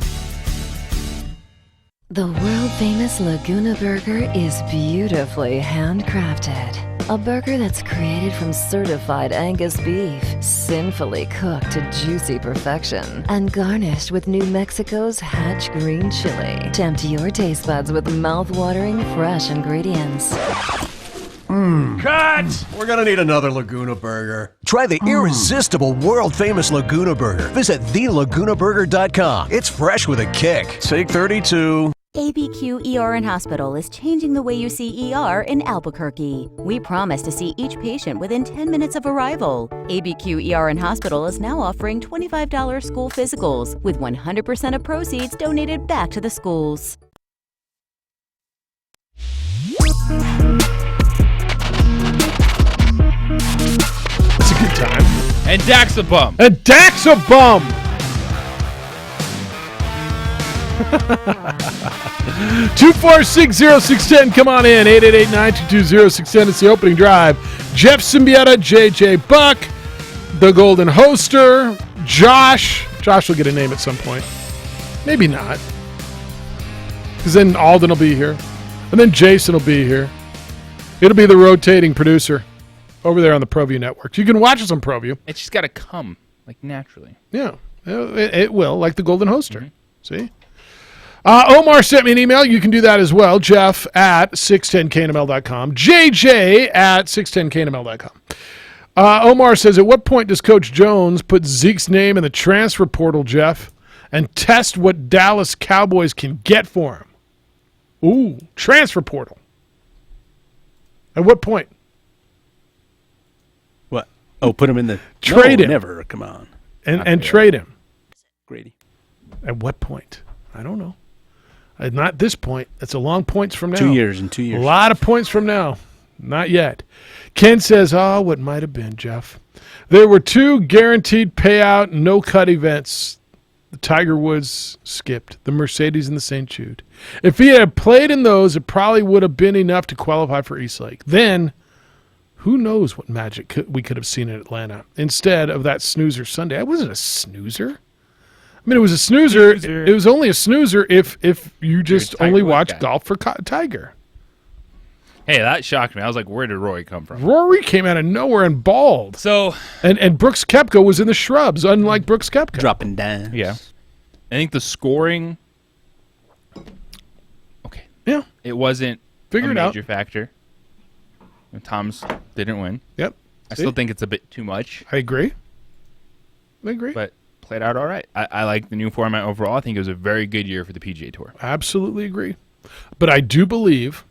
The world-famous Laguna Burger is beautifully handcrafted. A burger that's created from certified Angus beef, sinfully cooked to juicy perfection, and garnished with New Mexico's Hatch green chili. Tempt your taste buds with mouth-watering fresh ingredients. Cut! We're gonna need another Laguna Burger. Try the irresistible, world-famous Laguna Burger. Visit thelagunaburger.com. It's fresh with a kick. Take 32. ABQ ER and Hospital is changing the way you see ER in Albuquerque. We promise to see each patient within 10 minutes of arrival. ABQ ER and Hospital is now offering $25 school physicals, with 100% of proceeds donated back to the schools. That's a good time. And Dak's a bum. And Dak's a bum. 2460610. Come on in. 888-922-0610. It's the opening drive. Jeff Symbieta, JJ Buck, the Golden Hoster, Josh. Josh will get a name at some point. Maybe not. Because then Alden will be here. And then Jason will be here. It'll be the rotating producer over there on the ProView Network. You can watch us on ProView. It's just got to come, like, naturally. Yeah. It will, like the Golden Hoster. Mm-hmm. See? Omar sent me an email. You can do that as well. Jeff at 610knml.com. JJ at 610knml.com. Omar says, at what point does Coach Jones put Zeke's name in the transfer portal, Jeff, and test what Dallas Cowboys can get for him? Ooh, transfer portal. At what point? What? Oh, put him in the... Trade him. Never. Come on. And trade him. Grady. At what point? I don't know. Not this point. That's a long points from now. 2 years and 2 years. A lot of points from now. Not yet. Ken says, what might have been, Jeff. There were 2 guaranteed payout, no-cut events. The Tiger Woods skipped. The Mercedes and the St. Jude. If he had played in those, it probably would have been enough to qualify for Eastlake. Then, who knows what magic we could have seen in Atlanta instead of that snoozer Sunday. I wasn't a snoozer. I mean, it was a snoozer. It was only a snoozer if you just only watch Golf for Tiger. Hey, that shocked me. I was like, where did Rory come from? Rory came out of nowhere and balled. So, and Brooks Koepka was in the shrubs, unlike Brooks Koepka. Dropping down. Yeah. I think the scoring, okay. Yeah. It wasn't a Figure it out. major factor. Tom's didn't win. Yep. I still think it's a bit too much. I agree. But played out all right. I like the new format overall. I think it was a very good year for the PGA Tour. Absolutely agree. But I do believe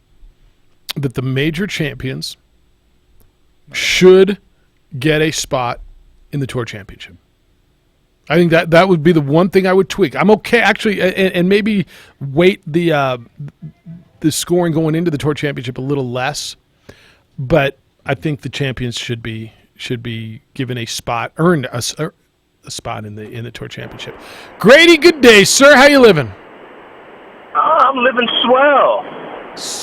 that the major champions should get a spot in the Tour Championship. I think that would be the one thing I would tweak. I'm okay, actually, and maybe weight the scoring going into the Tour Championship a little less. But I think the champions should be given a spot, earned a spot in the Tour Championship. Grady, good day, sir. How you living? I'm living swell.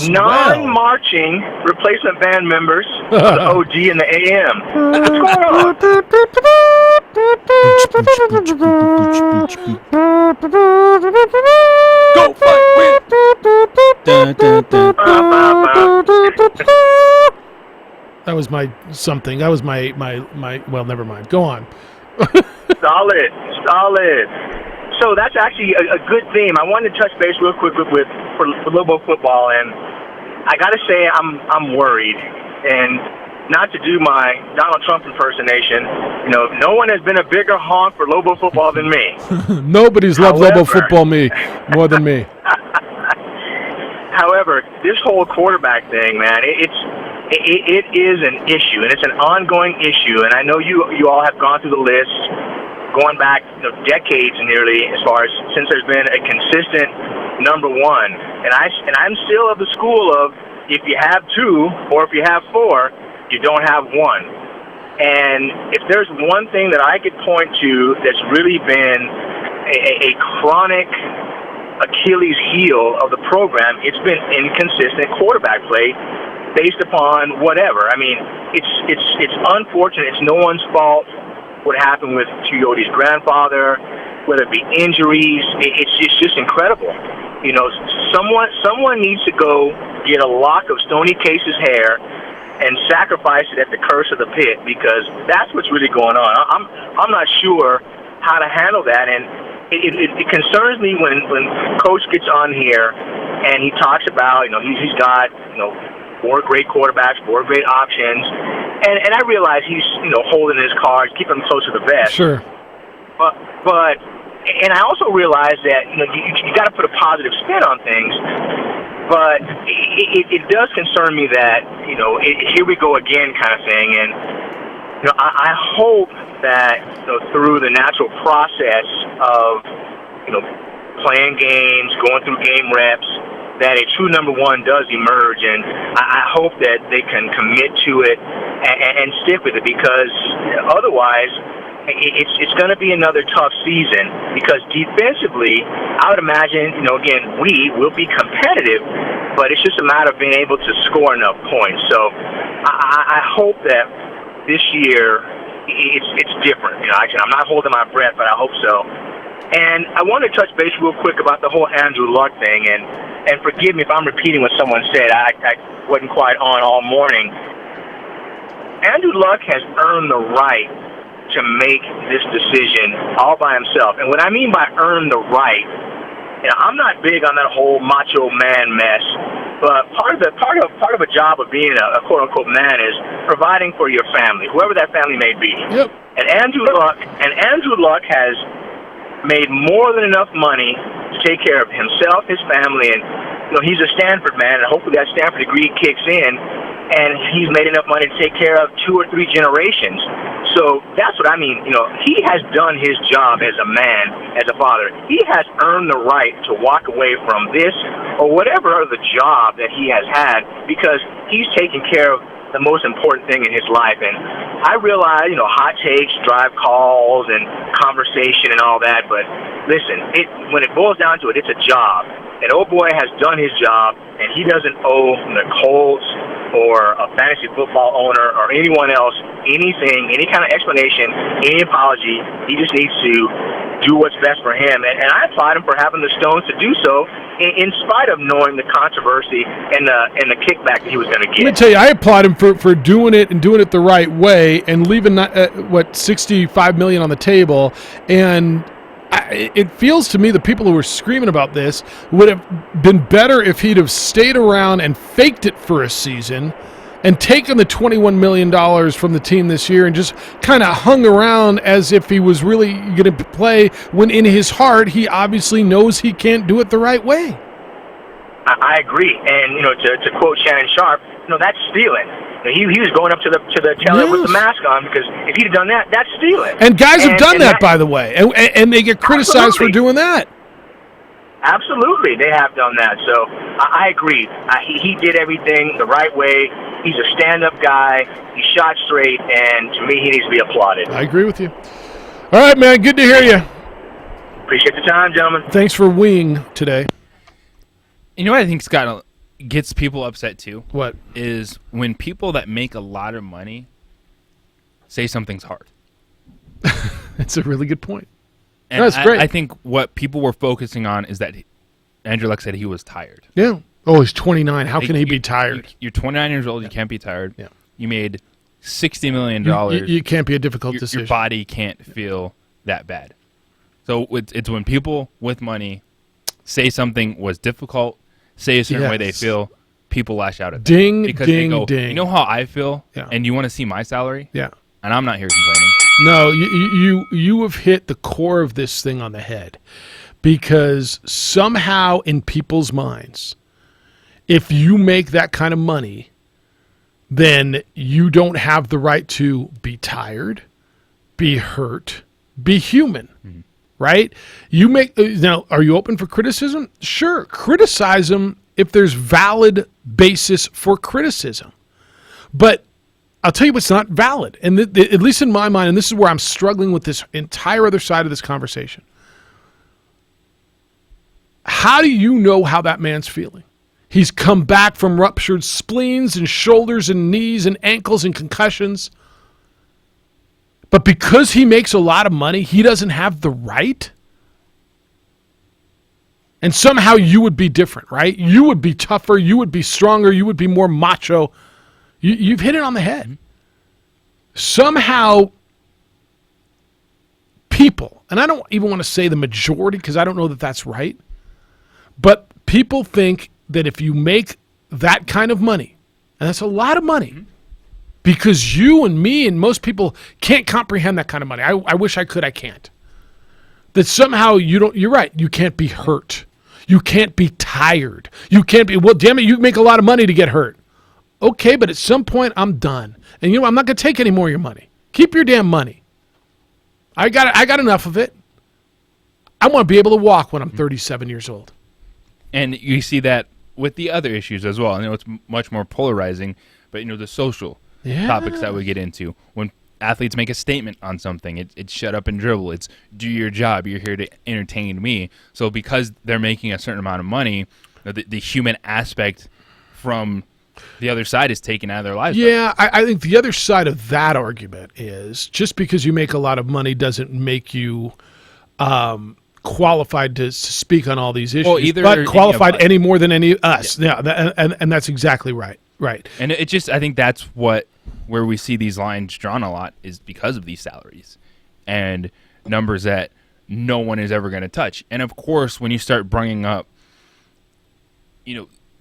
Non-marching replacement band members, the OG and the AM. What's going on? Go fight, win. Dun, dun, dun. That was my something. That was my well, never mind. Go on. Solid. So that's actually a good theme. I wanted to touch base real quick for Lobo football, and I got to say I'm worried. And not to do my Donald Trump impersonation, no one has been a bigger honk for Lobo football than me. Nobody's loved Lobo football more than me. However, this whole quarterback thing, man, it is an issue, and it's an ongoing issue. And I know you all have gone through the list, going back decades nearly, as far as since there's been a consistent number one. And I'm still of the school of if you have two or if you have four, you don't have one. And if there's one thing that I could point to that's really been a chronic Achilles heel of the program, it's been inconsistent quarterback play based upon whatever. I mean, it's unfortunate. It's no one's fault what happened with Tuiyoti's grandfather, whether it be injuries. It's just incredible. Someone needs to go get a lock of Stoney Case's hair and sacrifice it at the curse of the pit, because that's what's really going on. I'm not sure how to handle that, and it concerns me when Coach gets on here and he talks about he's got 4 great quarterbacks, 4 great options, and I realize he's holding his cards, keeping them close to the vest. Sure. But and I also realize that you got to put a positive spin on things. But it does concern me that here we go again kind of thing, and I hope that through the natural process of playing games, going through game reps, that a true number one does emerge, and I hope that they can commit to it and stick with it, because otherwise it's going to be another tough season, because defensively, I would imagine, again, we will be competitive, but it's just a matter of being able to score enough points. So I hope that this year it's different. I'm not holding my breath, but I hope so. And I want to touch base real quick about the whole Andrew Luck thing, and forgive me if I'm repeating what someone said. I wasn't quite on all morning. Andrew Luck has earned the right to make this decision all by himself. And what I mean by earn the right, I'm not big on that whole macho man mess, but part of a job of being a quote unquote man is providing for your family, whoever that family may be. Yep. And Andrew Luck has made more than enough money to take care of himself, his family, and he's a Stanford man, and hopefully that Stanford degree kicks in, and he's made enough money to take care of 2 or 3 generations. So that's what I mean. He has done his job as a man, as a father. He has earned the right to walk away from this or whatever other job that he has had, because he's taking care of the most important thing in his life. And I realize, hot takes drive calls and conversation and all that, but listen, when it boils down to it, it's a job. And old boy has done his job, and he doesn't owe the Colts, or a fantasy football owner or anyone else anything, any kind of explanation, any apology. He just needs to do what's best for him. And I applaud him for having the stones to do so in spite of knowing the controversy and the kickback that he was going to get. Let me tell you, I applaud him for doing it and doing it the right way and leaving $65 million on the table. And it feels to me the people who were screaming about this would have been better if he'd have stayed around and faked it for a season and taken the $21 million from the team this year and just kind of hung around as if he was really going to play, when in his heart he obviously knows he can't do it the right way. I agree. And, to quote Shannon Sharp, that's stealing. He was going up to the teller with the mask on, because if he'd have done that, that's stealing. And guys have done that, by the way, and they get criticized for doing that. Absolutely, they have done that. So I agree. He did everything the right way. He's a stand-up guy. He shot straight, and to me, he needs to be applauded. I agree with you. All right, man, good to hear you. Appreciate the time, gentlemen. Thanks for winging today. You know what I think, Scott, gets people upset too? What? Is when people that make a lot of money say something's hard. That's a really good point. And that's great. I think what people were focusing on is that Andrew Luck said he was tired. Yeah. Oh, he's 29. How can he be tired? You're 29 years old. You can't be tired. Yeah. You made $60 million. You can't be a difficult decision. Your body can't feel that bad. So it's when people with money say something was difficult, say a certain way they feel, people lash out at them. Ding, because ding, they go, ding. You know how I feel? Yeah. And you want to see my salary? Yeah. And I'm not here complaining. No, you have hit the core of this thing on the head, because somehow in people's minds, if you make that kind of money, then you don't have the right to be tired, be hurt, be human. Mm-hmm. Right? You make now. Are you open for criticism? Sure, criticize them if there's valid basis for criticism. But I'll tell you what's not valid, and at least in my mind, and this is where I'm struggling with this entire other side of this conversation. How do you know how that man's feeling? He's come back from ruptured spleens and shoulders and knees and ankles and concussions. But because he makes a lot of money, he doesn't have the right? And somehow you would be different, right? You would be tougher. You would be stronger. You would be more macho. You've hit it on the head. Somehow people, and I don't even want to say the majority because I don't know that that's right, but people think that if you make that kind of money, and that's a lot of money, because you and me and most people can't comprehend that kind of money. I wish I could, I can't. That somehow you're right, you can't be hurt. You can't be tired. You can't be, well, damn it, you make a lot of money to get hurt. Okay, but at some point I'm done. And I'm not going to take any more of your money. Keep your damn money. I got enough of it. I want to be able to walk when I'm 37 years old. And you see that with the other issues as well. I know it's much more polarizing, but the social topics that we get into. When athletes make a statement on something, it's shut up and dribble. It's do your job. You're here to entertain me. So because they're making a certain amount of money, the human aspect from the other side is taken out of their lives. Yeah, I think the other side of that argument is just because you make a lot of money doesn't make you qualified to speak on all these issues, but qualified any more than any of us. Yeah, and that's exactly right. Right. And it just, I think that's where we see these lines drawn a lot is because of these salaries and numbers that no one is ever going to touch. And of course, when you start bringing up,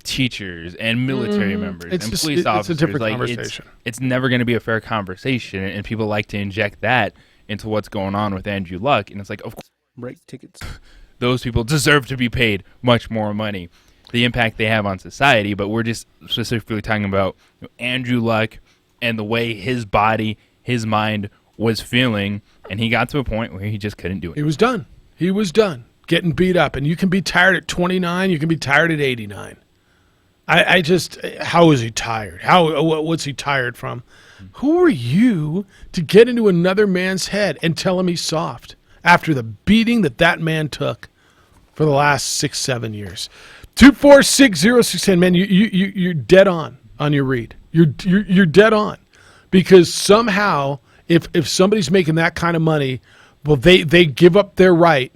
teachers and military members and police officers, it's a different conversation. It's never going to be a fair conversation, and people like to inject that into what's going on with Andrew Luck. And it's like, of course, break tickets. Those people deserve to be paid much more money. The impact they have on society, but we're just specifically talking about Andrew Luck and the way his body, his mind was feeling, and he got to a point where he just couldn't do it. He was done. He was done getting beat up, and you can be tired at 29, you can be tired at 89. I just, how is he tired? What's he tired from? Who are you to get into another man's head and tell him he's soft after the beating that man took for the last 6-7 years? 2460610, man, you're dead on. on your read. You're dead on, because somehow if somebody's making that kind of money, well, they give up their right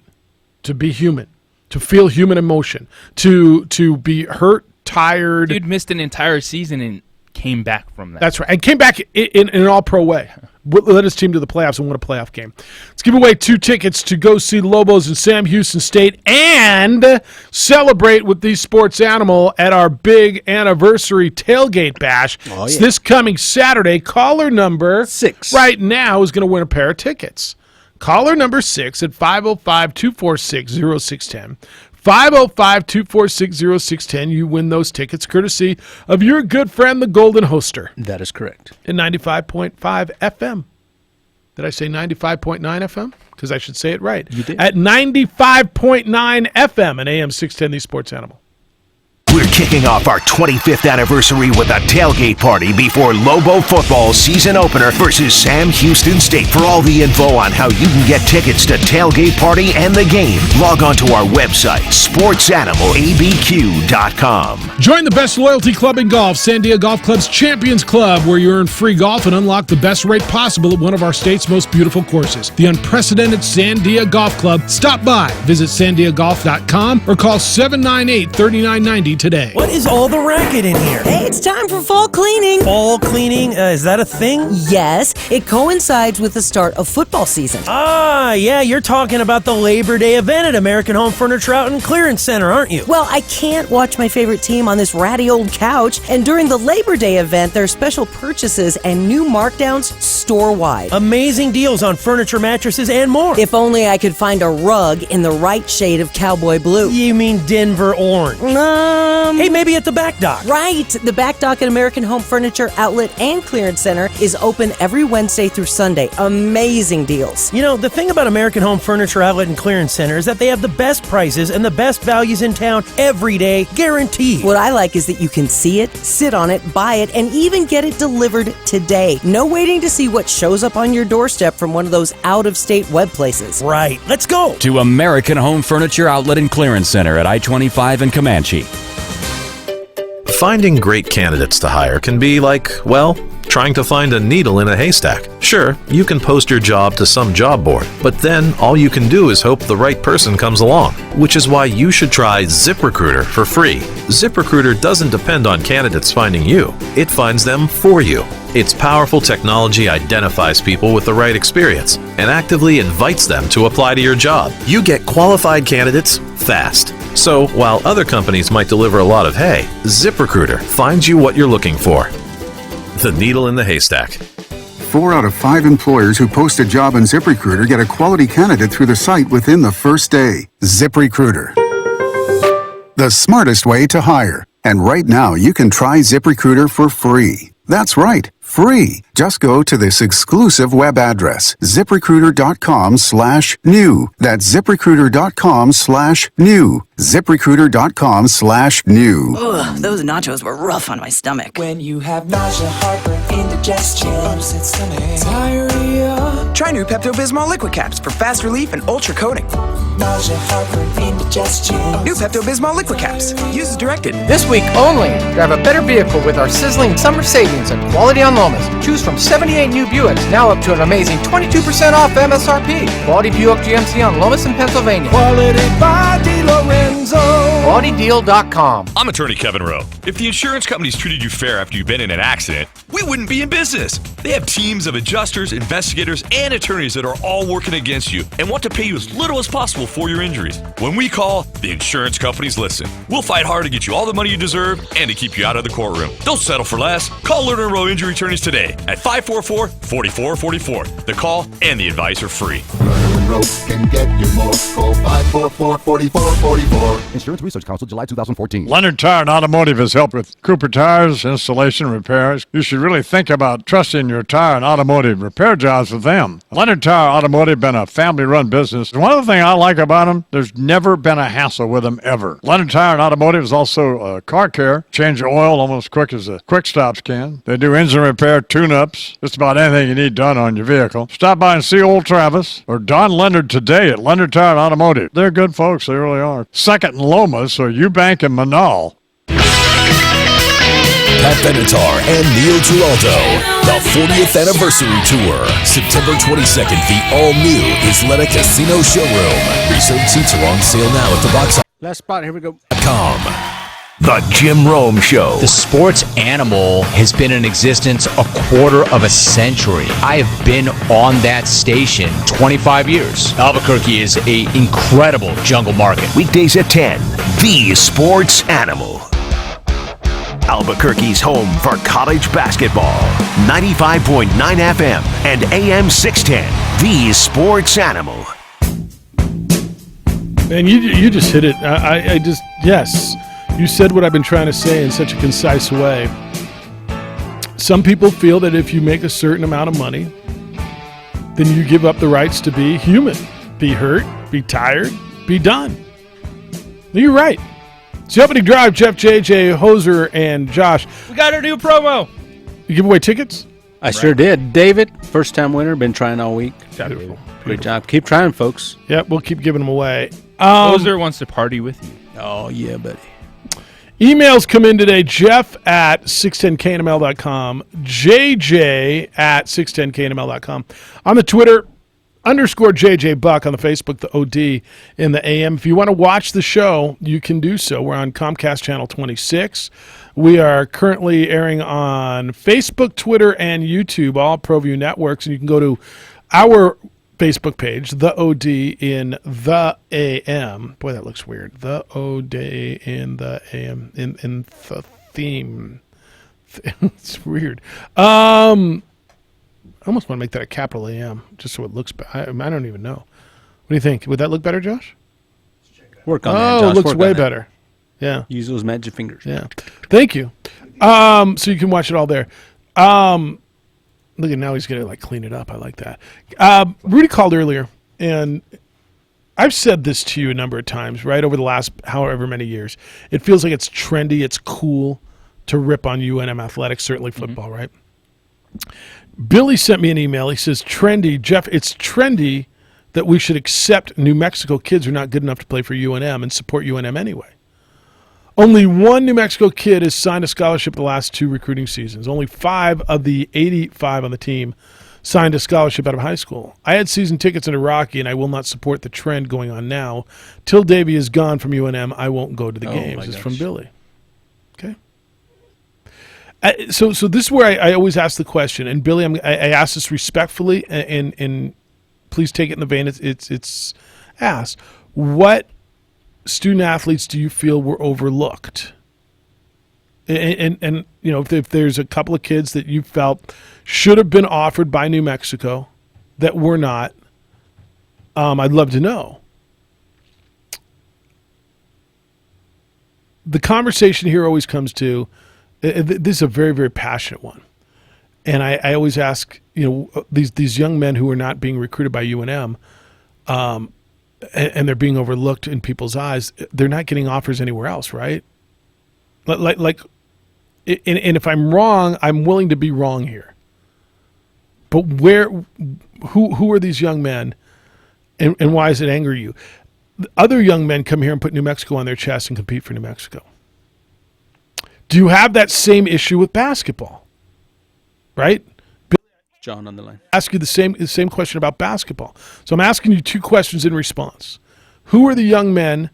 to be human, to feel human emotion, to be hurt, tired. Dude missed an entire season and came back from that. That's right, and came back in an all-pro way. Led his team to the playoffs and won a playoff game. Let's give away 2 tickets to go see Lobos and Sam Houston State and celebrate with the Sports Animal at our big anniversary tailgate bash. Oh, It's yeah. this coming Saturday. Caller number 6 right now is going to win a pair of tickets. Caller number 6 at 505-246-0610. 505-246-0610. You win those tickets courtesy of your good friend, the Golden Hoster. That is correct. In 95.5 FM. Did I say 95.9 FM? Because I should say it right. You did. At 95.9 FM and AM 610, the Sports Animal. We're kicking off our 25th anniversary with a tailgate party before Lobo football season opener versus Sam Houston State. For all the info on how you can get tickets to tailgate party and the game, log on to our website, sportsanimalabq.com. Join the best loyalty club in golf, Sandia Golf Club's Champions Club, where you earn free golf and unlock the best rate possible at one of our state's most beautiful courses. The unprecedented Sandia Golf Club. Stop by, visit sandiagolf.com or call 798-3990 today. What is all the racket in here? Hey, it's time for fall cleaning. Fall cleaning? Is that a thing? Yes, it coincides with the start of football season. Ah, yeah, you're talking about the Labor Day event at American Home Furniture Out and Clearance Center, aren't you? Well, I can't watch my favorite team on this ratty old couch, and during the Labor Day event, there are special purchases and new markdowns store-wide. Amazing deals on furniture, mattresses, and more. If only I could find a rug in the right shade of cowboy blue. You mean Denver orange? Hey, maybe at the Back Dock. Right. The Back Dock at American Home Furniture Outlet and Clearance Center is open every Wednesday through Sunday. Amazing deals. You know, the thing about American Home Furniture Outlet and Clearance Center is that they have the best prices and the best values in town every day, guaranteed. What I like is that you can see it, sit on it, buy it, and even get it delivered today. No waiting to see what shows up on your doorstep from one of those out-of-state web places. Right. Let's go. To American Home Furniture Outlet and Clearance Center at I-25 and Comanche. Finding great candidates to hire can be like, well, trying to find a needle in a haystack. Sure, you can post your job to some job board, but then all you can do is hope the right person comes along, which is why you should try ZipRecruiter for free. ZipRecruiter doesn't depend on candidates finding you. It finds them for you. Its powerful technology identifies people with the right experience and actively invites them to apply to your job. You get qualified candidates fast. So, while other companies might deliver a lot of hay, ZipRecruiter finds you what you're looking for. The needle in the haystack. 4 out of 5 employers who post a job on ZipRecruiter get a quality candidate through the site within the first day. ZipRecruiter, the smartest way to hire. And right now, you can try ZipRecruiter for free. That's right, free. Just go to this exclusive web address, ZipRecruiter.com/new. That's ZipRecruiter.com/new. ZipRecruiter.com/new. Ugh, those nachos were rough on my stomach. When you have nausea, heartburn, indigestion, upset stomach, diarrhea, try new Pepto-Bismol liquid caps for fast relief and ultra coating. Nausea, heartburn, indigestion. New Pepto-Bismol liquid caps. Use as directed. This week only, drive a better vehicle with our sizzling summer savings and quality on Lomas. Choose from 78 new Buicks, now up to an amazing 22% off MSRP. Quality Buick GMC on Lomas in Pennsylvania. Quality by DiLorenzo. QualityDeal.com. I'm attorney Kevin Rowe. If the insurance companies treated you fair after you've been in an accident, we wouldn't be in business. They have teams of adjusters, investigators, and attorneys that are all working against you and want to pay you as little as possible for your injuries. When we call, the insurance companies listen. We'll fight hard to get you all the money you deserve and to keep you out of the courtroom. Don't settle for less. Call Lerner & Rowe Injury Attorneys today at 544-4444. The call and the advice are free. Can get you more. Call 544-4444. Insurance Research Council, July 2014. Leonard Tire and Automotive has helped with Cooper Tires, installation, repairs. You should really think about trusting your tire and automotive repair jobs with them. Leonard Tire Automotive been a family-run business. One of the things I like about them, there's never been a hassle with them ever. Leonard Tire and Automotive is also car care. Change your oil almost quick as the quick stops can. They do engine repair, tune-ups, just about anything you need done on your vehicle. Stop by and see old Travis or Don Leonard today at Leonard Tire and Automotive. They're good folks, they really are. Second in Lomas, so Eubank and Manal. Pat Benatar and Neil Giraldo. The 40th Anniversary Tour. September 22nd, the all-new Isleta Casino Showroom. Reserved seats are on sale now at the box office. Last spot. Here we go. The Jim Rome Show. The sports animal has been in existence a quarter of a century. I have been on that station 25 years. Albuquerque is an incredible jungle market. Weekdays at 10. The Sports Animal. Albuquerque's home for college basketball. 95.9 FM and AM 610. The Sports Animal. Man, you just hit it. I just, yes. You said what I've been trying to say in such a concise way. Some people feel that if you make a certain amount of money, then you give up the rights to be human, be hurt, be tired, be done. You're right. It's the opening drive. Jeff, JJ, Hoser, and Josh. We got our new promo. You give away tickets? I sure did. David, first-time winner, been trying all week. Beautiful. Great job. Keep trying, folks. Yeah, we'll keep giving them away. Hoser wants to party with you. Oh, yeah, buddy. Emails come in today. Jeff at 610knml.com. JJ at 610knml.com. On the Twitter, _JJ Buck. On the Facebook, the OD in the AM. If you want to watch the show, you can do so. We're on Comcast Channel 26. We are currently airing on Facebook, Twitter, and YouTube, all ProView networks. And you can go to our Facebook page, the OD in the AM. Boy, that looks weird. The OD in the AM in the theme. It's weird. I almost want to make that a capital AM just so it looks better. I don't even know. What do you think? Would that look better, Josh? Work on that, Oh, Josh. it looks Work way on that. better. Yeah. Use those magic fingers. Yeah. Thank you. So you can watch it all there. Look at now he's going to clean it up. I like that. Rudy called earlier, and I've said this to you a number of times, right, over the last however many years. It feels like it's trendy, it's cool to rip on UNM athletics, certainly football, right? Billy sent me an email. He says, trendy, Jeff, it's trendy that we should accept New Mexico kids who are not good enough to play for UNM and support UNM anyway. Only one New Mexico kid has signed a scholarship the last 2 recruiting seasons. Only 5 of the 85 on the team signed a scholarship out of high school. I had season tickets into Rocky, and I will not support the trend going on now. Till Davey is gone from UNM, I won't go to the games. It's from Billy. Okay. So this is where I always ask the question, and Billy, I ask this respectfully, and please take it in the vein it's asked. What student athletes do you feel were overlooked? And you know, if there's a couple of kids that you felt should have been offered by New Mexico that were not, I'd love to know. The conversation here always comes to, this is a very, very passionate one. And I always ask, you know, these young men who are not being recruited by UNM, and they're being overlooked in people's eyes, they're not getting offers anywhere else, right? And if I'm wrong, I'm willing to be wrong here. But who are these young men, and why does it anger you? Other young men come here and put New Mexico on their chest and compete for New Mexico. Do you have that same issue with basketball? Right? John on the line. Ask you the same question about basketball. So I'm asking you 2 questions in response. Who are the young men,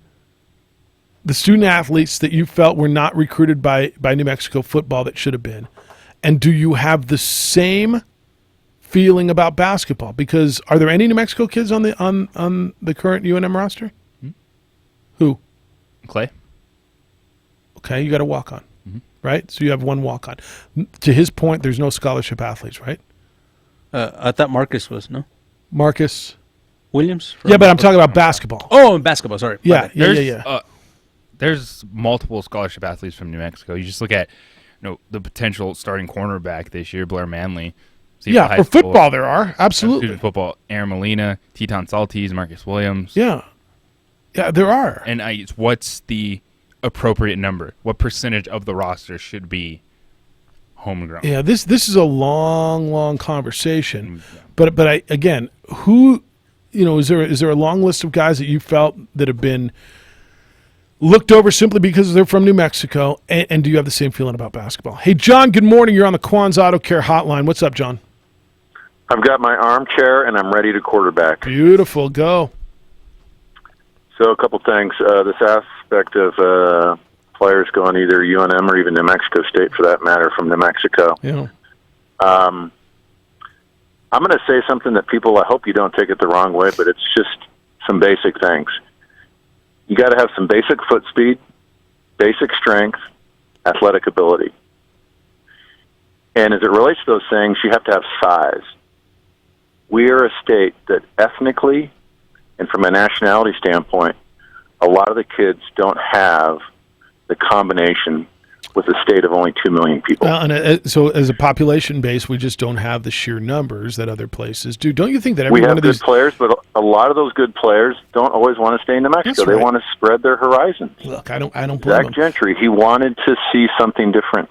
the student athletes that you felt were not recruited by New Mexico football that should have been? And do you have the same feeling about basketball? Because are there any New Mexico kids on the current UNM roster? Who? Clay. Okay, you got a walk-on, right? So you have 1 walk-on. To his point, there's no scholarship athletes, right? I thought Marcus was, no? Marcus Williams? Yeah, but I'm talking about basketball. Oh, basketball, sorry. Yeah. There's multiple scholarship athletes from New Mexico. You just look at, the potential starting cornerback this year, Blair Manley. Yeah, for football there are. Absolutely. Student football, Aaron Molina, Teton Saltese, Marcus Williams. Yeah, there are. And what's the appropriate number? What percentage of the roster should be homegrown? Yeah, this is a long conversation. But I again, who, is there a long list of guys that you felt that have been looked over simply because they're from New Mexico? And do you have the same feeling about basketball? Hey, John, good morning. You're on the Quan's Auto Care hotline. What's up, John? I've got my armchair, and I'm ready to quarterback. Beautiful. Go. So a couple things. This aspect of players going either UNM or even New Mexico State, for that matter, from New Mexico. Yeah. I'm going to say something that people, I hope you don't take it the wrong way, but it's just some basic things. You got to have some basic foot speed, basic strength, athletic ability. And as it relates to those things, you have to have size. We are a state that ethnically and from a nationality standpoint, a lot of the kids don't have the combination with a state of only 2 million people. So as a population base, we just don't have the sheer numbers that other places do. Don't you think that every we have one of good these players, but a lot of those good players don't always want to stay in New Mexico. That's They right. want to spread their horizons. Look, I don't blame Zach them. Gentry, he wanted to see something different.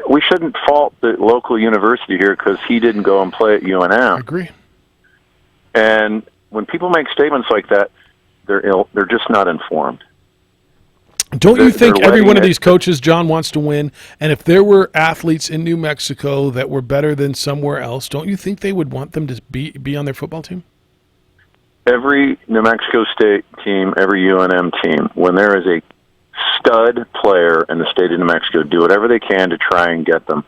We shouldn't fault the local university here because he didn't go and play at UNM. I agree. And when people make statements like that, they're just not informed. Don't you think they're every one of letting these coaches, John, wants to win? And if there were athletes in New Mexico that were better than somewhere else, don't you think they would want them to be on their football team? Every New Mexico State team, every UNM team, when there is a stud player in the state of New Mexico, do whatever they can to try and get them.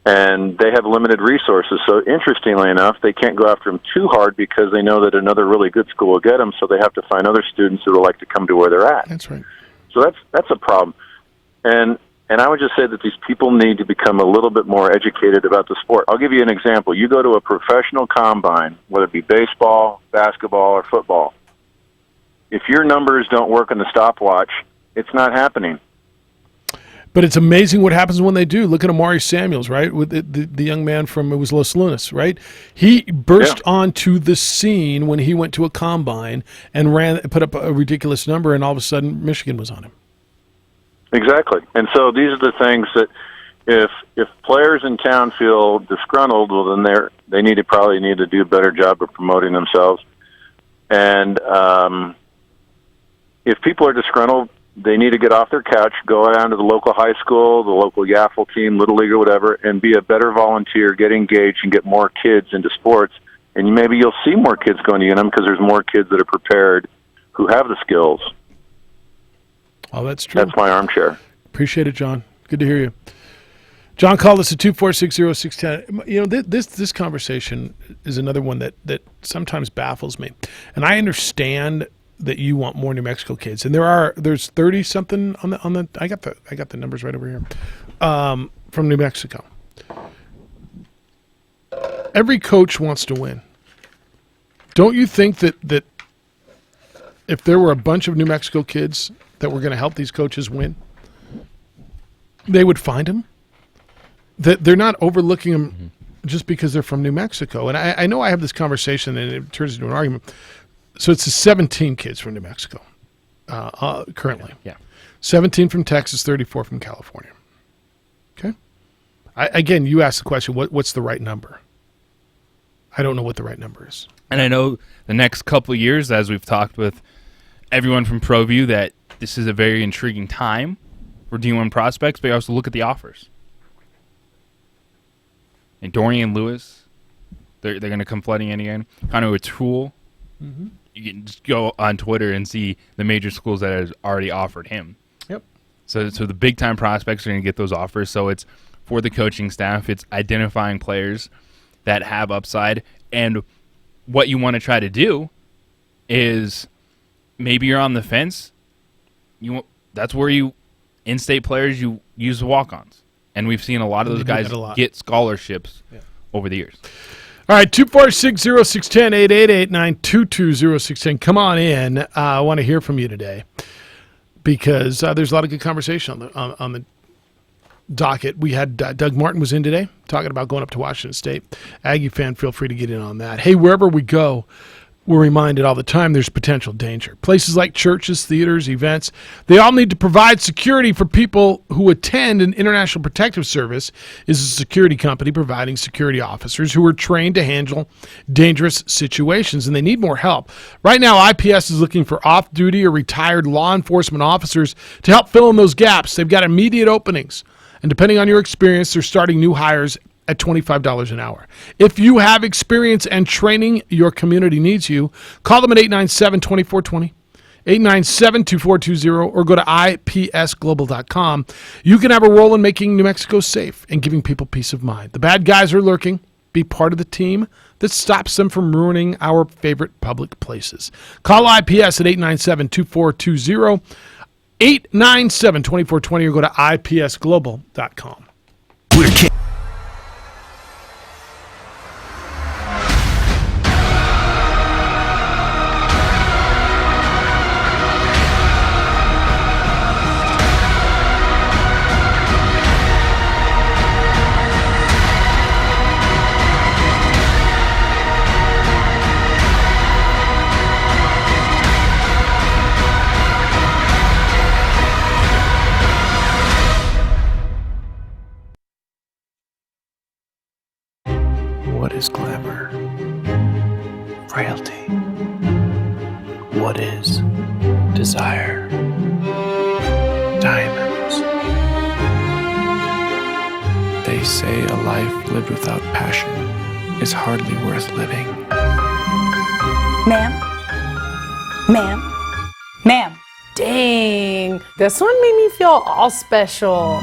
And they have limited resources, so interestingly enough, they can't go after them too hard because they know that another really good school will get them, so they have to find other students who would like to come to where they're at. That's right. So that's a problem. And I would just say that these people need to become a little bit more educated about the sport. I'll give you an example. You go to a professional combine, whether it be baseball, basketball, or football. If your numbers don't work on the stopwatch, it's not happening. But it's amazing what happens when they do. Look at Amari Samuels, right? With the young man from, it was Los Lunas, right? He burst onto the scene when he went to a combine and put up a ridiculous number, and all of a sudden Michigan was on him. Exactly. And so these are the things that if players in town feel disgruntled, well, then they probably need to do a better job of promoting themselves. And if people are disgruntled, they need to get off their couch, go down to the local high school, the local Yaffle team, Little League or whatever, and be a better volunteer, get engaged, and get more kids into sports. And maybe you'll see more kids going to UNM because there's more kids that are prepared who have the skills. Oh, that's true. That's my armchair. Appreciate it, John. Good to hear you. John called us at 2460610. You know, this conversation is another one that sometimes baffles me. And I understand that you want more New Mexico kids, and there's 30 something on the I got the numbers right over here from New Mexico. Every coach wants to win. Don't you think that if there were a bunch of New Mexico kids that were going to help these coaches win, they would find them? That they're not overlooking them just because they're from New Mexico. And I know I have this conversation and it turns into an argument. So it's 17 kids from New Mexico currently. Yeah. 17 from Texas, 34 from California. Okay. Again, you asked the question, what's the right number? I don't know what the right number is. And I know the next couple of years, as we've talked with everyone from ProView, that this is a very intriguing time for D1 prospects, but you also look at the offers. And Dorian Lewis, they're going to come flooding in again. Connor O'Toole. Mm-hmm. You can just go on Twitter and see the major schools that have already offered him. Yep. So the big-time prospects are going to get those offers. So it's for the coaching staff. It's identifying players that have upside. And what you want to try to do is maybe you're on the fence. That's where in-state players, you use the walk-ons. And we've seen a lot of those guys get scholarships over the years. All right, 246-0610, 888-922-0610. Come on in. I want to hear from you today because there's a lot of good conversation on the docket. We had Doug Martin was in today talking about going up to Washington State. Aggie fan, feel free to get in on that. Hey, wherever we go, we're reminded all the time there's potential danger. Places like churches, theaters, events, they all need to provide security for people who attend. And International Protective Service is a security company providing security officers who are trained to handle dangerous situations, and they need more help. Right now, IPS is looking for off-duty or retired law enforcement officers to help fill in those gaps. They've got immediate openings, and depending on your experience, they're starting new hires at $25 an hour. If you have experience and training, your community needs you. Call them at 897-2420, 897-2420, or go to ipsglobal.com. You can have a role in making New Mexico safe and giving people peace of mind. The bad guys are lurking. Be part of the team that stops them from ruining our favorite public places. Call IPS at 897-2420, 897-2420, or go to ipsglobal.com. What is glamour? Frailty. What is desire? Diamonds. They say a life lived without passion is hardly worth living. Ma'am? Ma'am? Ma'am? Dang, this one made me feel all special.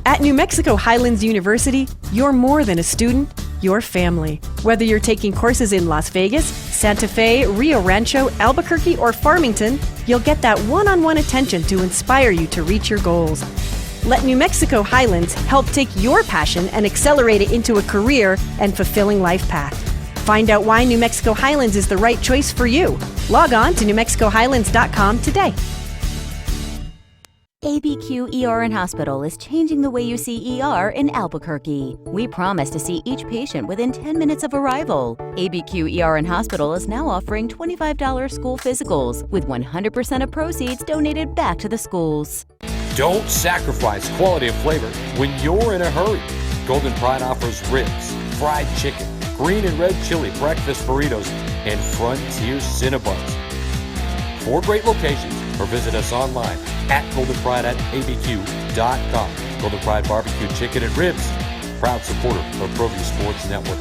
At New Mexico Highlands University, you're more than a student, you're family. Whether you're taking courses in Las Vegas, Santa Fe, Rio Rancho, Albuquerque, or Farmington, you'll get that one-on-one attention to inspire you to reach your goals. Let New Mexico Highlands help take your passion and accelerate it into a career and fulfilling life path. Find out why New Mexico Highlands is the right choice for you. Log on to NewMexicoHighlands.com today. ABQ ER and Hospital is changing the way you see ER in Albuquerque. We promise to see each patient within 10 minutes of arrival. ABQ ER and Hospital is now offering $25 school physicals, with 100% of proceeds donated back to the schools. Don't sacrifice quality of flavor when you're in a hurry. Golden Pride offers ribs, fried chicken, green and red chili breakfast burritos, and Frontier Cinnabons. 4 great locations, or visit us online at goldenpride@abq.com. Golden Pride Barbecue Chicken and Ribs, proud supporter of ProView Sports Network.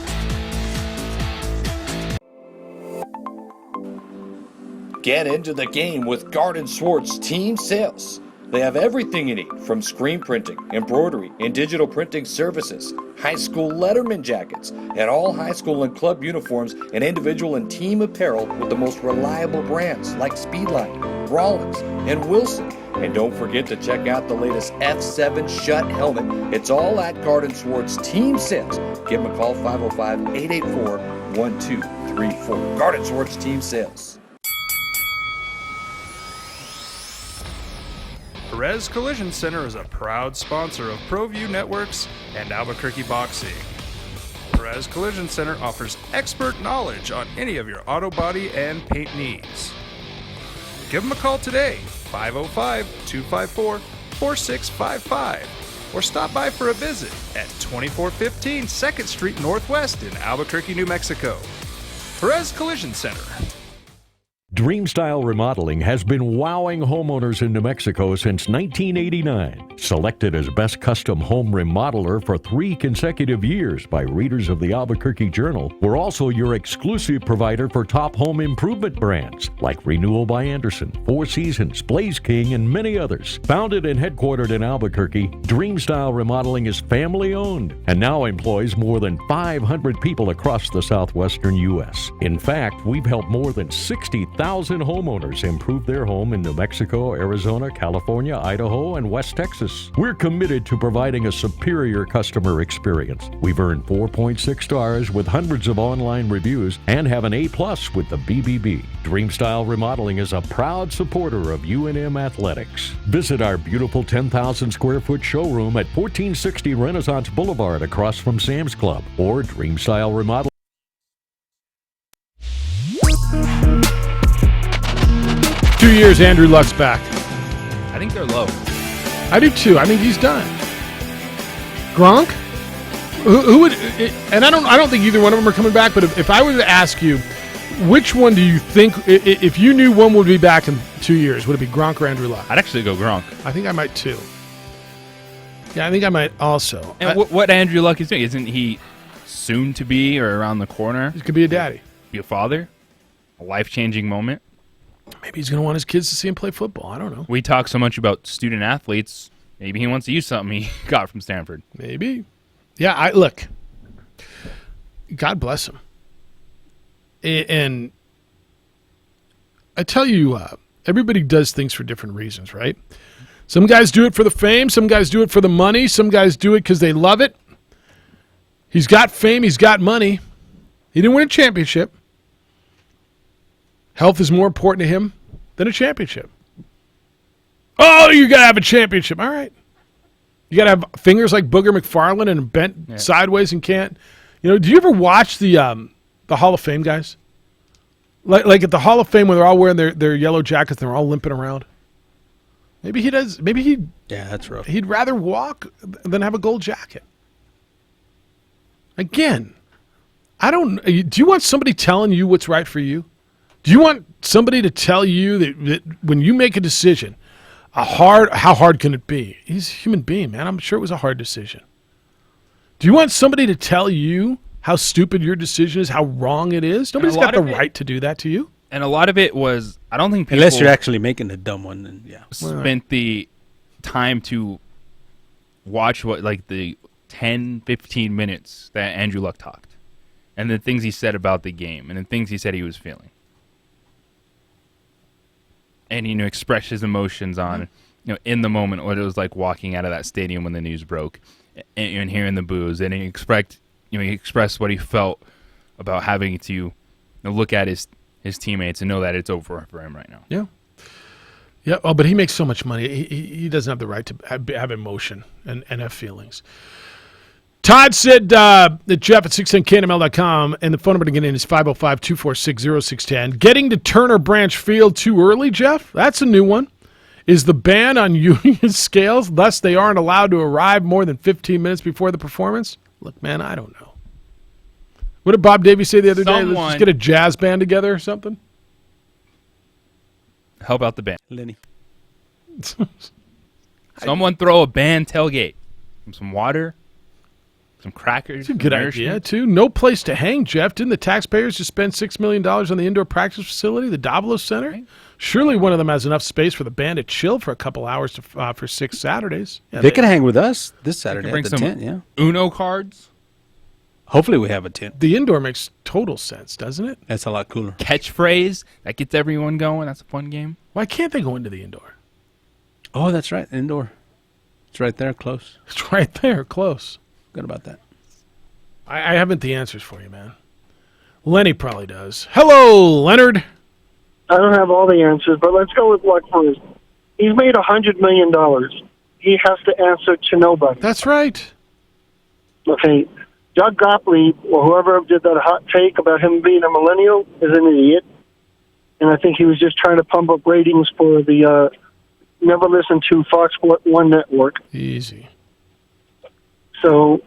Get into the game with Garden Swartz Team Sales. They have everything you need, from screen printing, embroidery, and digital printing services, high school letterman jackets, and all high school and club uniforms, and individual and team apparel with the most reliable brands like Speedline, Rollins, and Wilson. And don't forget to check out the latest F7 Shut helmet. It's all at Garden Swartz Team Sales. Give them a call, 505-884-1234. Garden Swartz Team Sales. Perez Collision Center is a proud sponsor of ProView Networks and Albuquerque Boxing. Perez Collision Center offers expert knowledge on any of your auto body and paint needs. Give them a call today, 505-254-4655, or stop by for a visit at 2415 2nd Street Northwest in Albuquerque, New Mexico. Perez Collision Center. Dreamstyle Remodeling has been wowing homeowners in New Mexico since 1989. Selected as Best Custom Home Remodeler for 3 consecutive years by readers of the Albuquerque Journal, we're also your exclusive provider for top home improvement brands like Renewal by Anderson, Four Seasons, Blaze King, and many others. Founded and headquartered in Albuquerque, Dreamstyle Remodeling is family-owned and now employs more than 500 people across the southwestern U.S. In fact, we've helped more than 60,000 homeowners improve their home in New Mexico, Arizona, California, Idaho, and West Texas. We're committed to providing a superior customer experience. We've earned 4.6 stars with hundreds of online reviews and have an A+ with the BBB. Dreamstyle Remodeling is a proud supporter of UNM Athletics. Visit our beautiful 10,000 square foot showroom at 1460 Renaissance Boulevard across from Sam's Club, or Dreamstyle Remodeling. 2 years, Andrew Luck's back. I think they're low. I do too. I think he's done. Gronk? Who would? And I don't think either one of them are coming back. But if I were to ask you, which one do you think, if you knew one would be back in 2 years, would it be Gronk or Andrew Luck? I'd actually go Gronk. I think I might too. Yeah, I think I might also. And what Andrew Luck is doing, isn't he soon to be or around the corner? He could be a daddy. Be a father? A life-changing moment? Maybe he's going to want his kids to see him play football. I don't know. We talk so much about student athletes. Maybe he wants to use something he got from Stanford. Maybe. Yeah, look. God bless him. And I tell you, everybody does things for different reasons, right? Some guys do it for the fame. Some guys do it for the money. Some guys do it because they love it. He's got fame. He's got money. He didn't win a championship. Health is more important to him than a championship. Oh, you got to have a championship. All right. You got to have fingers like Booger McFarland and bent sideways and can't. You know, do you ever watch the Hall of Fame guys? Like at the Hall of Fame when they're all wearing their yellow jackets and they're all limping around? Maybe he does. Maybe that's rough. He'd rather walk than have a gold jacket. Again, do you want somebody telling you what's right for you? Do you want somebody to tell you that when you make a decision, how hard can it be? He's a human being, man. I'm sure it was a hard decision. Do you want somebody to tell you how stupid your decision is, how wrong it is? Nobody's got the right to do that to you. And a lot of it was, I don't think people... Unless you're actually making a dumb one, then yeah. Spent the time to watch the 10, 15 minutes that Andrew Luck talked. And the things he said about the game. And the things he said he was feeling. And, express his emotions on, in the moment, what it was like walking out of that stadium when the news broke and hearing the boos. And he expressed what he felt about having to look at his teammates and know that it's over for him right now. Yeah. Yeah. Oh, but he makes so much money. He doesn't have the right to have emotion and have feelings. Todd said that Jeff at 610KNML.com, and the phone number to get in is 505-246-0610. Getting to Turner Branch Field too early, Jeff? That's a new one. Is the ban on union scales, thus they aren't allowed to arrive more than 15 minutes before the performance? Look, man, I don't know. What did Bob Davies say the other day? Let's just get a jazz band together or something? Help out the band. Lenny. Someone throw a band tailgate. Some water. Some crackers. That's a good idea, too. No place to hang, Jeff. Didn't the taxpayers just spend $6 million on the indoor practice facility, the Davalos Center? Right. Surely one of them has enough space for the band to chill for a couple hours for 6 Saturdays. Yeah, they could hang with us this Saturday bring at the some tent, yeah. Uno cards. Hopefully we have a tent. The indoor makes total sense, doesn't it? That's a lot cooler. Catchphrase. That gets everyone going. That's a fun game. Why can't they go into the indoor? Oh, that's right. Indoor. It's right there, close. It's right there, close. Good about that. I haven't the answers for you, man. Lenny probably does. Hello, Leonard. I don't have all the answers, but let's go with Luck first. He's made $100 million. He has to answer to nobody. That's right. Okay, Doug Gottlieb, or whoever did that hot take about him being a millennial, is an idiot. And I think he was just trying to pump up ratings for the never listen to Fox 1 network. Easy. So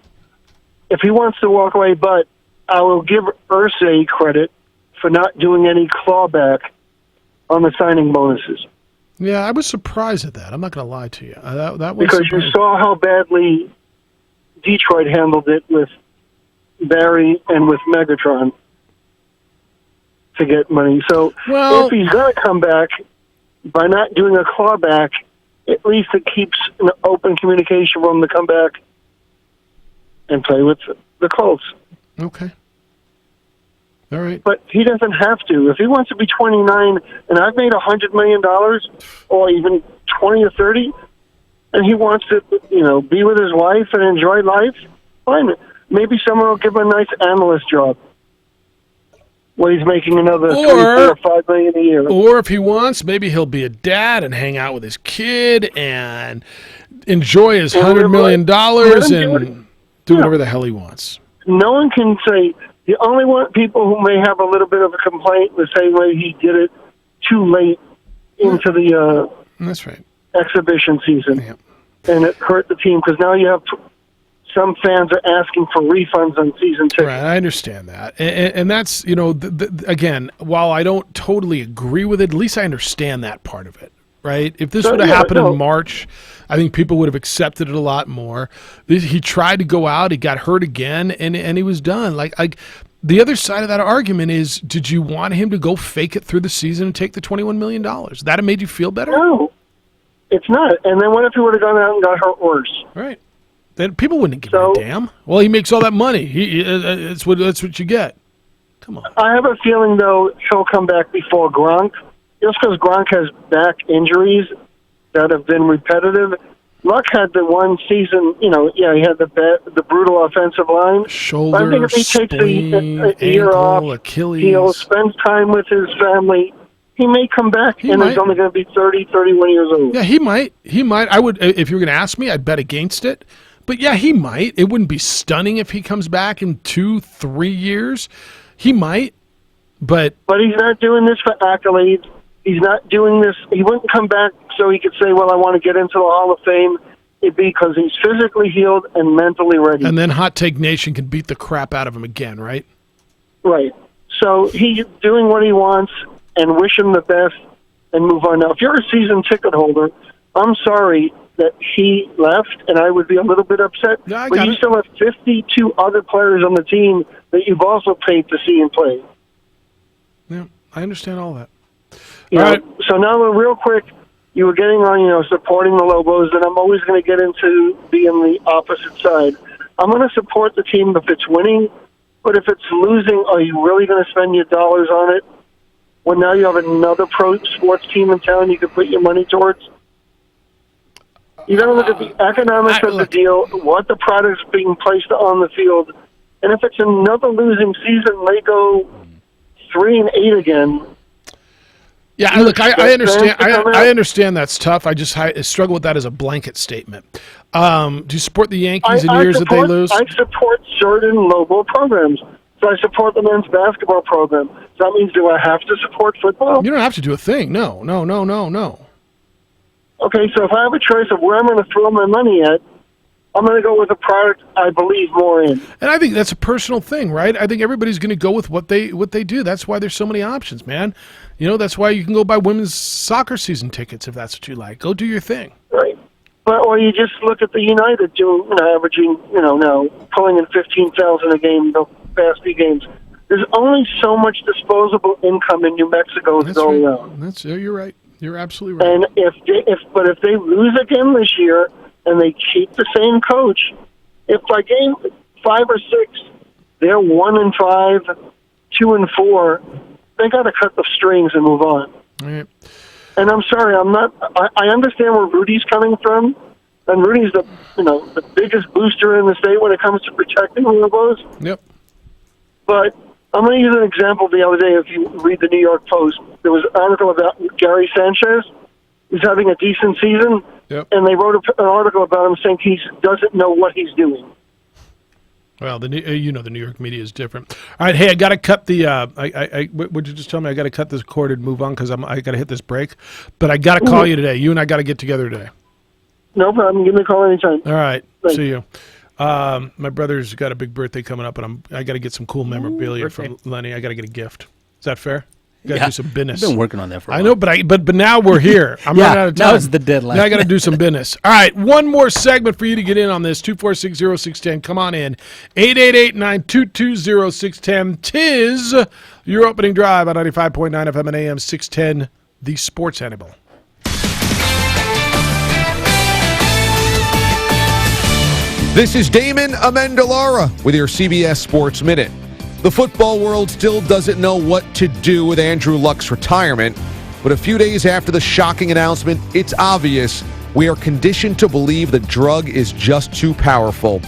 if he wants to walk away, but I will give Irsay credit for not doing any clawback on the signing bonuses. Yeah, I was surprised at that. I'm not going to lie to you. That was Because you surprising. saw how badly Detroit handled it with Barry and with Megatron to get money. So Well- if he's going to come back, by not doing a clawback, at least it keeps an open communication for him to come back and play with the Colts. Okay. All right. But he doesn't have to. If he wants to be 29 and I've made $100 million or even 20 or 30, and he wants to, be with his wife and enjoy life, fine. Maybe someone will give him a nice analyst job where he's making another $3, $4, or $5 million a year. Or if he wants, maybe he'll be a dad and hang out with his kid and enjoy his $100 million and do whatever the hell he wants. No one can say. The only people who may have a little bit of a complaint the same way he did it too late into the That's right. exhibition season, and it hurt the team because now you have some fans are asking for refunds on season tickets. Right, I understand that, and that's again, while I don't totally agree with it, at least I understand that part of it. Right? If this would have happened in March, I think people would have accepted it a lot more. He tried to go out, he got hurt again, and he was done. Like the other side of that argument is, did you want him to go fake it through the season and take the $21 million? That have made you feel better? No, it's not. And then what if he would have gone out and got hurt worse? Right. Then people wouldn't give a damn. Well, he makes all that money. That's what you get. Come on. I have a feeling, though, he'll come back before Gronk. Just because Gronk has back injuries that have been repetitive. Luck had the one season, he had the brutal offensive line. Shoulder, I think if he takes spleen, a year ankle, off, Achilles. he'll spend time with his family. He may come back, He and might. he's only going to be 30, 31 years old. Yeah, he might. He might. I would, if you were going to ask me, I'd bet against it. But yeah, he might. It wouldn't be stunning if he comes back in 2-3 years. He might, but he's not doing this for accolades. He's not doing this. He wouldn't come back so he could say, well, I want to get into the Hall of Fame. It'd be because he's physically healed and mentally ready. and then Hot Take Nation can beat the crap out of him again, right? Right. So he's doing what he wants and wish him the best and move on. Now, if you're a season ticket holder, I'm sorry that he left, and I would be a little bit upset. I but got you it. still have 52 other players on the team that you've also paid to see and play. Yeah, I understand all that. You know, So now, real quick, you were getting on, supporting the Lobos, and I'm always going to get into being the opposite side. I'm going to support the team if it's winning, but if it's losing, are you really going to spend your dollars on it when now you have another pro sports team in town you can put your money towards? You got to look at the economics of the deal, what the product's being placed on the field, and if it's another losing season, they go 3-8 again. Yeah, You look, I expect understand. fans to come out? I understand that's tough. I struggle with that as a blanket statement. Do you support the Yankees in years that they lose? I support certain Lobo programs. So I support the men's basketball program. So that means, do I have to support football? You don't have to do a thing. No. Okay, so if I have a choice of where I'm going to throw my money at, I'm going to go with a product I believe more in. And I think that's a personal thing, right? I think everybody's going to go with what they do. That's why there's so many options, man. That's why you can go buy women's soccer season tickets if that's what you like. Go do your thing. Right. But, or you just look at the United doing, averaging, now pulling in 15,000 a game, the past few games. There's only so much disposable income in New Mexico to go around. You're right. You're absolutely right. And if they lose again this year and they keep the same coach, if by game 5 or 6 they're 1-5, 2-4, they got to cut the strings and move on. All right. And I'm sorry, I understand where Rudy's coming from, and Rudy's the biggest booster in the state when it comes to protecting the Lobos. Yep. But I'm going to use an example. The other day, if you read the New York Post, there was an article about Gary Sanchez. He's having a decent season, and they wrote an article about him saying he doesn't know what he's doing. Well, the New York media is different. All right, hey, I got to cut the. Would you just tell me I got to cut this cord and move on because I got to hit this break? But I got to call you today. You and I got to get together today. No problem. Give me a call anytime. All right. Thanks. See you. My brother's got a big birthday coming up, and I got to get some cool memorabilia from Lenny. I got to get a gift. Is that fair? Got to do some business. I've been working on that for a I while. know, but now we're here. I'm Yeah, running out of time. now it's the deadline. Now I got to do some business. All right, one more segment for you to get in on this. 2460610. Come on in. 888-922-0610. Tis your opening drive on 95.9 FM and AM 610, the Sports Animal. This is Damon Amendolara with your CBS Sports Minute. The football world still doesn't know what to do with Andrew Luck's retirement, but a few days after the shocking announcement, it's obvious we are conditioned to believe the drug is just too powerful.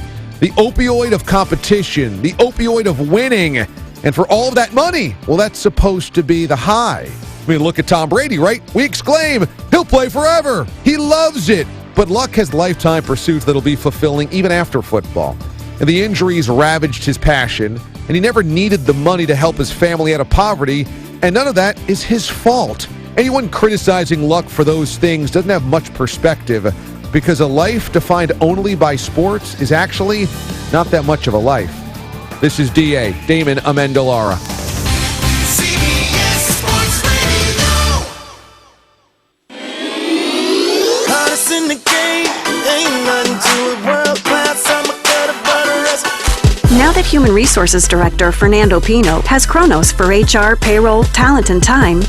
The opioid of competition, the opioid of winning, and for all of that money, well, that's supposed to be the high. I mean, look at Tom Brady, right? We exclaim, he'll play forever. He loves it. But Luck has lifetime pursuits that'll be fulfilling even after football. And the injuries ravaged his passion, and he never needed the money to help his family out of poverty, and none of that is his fault. Anyone criticizing Luck for those things doesn't have much perspective, because a life defined only by sports is actually not that much of a life. This is D.A. Damon Amendolara. CBS Sports Radio. Hottest in the game, ain't nothing to it. World class, I'm a gutter, but a rest. Now that Human Resources Director Fernando Pino has Kronos for HR, payroll, talent, and time,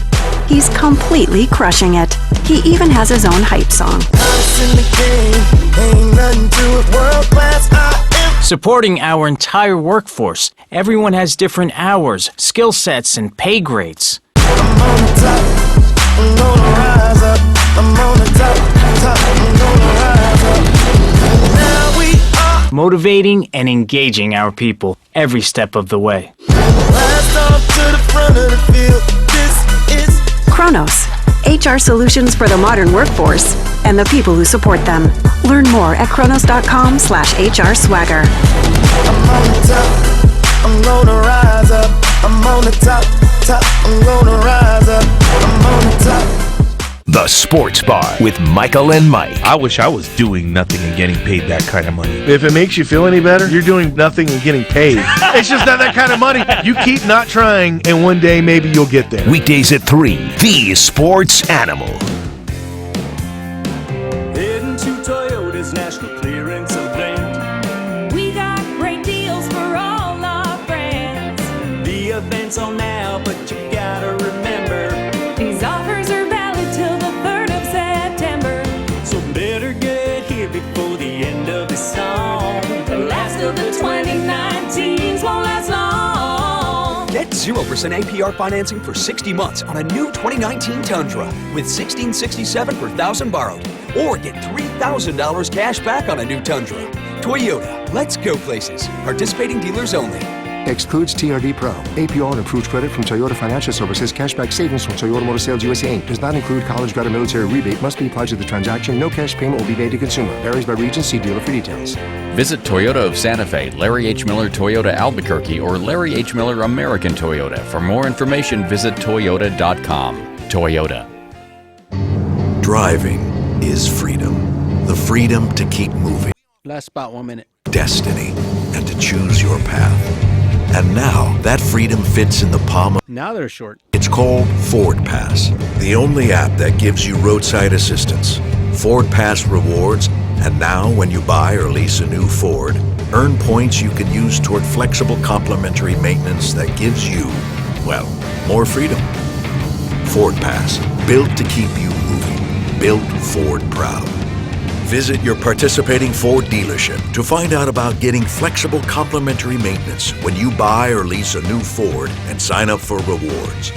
he's completely crushing it. He even has his own hype song. Hottest in the game, ain't nothing to it. World class, I am. Supporting our entire workforce. Everyone has different hours, skill sets, and pay grades. I'm on the top, I'm gonna rise up. I'm on the top, I'm gonna rise up. Now we are Motivating and engaging our people every step of the way. last off to the front of the field. This is Kronos, HR solutions for the modern workforce and the people who support them. Learn more at kronos.com/HRswagger. I'm on the top, I'm gonna rise up. I'm on the top, I'm gonna rise up. I'm on the top. The Sports Bar with Michael and Mike. I wish I was doing nothing and getting paid that kind of money. If it makes you feel any better, you're doing nothing and getting paid. It's just not that kind of money. You keep not trying, and one day maybe you'll get there. Weekdays at 3, The Sports Animal. Heading to Toyota's National Clearance Event. We got great deals for all our friends. The event's on now, but you gotta remember, These offers are valid till the 3rd of September. so better get here before the end of the song. The last of the 2019s won't last long. Get 0% APR financing for 60 months on a new 2019 Tundra with $1,667 per thousand borrowed. Or get $3,000 cash back on a new Tundra. Toyota, let's go places. Participating dealers only. Excludes TRD Pro. APR and approved credit from Toyota Financial Services. Cashback savings from Toyota Motor Sales USA Inc. Does not include college grad or military rebate. Must be applied to the transaction. No cash payment will be made to consumer. Varies by region. See dealer for details. Visit Toyota of Santa Fe, Larry H. Miller Toyota Albuquerque, or Larry H. Miller American Toyota. For more information, visit toyota.com. Toyota. Driving is freedom. The freedom to keep moving. Last spot, 1 minute. Destiny. And to choose your path. And now, that freedom fits in the palm of... Now they're short. It's called Ford Pass, the only app that gives you roadside assistance, Ford Pass rewards, and now when you buy or lease a new Ford, earn points you can use toward flexible complimentary maintenance that gives you, well, more freedom. Ford Pass, built to keep you moving, built Ford proud. Visit your participating Ford dealership to find out about getting flexible complimentary maintenance when you buy or lease a new Ford and sign up for rewards.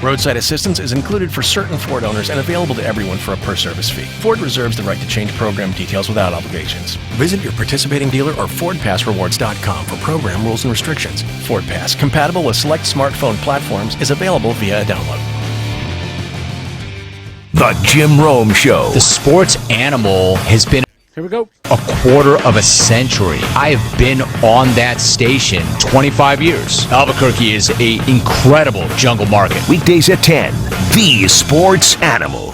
Roadside assistance is included for certain Ford owners and available to everyone for a per-service fee. Ford reserves the right to change program details without obligations. Visit your participating dealer or FordPassRewards.com for program rules and restrictions. Ford Pass, compatible with select smartphone platforms, is available via a download. The Jim Rome Show. The Sports Animal has been Here we go. a quarter of a century. I have been on that station 25 years. Albuquerque is an incredible jungle market. Weekdays at 10, The Sports Animal.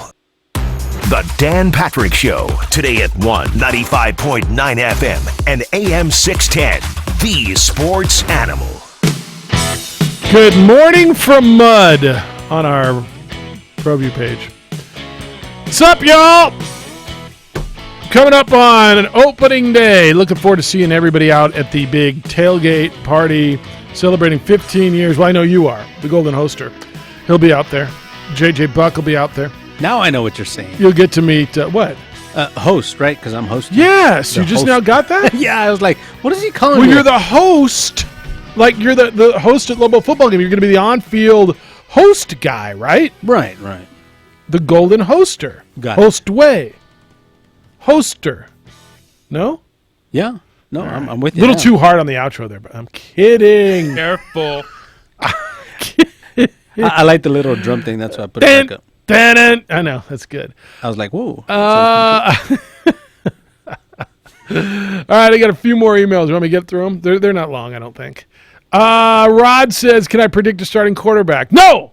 The Dan Patrick Show. Today at 1, 95.9 FM and AM 610. The Sports Animal. Good morning from Mud on our ProView page. What's up, y'all? Coming up on opening day. Looking forward to seeing everybody out at the big tailgate party celebrating 15 years. Well, I know you are. The Golden Hoster. He'll be out there. JJ Buck will be out there. Now I know what you're saying. You'll get to meet, what? Host, right? Because I'm hosting. Yes. The You just host. now got that? Yeah, I was like, what is he calling When me? you're the host, like you're the host at Lobo football game, you're going to be the on-field host guy, right? Right. The Golden Hoster. Got it. Hostway. Hoster. No? Yeah. No, I'm with A you. little now. too hard on the outro there, but I'm kidding. Careful. I like the little drum thing. That's why I put it back up. I know. That's good. I was like, whoa. All right, I got a few more emails. You want me to get through them? They're not long, I don't think. Rod says, can I predict a starting quarterback? No!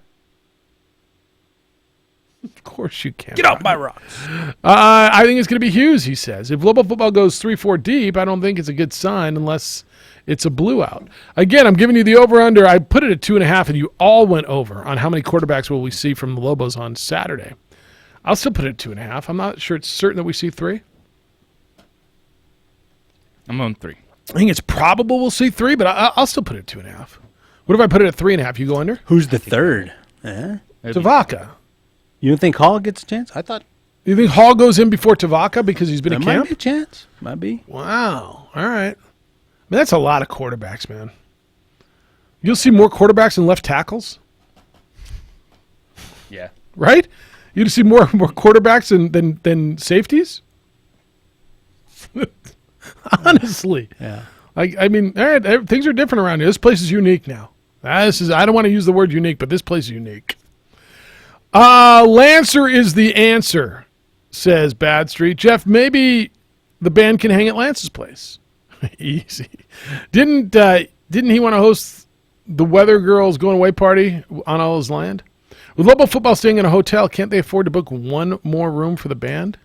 Of course you can. Get off my rocks. I think it's going to be Hughes, he says. If Lobo football goes 3-4 deep, I don't think it's a good sign unless it's a blew out. Again, I'm giving you the over-under. I put it at 2.5, and you all went over on how many quarterbacks will we see from the Lobos on Saturday. I'll still put it at 2.5. I'm not sure it's certain that we see 3. I'm on 3. I think it's probable we'll see 3, but I'll still put it at 2.5. What if I put it at 3.5? You go under? Who's the third? Tavaka. You don't think Hall gets a chance? I thought. You think Hall goes in before Tavaka because he's been There in might camp? be a chance. Might be. Wow. All right. I mean, that's a lot of quarterbacks, man. You'll see more quarterbacks than left tackles, Yeah. right? You'll see more quarterbacks than safeties. Honestly. Yeah. I mean, all right, things are different around here. This place is unique now. I don't want to use the word unique, but this place is unique. Lancer is the answer, says Bad Street. Jeff, maybe the band can hang at Lance's place. Easy. Didn't he want to host the Weather Girls going away party on all his land? With Lobo football staying in a hotel, can't they afford to book one more room for the band?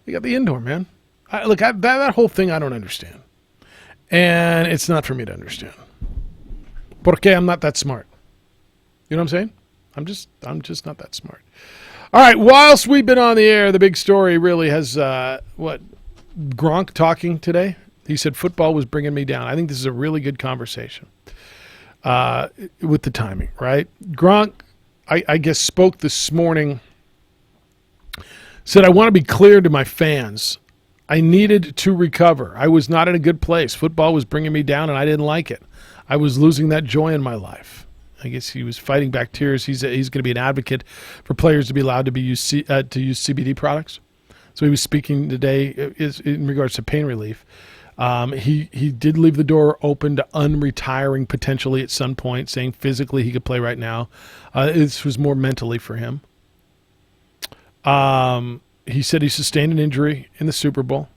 They got the indoor, man. That whole thing I don't understand. And it's not for me to understand. Porque I'm not that smart. You know what I'm saying? I'm just not that smart. All right, whilst we've been on the air, the big story really has, Gronk talking today. He said football was bringing me down. I think this is a really good conversation with the timing, right? Gronk, I guess, spoke this morning, said, I want to be clear to my fans. I needed to recover. I was not in a good place. Football was bringing me down, and I didn't like it. I was losing that joy in my life. I guess he was fighting back tears. He's going to be an advocate for players to be allowed to use CBD products. So he was speaking today in regards to pain relief. He did leave the door open to unretiring potentially at some point, saying physically he could play right now. This was more mentally for him. He said he sustained an injury in the Super Bowl.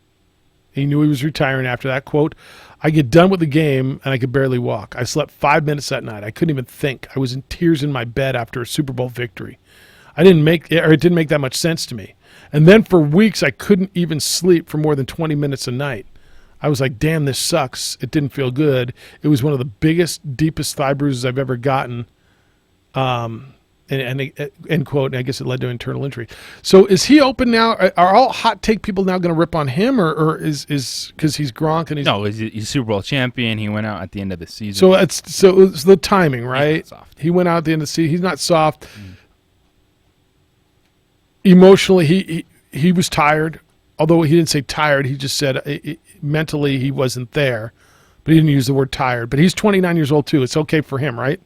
He knew he was retiring after that. Quote, I get done with the game and I could barely walk. I slept 5 minutes that night. I couldn't even think. I was in tears in my bed after a Super Bowl victory. It didn't make that much sense to me. And then for weeks, I couldn't even sleep for more than 20 minutes a night. I was like, damn, this sucks. It didn't feel good. It was one of the biggest, deepest thigh bruises I've ever gotten. And end quote, and I guess it led to internal injury. So is he open now? Are all hot take people now going to rip on him, or is because he's Gronk and he's No, he's Super Bowl champion. He went out at the end of the season. So it's the timing, right? He went out at the end of the season. He's not soft. Emotionally, he was tired. Although he didn't say tired, he just said mentally he wasn't there. But he didn't use the word tired. But he's 29 years old too. It's okay for him, right?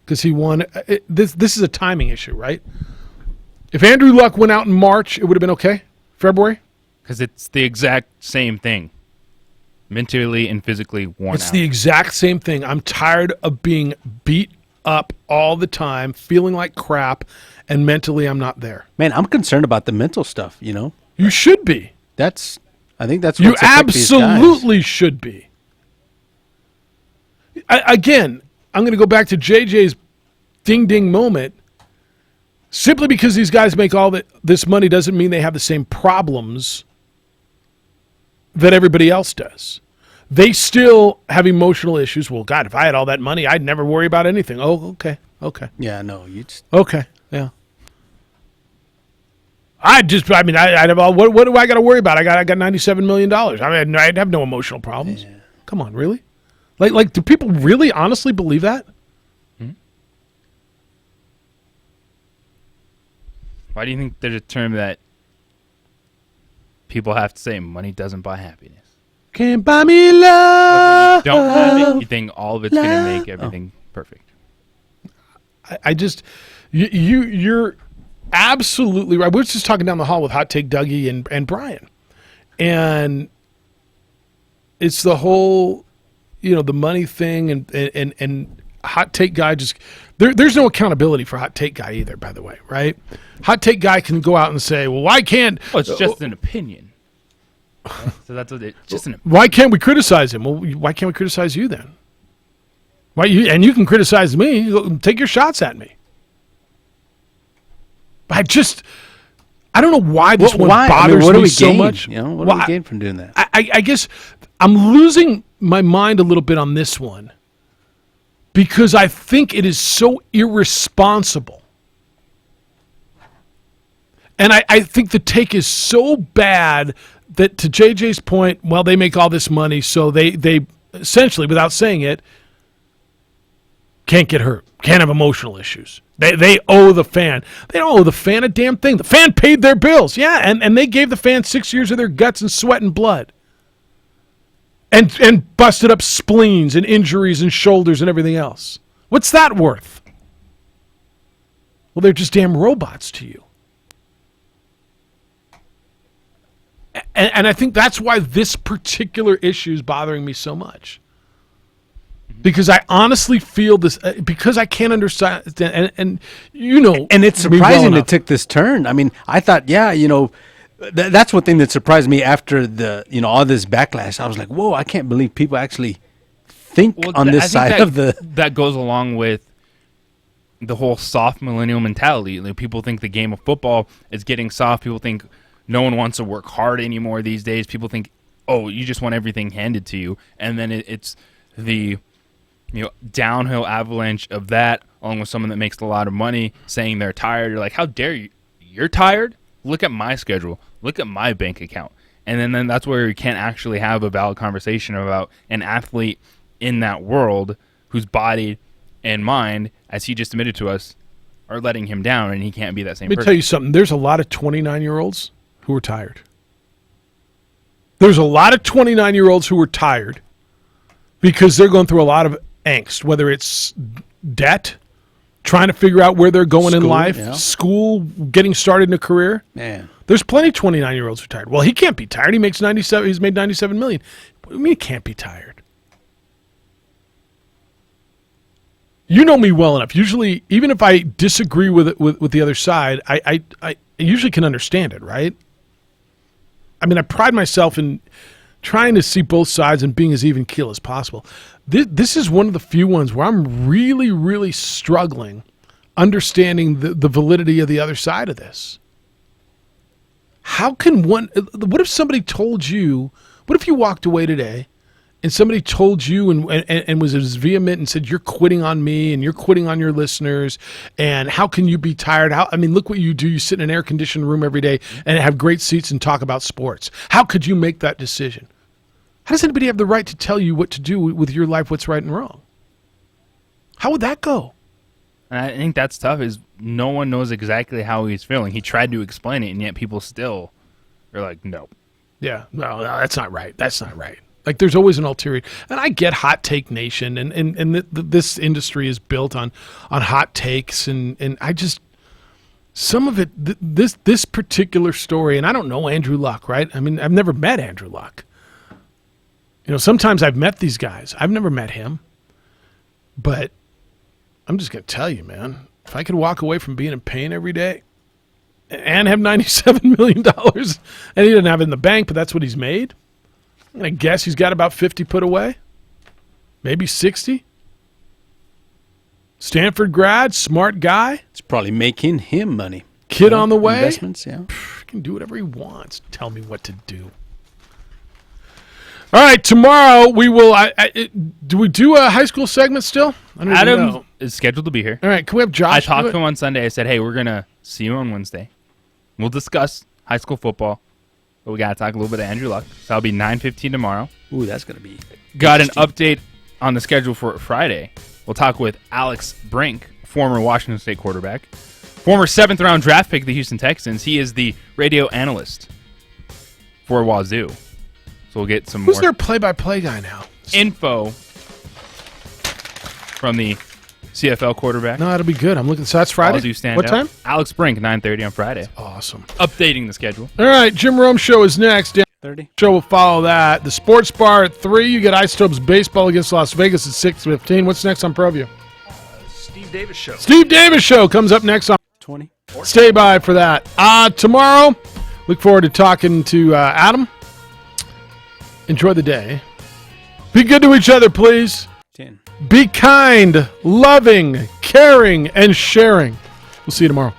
Because he won. This is a timing issue, right? If Andrew Luck went out in March, it would have been okay? February? Because it's the exact same thing. Mentally and physically worn out. It's the exact same thing. I'm tired of being beat up all the time, feeling like crap, and mentally I'm not there. Man, I'm concerned about the mental stuff, you know? You should be. I think that's you what's affecting these guys. absolutely should be. Again, I'm going to go back to JJ's ding-ding moment. Simply because these guys make all this money doesn't mean they have the same problems that everybody else does. They still have emotional issues. Well, God, if I had all that money, I'd never worry about anything. Oh, okay. Okay. Yeah, no, you just Okay. Yeah. I what do I got to worry about? I got $97 million. I mean, I'd have no emotional problems. Yeah. Come on, really? Like, do people really honestly believe that? Why do you think there's a term that people have to say, money doesn't buy happiness? Can't buy me love. Don't have it. You think all of it's going to make everything perfect. I just, you're absolutely right. We were just talking down the hall with Hot Take Dougie and Brian. And it's the whole, the money thing and Hot Take Guy just, there's no accountability for Hot Take Guy either, by the way, right? Hot Take Guy can go out and say, well, why can't... Well, it's just an opinion. Right? So that's what just an Why can't we criticize him? Well, why can't we criticize you then? You can criticize me. Take your shots at me. I don't know why this one bothers me so much. What do we gain from doing that? I guess I'm losing my mind a little bit on this one because I think it is so irresponsible. And I think the take is so bad that, to JJ's point, well, they make all this money, so they essentially, without saying it, can't get hurt, can't have emotional issues. They owe the fan. They don't owe the fan a damn thing. The fan paid their bills, yeah, and they gave the fan 6 years of their guts and sweat and blood. And busted up spleens and injuries and shoulders and everything else. What's that worth? Well, they're just damn robots to you. And I think that's why this particular issue is bothering me so much. Because I honestly feel this, because I can't understand, and it's surprising it took this turn. I mean, I thought, that's one thing that surprised me after the, all this backlash. I was like, whoa, I can't believe people actually think on this side of the. That goes along with the whole soft millennial mentality. Like, people think the game of football is getting soft. People think no one wants to work hard anymore these days. People think, oh, you just want everything handed to you. And then it's the downhill avalanche of that, along with someone that makes a lot of money saying they're tired. You're like, how dare you? You're tired? Look at my schedule. Look at my bank account. And then that's where you can't actually have a valid conversation about an athlete in that world whose body and mind, as he just admitted to us, are letting him down, and he can't be that same person. Let me tell you something. There's a lot of 29-year-olds who are tired. There's a lot of 29-year-olds who are tired because they're going through a lot of angst, whether it's debt, trying to figure out where they're going in life, school, getting started in a career. Man, there's plenty of 29-year-olds who are tired. Well, he can't be tired. He makes 97. He's made $97 million. What do you mean he can't be tired? You know me well enough. Usually, even if I disagree with the other side, I usually can understand it, right? I mean, I pride myself in trying to see both sides and being as even keel as possible. This is one of the few ones where I'm really, really struggling understanding the validity of the other side of this. How can what if somebody told you, what if you walked away today and somebody told you and was as vehement and said, you're quitting on me and you're quitting on your listeners, and how can you be tired? Look what you do. You sit in an air-conditioned room every day and have great seats and talk about sports. How could you make that decision? How does anybody have the right to tell you what to do with your life, what's right and wrong? How would that go? And I think that's tough, is no one knows exactly how he's feeling. He tried to explain it, and yet people still are like, no. Yeah, no, that's not right. That's not right. Like, there's always an ulterior. And I get Hot Take Nation, and this industry is built on hot takes, and I just, some of it, this particular story, and I don't know Andrew Luck, right? I mean, I've never met Andrew Luck. Sometimes I've met these guys. I've never met him. But I'm just going to tell you, man, if I could walk away from being in pain every day and have $97 million, and he didn't have it in the bank, but that's what he's made, I'm going to guess he's got about 50 put away, maybe 60. Stanford grad, smart guy. It's probably making him money. Kid on the way. Investments, yeah. He can do whatever he wants. Tell me what to do. All right, tomorrow we will. Do we do a high school segment still? I don't even know. Adam is scheduled to be here. All right, can we have Josh? I talked do to it? him on Sunday. I said, hey, we're going to see you on Wednesday. We'll discuss high school football. But we got to talk a little bit of Andrew Luck. So that'll be 9:15 tomorrow. Ooh, that's going to be... Got an update on the schedule for Friday. We'll talk with Alex Brink, former Washington State quarterback, former 7th-round draft pick of the Houston Texans. He is the radio analyst for Wazoo. So we'll get some Who's more their play-by-play guy now? info from the CFL quarterback. No, that'll be good. I'm looking. So that's Friday. Wazoo standout. What time? Alex Brink, 9:30 on Friday. Awesome. Updating the schedule. All right, Jim Rome Show is next. Dan 30. Show will follow that. The Sports Bar at 3. You get Isotopes baseball against Las Vegas at 6:15. What's next on ProView? Steve Davis Show. Steve Davis Show comes up next on 20. Stay by for that. Tomorrow, look forward to talking to Adam. Enjoy the day. Be good to each other, please. 10. Be kind, loving, caring, and sharing. We'll see you tomorrow.